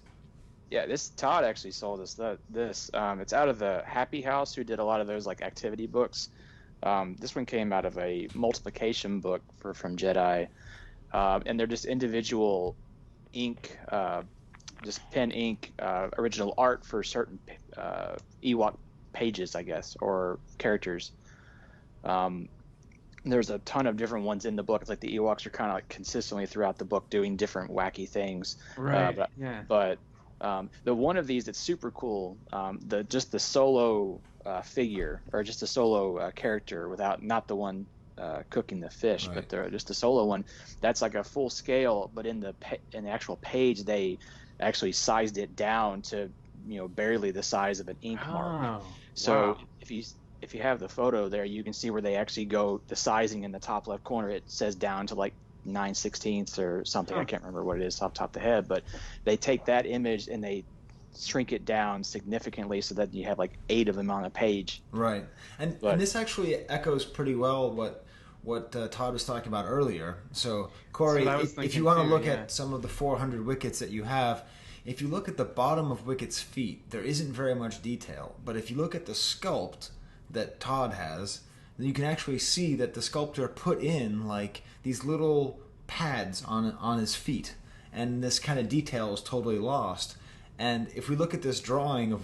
Yeah, Todd actually sold us this. It's out of the Happy House, who did a lot of those like activity books. This one came out of a multiplication book from Jedi, and they're just individual ink, just pen ink, original art for certain Ewok pages, I guess, or characters. There's a ton of different ones in the book. It's like the Ewoks are kind of like consistently throughout the book doing different wacky things. Right. But the one of these that's super cool, the solo figure, or just a solo character not the one cooking the fish, right. but just a solo one. That's like a full scale, but in the actual page they actually sized it down to barely the size of an ink mark. So if you have the photo there, you can see where they actually go, the sizing in the top left corner, it says down to like 9/16 or something. I can't remember what it is off the top of the head, but they take that image and they shrink it down significantly so that you have like 8 of them on a page. Right. And this actually echoes pretty well what Todd was talking about earlier. So, Kori, if you want to look at some of the 400 Wickets that you have, if you look at the bottom of Wicket's feet, there isn't very much detail. But if you look at the sculpt that Todd has, then you can actually see that the sculptor put in like these little pads on his feet, and this kind of detail is totally lost. And if we look at this drawing of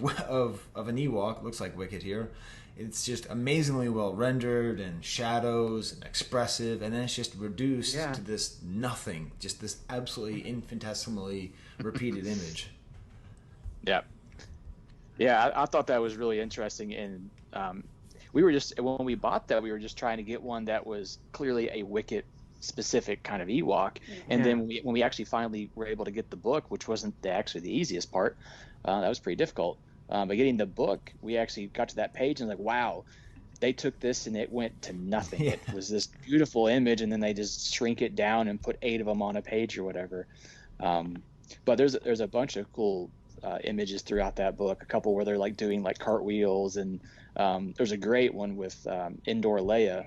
an Ewok, it looks like Wicket here, it's just amazingly well rendered and shadows and expressive, and then it's just reduced to this nothing, just this absolutely infinitesimally repeated image. Yeah, I thought that was really interesting. And we were just, when we bought that, we were just trying to get one that was clearly a Wicket specific kind of Ewok. And then when we actually finally were able to get the book, which wasn't actually the easiest part, that was pretty difficult. But getting the book, we actually got to that page and like, wow, they took this and it went to nothing. It was this beautiful image, and then they just shrink it down and put 8 of them on a page or whatever. But there's a bunch of cool images throughout that book. A couple where they're like doing like cartwheels, and there's a great one with Indoor Leia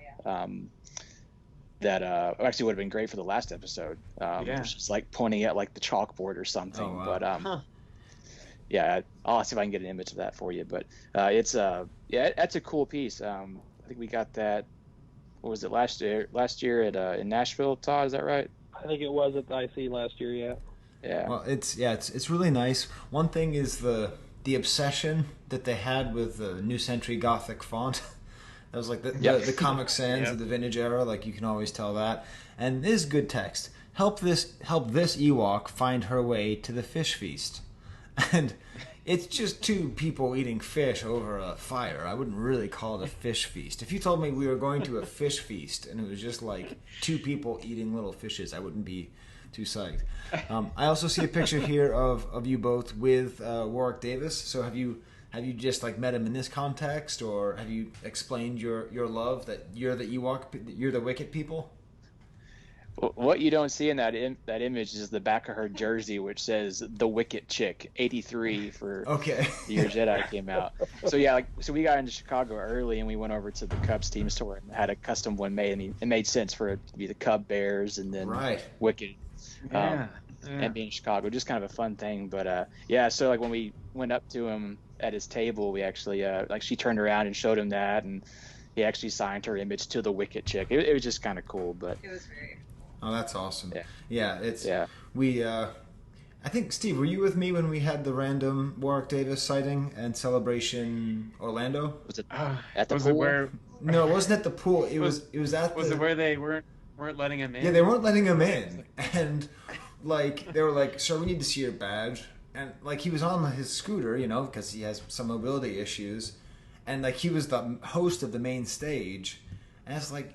that actually would have been great for the last episode. She's like pointing at like the chalkboard or something. Oh, wow. But yeah, I'll see if I can get an image of that for you. But it's that's a cool piece. I think we got that. What was it last year? Last year at in Nashville, Todd, is that right? I think it was at the IC last year. Yeah. Yeah. Well, it's really nice. One thing is the obsession that they had with the New Century Gothic font. That was like the Comic Sans of the vintage era. Like you can always tell that. And this is good text. Help this Ewok find her way to the fish feast. And it's just 2 people eating fish over a fire. I wouldn't really call it a fish feast. If you told me we were going to a fish feast and it was just like 2 people eating little fishes, I wouldn't be too psyched. I also see a picture here of you both with Warwick Davis. So have you just like met him in this context, or have you explained your love that you're the Ewok, you're the Wicket people? What you don't see in that image is the back of her jersey, which says "The Wicket Chick" 83 for the year Jedi came out. So yeah, so we got into Chicago early, and we went over to the Cubs team store and had a custom one made. I mean, it made sense for it to be the Cub Bears and then Wicket. And being in Chicago, just kind of a fun thing. But so like when we went up to him at his table, we actually like she turned around and showed him that, and he actually signed her image to the Wicket Chick. It was just kind of cool. But it was very. Oh, that's awesome. We I think, Steve, were you with me when we had the random Warwick Davis sighting and Celebration Orlando? Was it at the pool? No, it wasn't at the pool. It was at Was it where they weren't letting him in? Yeah, they weren't letting him in. And like they were like, "Sir, we need to see your badge." And like he was on his scooter, you know, because he has some mobility issues. And like he was the host of the main stage. And it's like,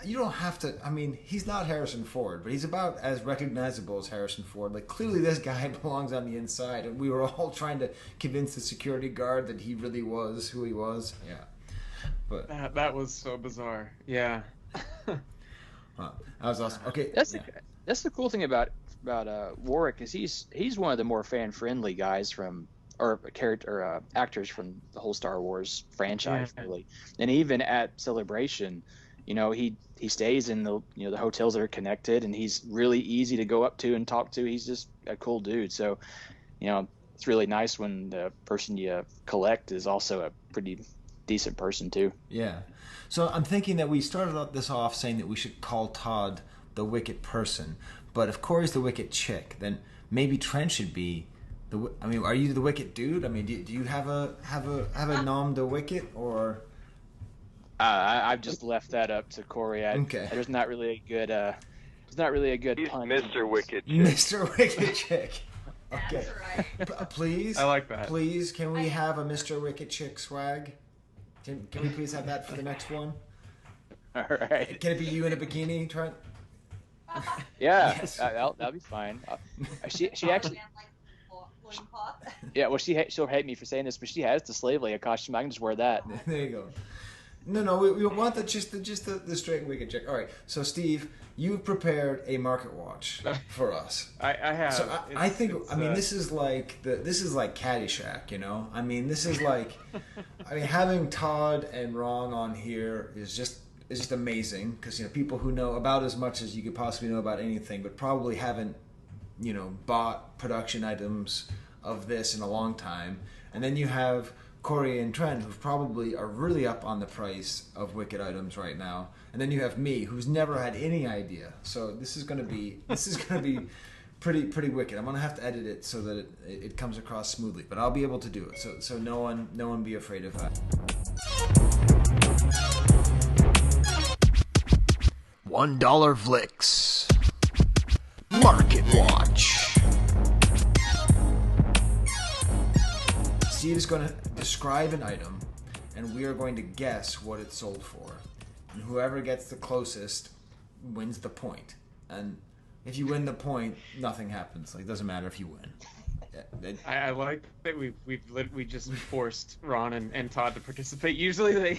you don't have to. I mean, he's not Harrison Ford, but he's about as recognizable as Harrison Ford. Like, clearly this guy belongs on the inside, and we were all trying to convince the security guard that he really was who he was. Yeah, but that was so bizarre. Yeah, that was awesome. Okay, that's the cool thing about Warwick is he's one of the more fan friendly guys actors from the whole Star Wars franchise, really. And even at Celebration, you know, he stays in the hotels that are connected, and he's really easy to go up to and talk to. He's just a cool dude. So, you know, it's really nice when the person you collect is also a pretty decent person too. Yeah. So I'm thinking that we started this off saying that we should call Todd the Wicket Person, but if Kori's the Wicket Chick, then maybe Trent should be the. I mean, are you the Wicket Dude? I mean, do you have a nom de Wicket, or? I've just left that up to Kori. There's not really a good. He's pun. Mr. Wicket Chick. Mr. Wicket Chick. Okay. Right. Please. I like that. Please, can we have a Mr. Wicket Chick swag? Can we please have that for the next one? All right. Can it be you in a bikini, Trent? Yeah, yes. that'll be fine. She actually. Yeah, well, she'll hate me for saying this, but she has the slave Leia costume. I can just wear that. There you go. No, we want just the straight Wicket Chick. All right, so Steve, you've prepared a market watch for us. I have. So I think this is like Caddyshack, you know. I mean, this is like, having Todd and Ron on here is just amazing, because people who know about as much as you could possibly know about anything, but probably haven't bought production items of this in a long time. And then you have Kori and Trent, who probably are really up on the price of Wicket items right now, and then you have me, who's never had any idea. So this is gonna be pretty wicked. I'm gonna have to edit it so that it comes across smoothly, but I'll be able to do it. So no one be afraid of that. $1 Vlix Market Watch. Steve is going to describe an item, and we are going to guess what it sold for. And whoever gets the closest wins the point. And if you win the point, nothing happens. Like, it doesn't matter if you win. I like that we just forced Ron and Todd to participate. Usually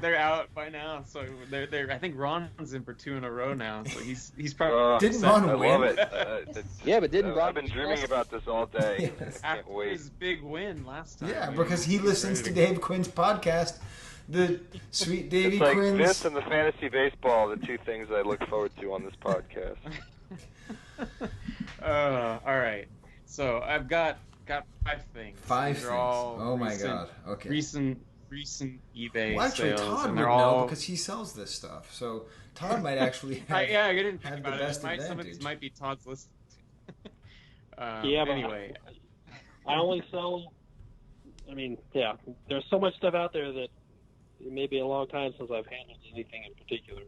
they're out by now, so they're I think Ron's in for 2 in a row now, so he's probably didn't Ron win? I love it. Yeah, but didn't Ron? I've been dreaming about this all day. Yes. I can't wait. His big win last time. Yeah, because he listens to Dave Quinn's podcast, the Sweet Davy It's like Quinn's. this and the fantasy baseball, the 2 things I look forward to on this podcast. All right. So I've got 5 things. 5 These things. are all Oh my god. Okay. Recent eBay Well, actually, sales, Todd and would they're know all. because he sells this stuff. So Todd might actually have, I didn't have think the about best it. Some of advantage. these might be Todd's list. Yeah, but Anyway, I only sell. I mean, yeah, there's so much stuff out there that it may be a long time since I've handled anything in particular.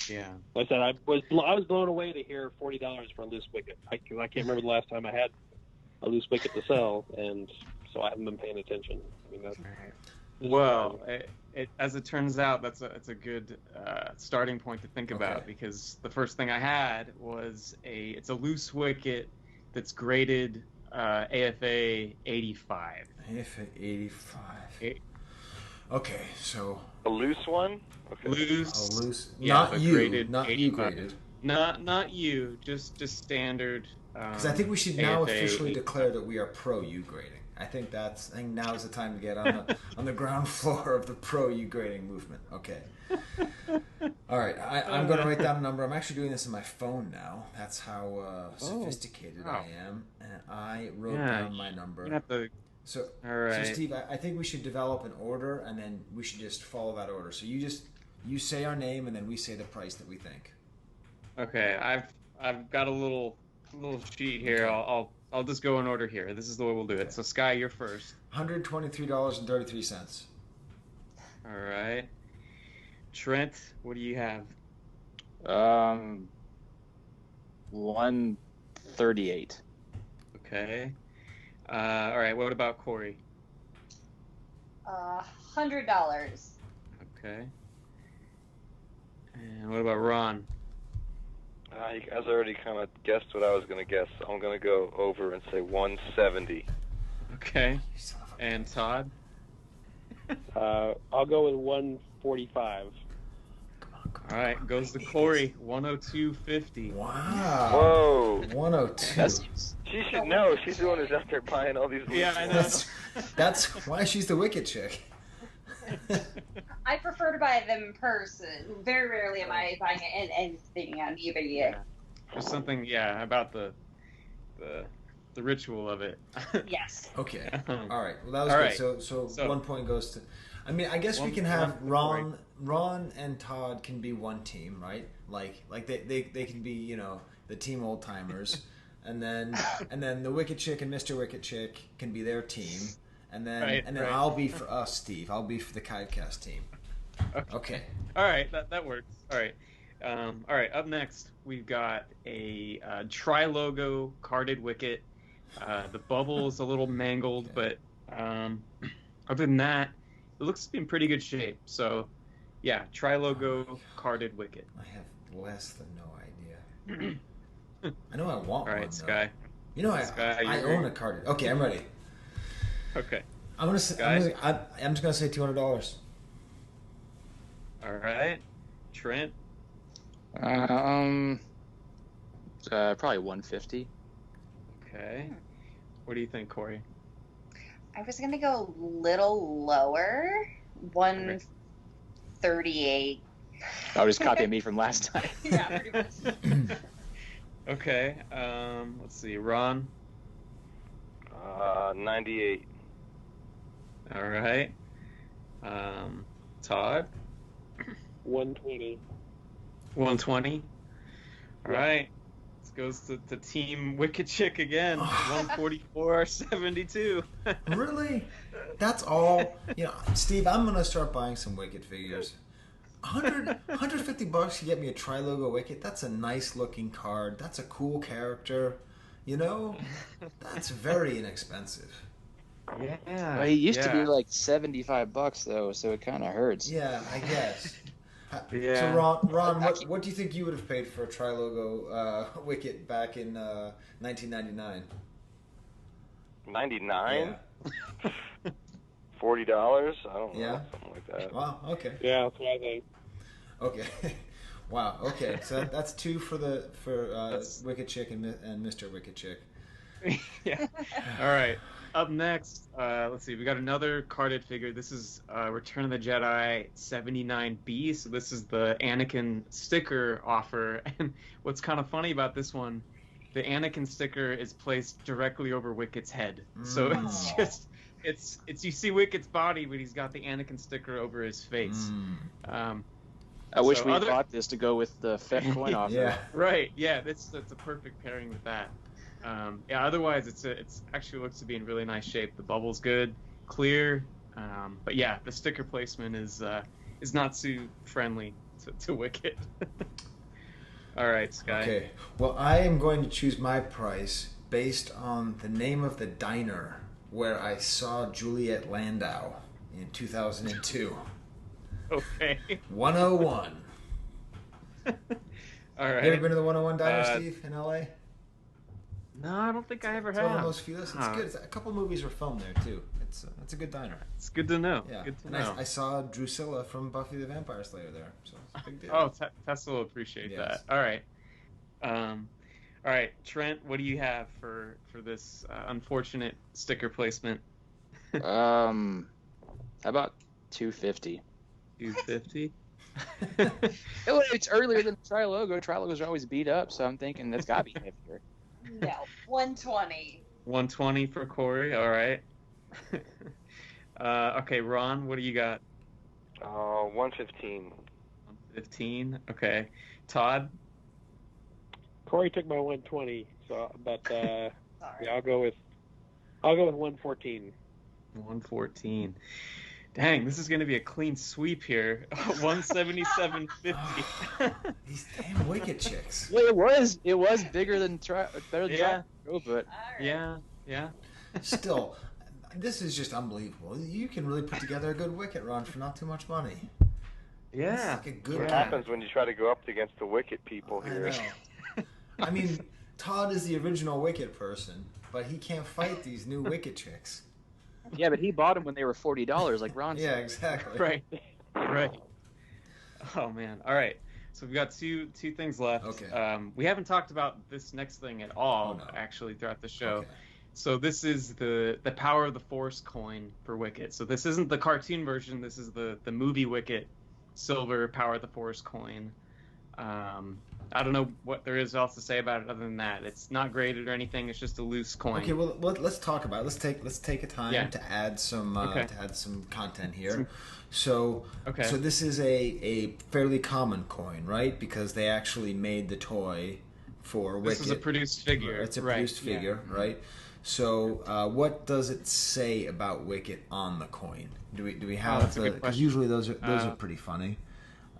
yeah. Like I said, I was blown away to hear $40 for a loose wicket. I can't remember the last time I had a loose wicket to sell, and so I haven't been paying attention. I mean, that's, Well, as it turns out, that's a good starting point to think about, because the first thing I had was it's a loose wicket that's graded AFA 85. AFA 85. Okay, so A loose one? Okay. Loose. a loose. Yeah, not but you. graded Not you 85. graded. Not you. Just standard. Because I think we should now AFA officially 85. declare that we are pro U grading. I think now is the time to get on the ground floor of the pro U grading movement. Okay. All right, I'm going to write down a number. I'm actually doing this on my phone now. That's how sophisticated I am. And I wrote down my number. You have to. So, All right. so Steve, I think we should develop an order, and then we should just follow that order. So you say our name, and then we say the price that we think. Okay, I've got a little sheet here. I'll just go in order here. This is the way we'll do it. So Skye, you're first. $123.33. All right. Trent, what do you have? 138. Okay. All right. What about Kori? $100. Okay. And what about Ron? You guys already kind of guessed what I was going to guess. So I'm going to go over and say 170. Okay. And Todd? I'll go with 145. All right. Goes to Kori. 102.50. Wow. Whoa. 102. She should know. She's the one who's out there buying all these. Yeah, I know. That's why she's the Wicket Chick. I prefer to buy them in person. Very rarely am I buying anything on eBay. Yeah. There's something, about the ritual of it. Yes. Okay. All right. Well, that was All good. right. So 1 point goes to. I mean, I guess we One- can have one point. Ron and Todd can be one team, right? Like they can be, the team old timers, and then the Wicket Chick and Mr. Wicket Chick can be their team, and then Right. I'll be for us, Steve. I'll be for the Chive Cast team. Okay. All right, that works. All right. All right. Up next, we've got a tri-logo carded wicket. The bubble is a little mangled, but other than that, it looks to be in pretty good shape. So, yeah, tri-logo carded wicket. I have less than no idea. I know I want All right, one. Skye. Though. Skye, I own a carded. Okay, I'm ready. Okay. I'm just gonna say $200. All right. Trent. Probably 150. Okay. What do you think, Kori? I was going to go a little lower. 138. I was copying me from last time. Yeah, pretty much. Okay. Let's see. Ron. 98. All right. Todd. 120. 120. All right. This goes to Team Wicket Chick again. 144.72. Really? That's all? Steve, I'm gonna start buying some Wicket figures. $150 to get me a tri-logo Wicket. That's a nice looking card. That's a cool character. That's very inexpensive. Yeah. Well, he used to be like $75 though, so it kind of hurts. Yeah, I guess. Yeah. So Ron, what do you think you would have paid for a Tri-Logo Wicket back in 1999? 99? Yeah. $40? I don't know. Yeah. Something like that. Wow. Okay. Yeah, that's what I think. Okay. Wow. Okay. So that's two for Wicket Chick and Mr. Wicket Chick. Yeah. All right. Up next, let's see. We got another carded figure. This is Return of the Jedi 79B. So this is the Anakin sticker offer. And what's kind of funny about this one, the Anakin sticker is placed directly over Wicket's head. So it's just it's you see Wicket's body, but he's got the Anakin sticker over his face. I wish we bought this to go with the Fett coin offer. Yeah. Right. Yeah. That's a perfect pairing with that. Yeah. Otherwise, it's actually looks to be in really nice shape. The bubble's good, clear. But yeah, the sticker placement is not too friendly to Wicket. All right, Skye. Okay. Well, I am going to choose my price based on the name of the diner where I saw Juliet Landau in 2002. Okay. 101. All right. You ever been to the 101 diner, Steve, in LA? No, I don't think I ever It's have. one of those few. It's good. A couple movies were filmed there too. It's a good diner. It's good to know. Yeah. Good to And know. I saw Drusilla from Buffy the Vampire Slayer there, so it's a big deal. Oh, Tessa will appreciate Yes. that. All right. All right, Trent, what do you have for this unfortunate sticker placement? How about $250? $250? It's earlier than Tri-Logo. Tri-Logos are always beat up, so I'm thinking that's got to be heavier. No, 120. 120 for Kori. All right. Okay, Ron, what do you got? 115. 115. Okay. Todd? Kori took my 120, so yeah, I'll go with 114. 114. Dang, this is going to be a clean sweep here. 177.50. These damn Wicket Chicks. Well, it was bigger than better than Tri-Logo, but yeah. Still, this is just unbelievable. You can really put together a good Wicket, Ron, for not too much money. Yeah. Like a good What happens when you try to go up against the Wicket people here? I know. I mean, Todd is the original Wicket person, but he can't fight these new Wicket Chicks. Yeah, but he bought them when they were $40, like Ron said. Yeah, exactly. Right. Oh man. All right. So we've got two things left. Okay. We haven't talked about this next thing at all, actually, throughout the show. Okay. So this is the Power of the Force coin for Wicket. So this isn't the cartoon version. This is the movie Wicket silver Power of the Force coin. I don't know what there is else to say about it other than that. It's not graded or anything. It's just a loose coin. Okay, well let's talk about it. Let's take a time to add some content here. So this is a fairly common coin, right? Because they actually made the toy for Wicket. This is a produced figure. It's a produced figure, right? So what does it say about Wicket on the coin? Do we have the? Because usually those are pretty funny.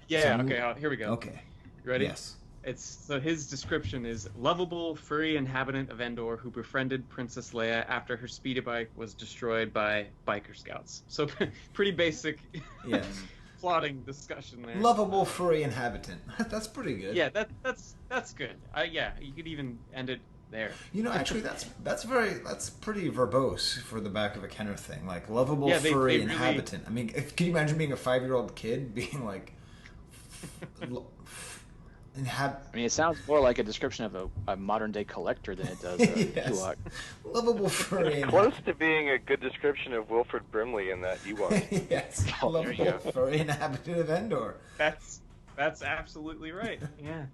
Yeah. Okay. Here we go. Okay. You ready? Yes. So his description is lovable, furry inhabitant of Endor who befriended Princess Leia after her speeder bike was destroyed by biker scouts. So pretty basic plotting discussion there. Lovable, furry inhabitant. That's pretty good. Yeah, that's good. Yeah, you could even end it there. You know, actually, that's pretty verbose for the back of a Kenner thing. Like lovable, furry inhabitant. I mean, can you imagine being a 5-year-old kid being like? I mean, it sounds more like a description of a modern-day collector than it does Ewak. Lovable furry. Close to being a good description of Wilford Brimley in that Ewak. Yes, lovable furry inhabitant of Endor. That's absolutely right. Yeah.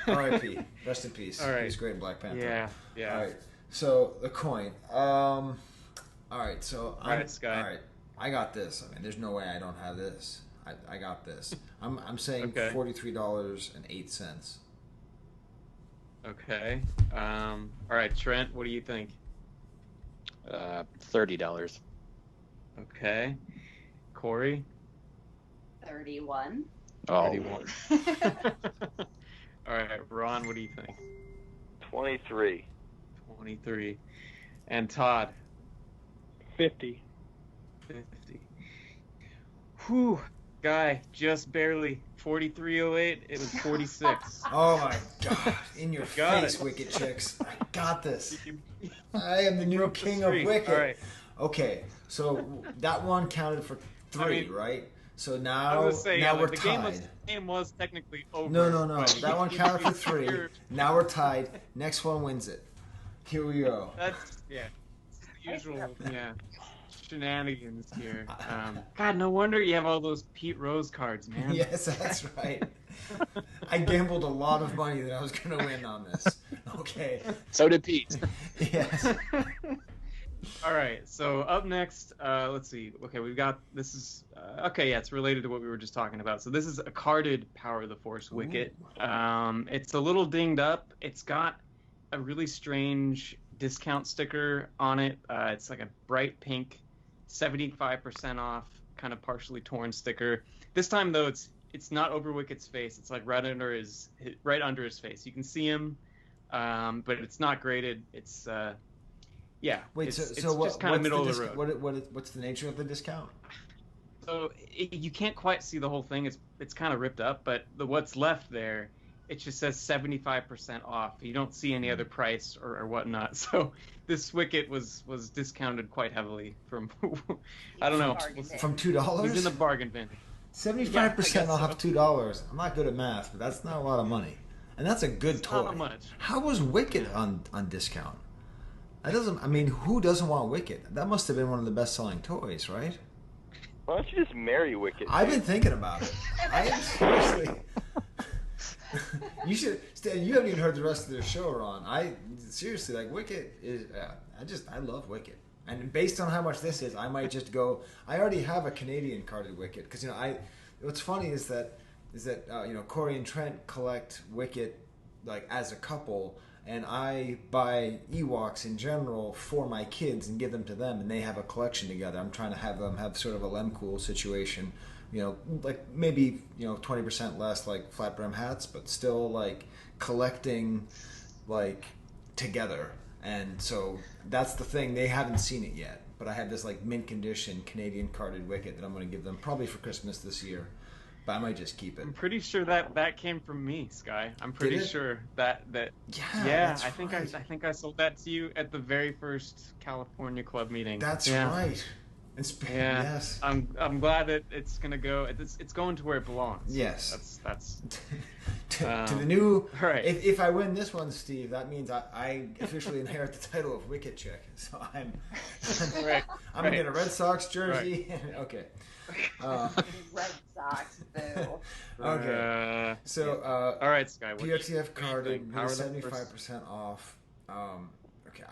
R.I.P. Rest in peace. All right. He was great in Black Panther. Yeah. All right. So the coin. All right. So Skye. All right. I got this. I mean, there's no way I don't have this. I got this. I'm saying $43.08. Okay. All right, Trent, what do you think? $30. Okay. Kori? 31. Oh. 31. All right, Ron, what do you think? 23. 23. And Todd? 50. 50. Whew, Guy, just barely 4308. It was 46. Oh my God! In your Got face, it. Wicket Chicks. I got this. I am the new Broke the king of streak. Wicket. All right. Okay, so that one counted for 3, right? So I now, was saying, now we're the tied. game was technically over. No. but That one counted for 3. you're- Now we're tied. Next one wins it. Here we go. That's the usual shenanigans here. God, no wonder you have all those Pete Rose cards, man. Yes, that's right. I gambled a lot of money that I was going to win on this. Okay. So did Pete. Yes. All right, so up next, let's see. Okay, we've got this is it's related to what we were just talking about. So this is a carded Power of the Force Wicket. It's a little dinged up. It's got a really strange discount sticker on it. It's like a bright pink, 75% off, kind of partially torn sticker. This time though, it's not over Wicket's face. It's like right under his face. You can see him, but it's not graded. It's Wait, it's so just kind of middle of the road. What's the nature of the discount? So you can't quite see the whole thing. It's kind of ripped up, but what's left there, it just says 75% off. You don't see any other price or whatnot. So this Wicket was discounted quite heavily from I don't know, From $2. He's in the bargain bin. 75% off $2. I'm not good at math, but that's not a lot of money, and that's a good toy. Not much. How was Wicket on discount? That doesn't. I mean, who doesn't want Wicket? That must have been one of the best-selling toys, right? Why don't you just marry Wicket? I've been thinking about it. I am seriously. You should. Stan, you haven't even heard the rest of their show, Ron. I seriously like Wicket is. I love Wicket, and based on how much this is, I might just go. I already have a Canadian carded Wicket because what's funny is that Kori and Trent collect Wicket like as a couple. And I buy Ewaks in general for my kids and give them to them, and they have a collection together. I'm trying to have them have sort of a Lemcool situation, like maybe 20% less like flat brim hats, but still like collecting like together. And so that's the thing. They haven't seen it yet, but I have this like mint condition Canadian carded Wicket that I'm going to give them probably for Christmas this year. But I might just keep it. I'm pretty sure that came from me, Skye. I'm pretty sure that Yeah, I think I sold that to you at the very first California club meeting. That's right. Yes. I'm glad that it's gonna go. It's going to where it belongs. Yes. That's to the new. Right. If I win this one, Steve, that means I officially inherit the title of Wicket Chick. So I'm gonna get a Red Sox jersey. Right. Okay. Red Sox, boo. Okay. So all right, Skye. PRTF carded 75% off. Okay,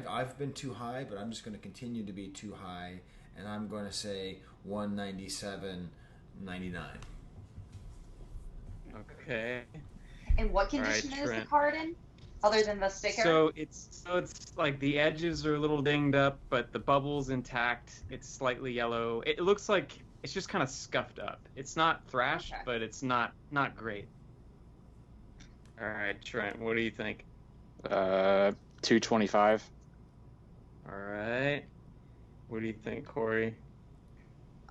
I've been too high, but I'm just going to continue to be too high, and I'm going to say $197.99. Okay. And what condition is the card in, other than the sticker? So it's like the edges are a little dinged up, but the bubble's intact. It's slightly yellow. It looks like it's just kind of scuffed up. It's not thrashed, but it's not great. All right, Trent, what do you think? $225. All right. What do you think, Kori?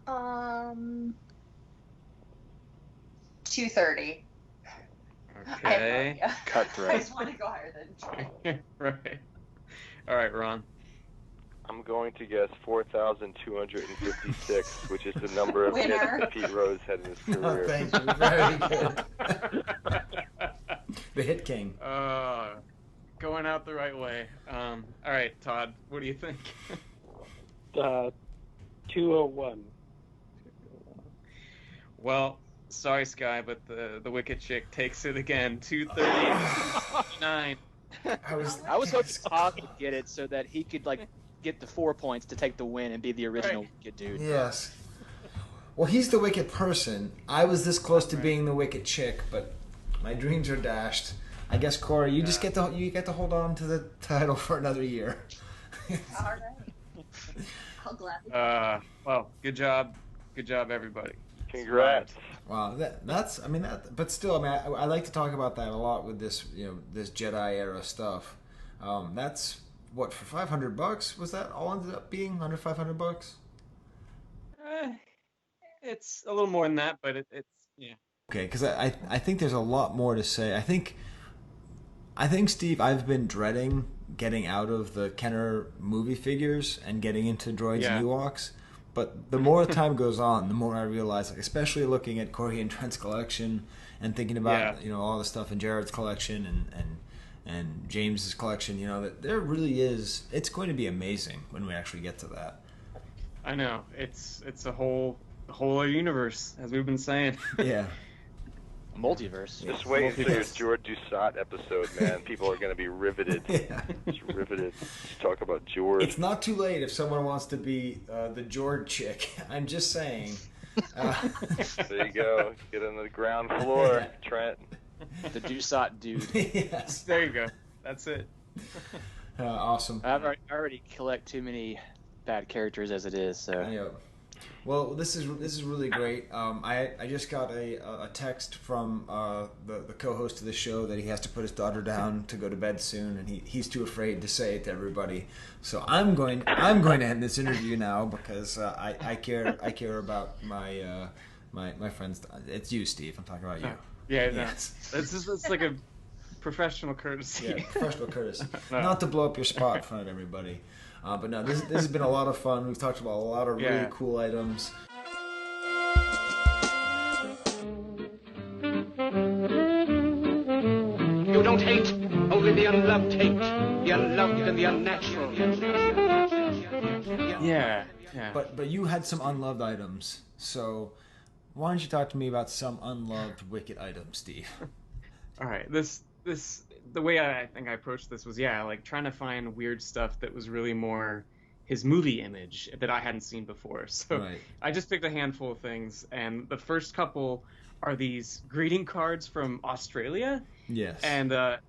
$230. Okay. Cutthroat. I just want to go higher than Trent. Right. All right, Ron. I'm going to guess 4,256, which is the number of hits that Pete Rose had in his career. Oh, thank you. Very good. The hit king. Going out the right way. All right, Todd, what do you think? 201. Well, sorry, Skye, but the Wicket Chick takes it again. 239. I was hoping Todd would get it so that he could get the 4 points to take the win and be the original Wicket dude. Yes. Well, he's the Wicket Person. I was this close to being the Wicket Chick, but my dreams are dashed. I guess, Kori, you just get to hold on to the title for another year. All right. I'll gladly. Well, good job, everybody. Congrats. Wow, but still, I like to talk about that a lot with this, this Jedi era stuff. That's what, for $500? Was that all ended up being under $500? It's a little more than that, but it's yeah. Okay, because I think there's a lot more to say. I think Steve, I've been dreading getting out of the Kenner movie figures and getting into droids and Ewaks. But the more time goes on, the more I realize, like, especially looking at Kori and Trent's collection and thinking about all the stuff in Jared's collection and James's collection, that there really is. It's going to be amazing when we actually get to that. I know it's a whole universe, as we've been saying. Yeah. Multiverse. Just wait until your George Doucette episode, man. People are going to be riveted. Yeah. Just riveted. Just talk about George. It's not too late if someone wants to be the George chick. I'm just saying. There you go. Get on the ground floor, Trent. The Doucette dude. Yes. There you go. That's it. Awesome. I already collect too many bad characters as it is, so. I know. Well, this is really great. I just got a text from the co-host of the show that he has to put his daughter down to go to bed soon, and he's too afraid to say it to everybody. So I'm going to end this interview now because I care about my friends. It's you, Steve. I'm talking about you. Yeah, yes. It's like a professional courtesy. Yeah, professional courtesy. No. Not to blow up your spot in front of everybody. But no, this has been a lot of fun. We've talked about a lot of really cool items. You don't hate, only the unloved hate. The unloved and the unnatural. Yeah. But you had some unloved items, so why don't you talk to me about some unloved Wicket items, Steve? All right, the way I think I approached this was, like trying to find weird stuff that was really more his movie image that I hadn't seen before. So I just picked a handful of things, and the first couple are these greeting cards from Australia. Yes. And the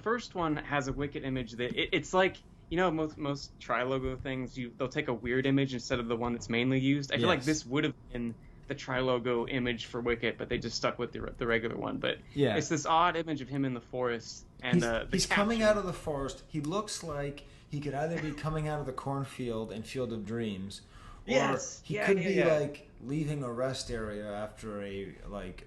first one has a Wicket image that it's like, most tri-logo things, they'll take a weird image instead of the one that's mainly used. I feel like this would have been the tri-logo image for Wicket, but they just stuck with the regular one. But it's this odd image of him in the forest, and he's coming out of the forest. He looks like he could either be coming out of the cornfield in Field of Dreams, or he could be like leaving a rest area after a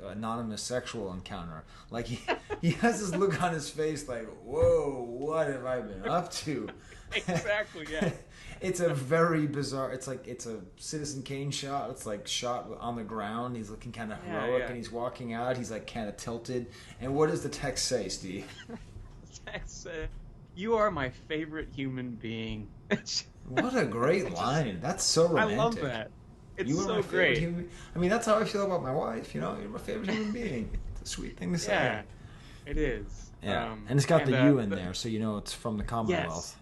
anonymous sexual encounter. Like he has this look on his face, like, whoa, what have I been up to? Exactly. Yeah. It's a very bizarre. It's a Citizen Kane shot. It's like shot on the ground. He's looking kind of heroic, and he's walking out. He's like kind of tilted. And what does the text say, Steve? The text says, "You are my favorite human being." What a great line! That's so romantic. I love that. It's so great. I mean, that's how I feel about my wife. You're my favorite human being. It's a sweet thing to say. Yeah, it is. Yeah, and it's got the U in there, so it's from the Commonwealth. Yes,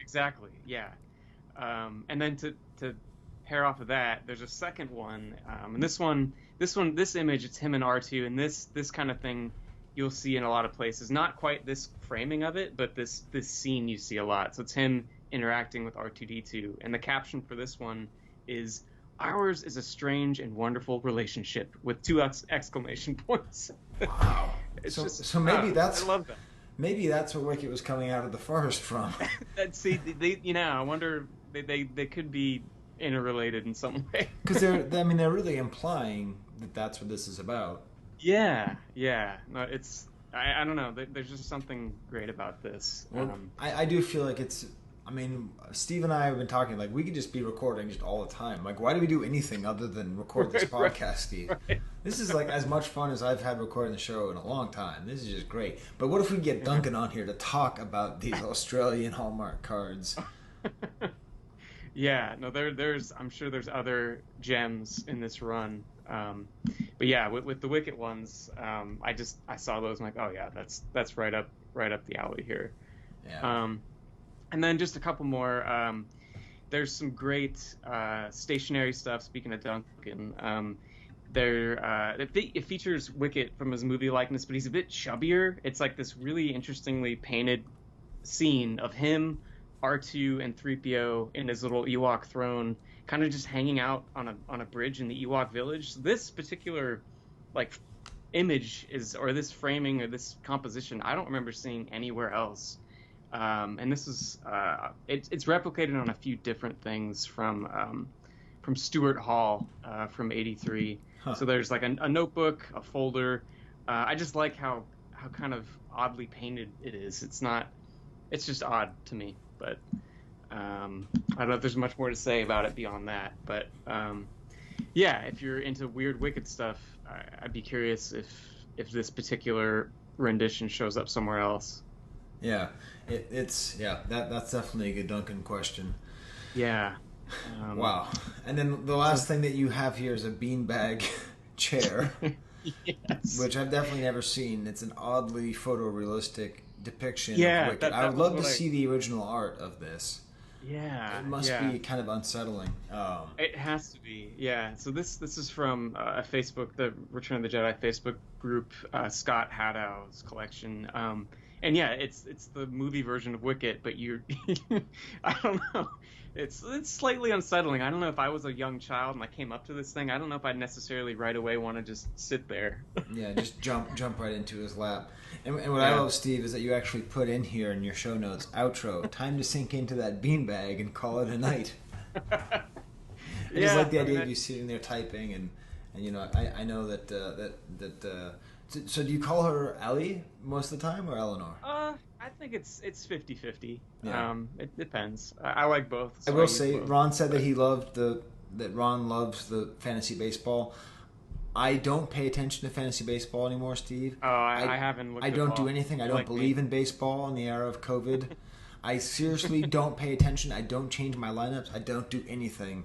exactly. Yeah. And then to pair off of that, there's a second one, and this image, it's him and R2, and this kind of thing you'll see in a lot of places. Not quite this framing of it, but this scene you see a lot. So it's him interacting with R2-D2, and the caption for this one is, "Ours is a strange and wonderful relationship," with 2 exclamation points. Wow. So maybe that's. I love that. Maybe that's where Wicket was coming out of the forest from. See, I wonder. They could be interrelated in some way. Because they're really implying that that's what this is about. Yeah. No, it's I don't know. There's just something great about this. Well, I do feel like it's. I mean, Steve and I have been talking, like, we could just be recording just all the time. Like, why do we do anything other than record this podcast, Steve? Right. This is, like, as much fun as I've had recording the show in a long time. This is just great. But what if we get Duncan on here to talk about these Australian Hallmark cards? Yeah, no, I'm sure there's other gems in this run. But yeah, with the Wicket ones, I saw those, and I'm like, oh yeah, that's right up the alley here. Yeah. And then just a couple more. There's some great stationary stuff. Speaking of Duncan, it features Wicket from his movie likeness, but he's a bit chubbier. It's like this really interestingly painted scene of him, R2, and 3PO in his little Ewak throne, kind of just hanging out on a bridge in the Ewak village. So this particular image this framing or this composition, I don't remember seeing anywhere else. And this is it's replicated on a few different things from Stuart Hall from '83. Huh. So there's like a notebook, a folder. I just like how kind of oddly painted it is. It's just odd to me, but I don't know if there's much more to say about it beyond that. But yeah, if you're into weird Wicket stuff, I'd be curious if this particular rendition shows up somewhere else. Yeah, that's definitely a good Duncan question. Yeah. Wow. And then the last thing that you have here is a beanbag chair, yes. Which I've definitely never seen. It's an oddly photorealistic depiction of Wicket. I would love to see the original art of this. Yeah. It must be kind of unsettling. It has to be, yeah. So this is from a Facebook, the Return of the Jedi Facebook group, Scott Haddow's collection. And yeah, it's the movie version of Wicket, but you're I don't know. It's slightly unsettling. I don't know if I was a young child and I came up to this thing. I don't know if I'd necessarily right away want to just sit there. Yeah, just jump right into his lap. And what I love, Steve, is that you actually put in here in your show notes, outro, time to sink into that beanbag and call it a night. I just like the idea of you sitting there typing, and you know, I know that so do you call her Ellie most of the time, or Eleanor? I think it's 50-50. Yeah. It depends. I like both. So I will say, both. Ron said that Ron loves the fantasy baseball. I don't pay attention to fantasy baseball anymore, Steve. Oh, I haven't looked I don't do anything. I don't believe in baseball in the era of COVID. I seriously don't pay attention. I don't change my lineups. I don't do anything.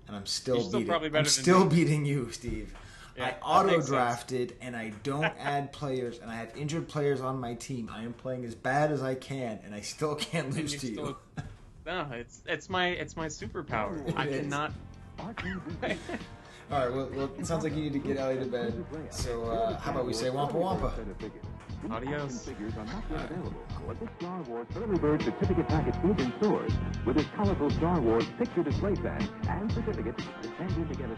And I'm still beating you, Steve. Yeah, I auto-drafted, and I don't add players, and I have injured players on my team. I am playing as bad as I can, and I still can't lose to you. No, it's my superpower. I cannot. All right, well, it sounds like you need to get Ellie to bed. So how about we say Wampa Wampa? Adios. Figures are not yet available, but this Star Wars Early Bird certificate package is in stores with its colorful Star Wars picture display set and certificate to send in together.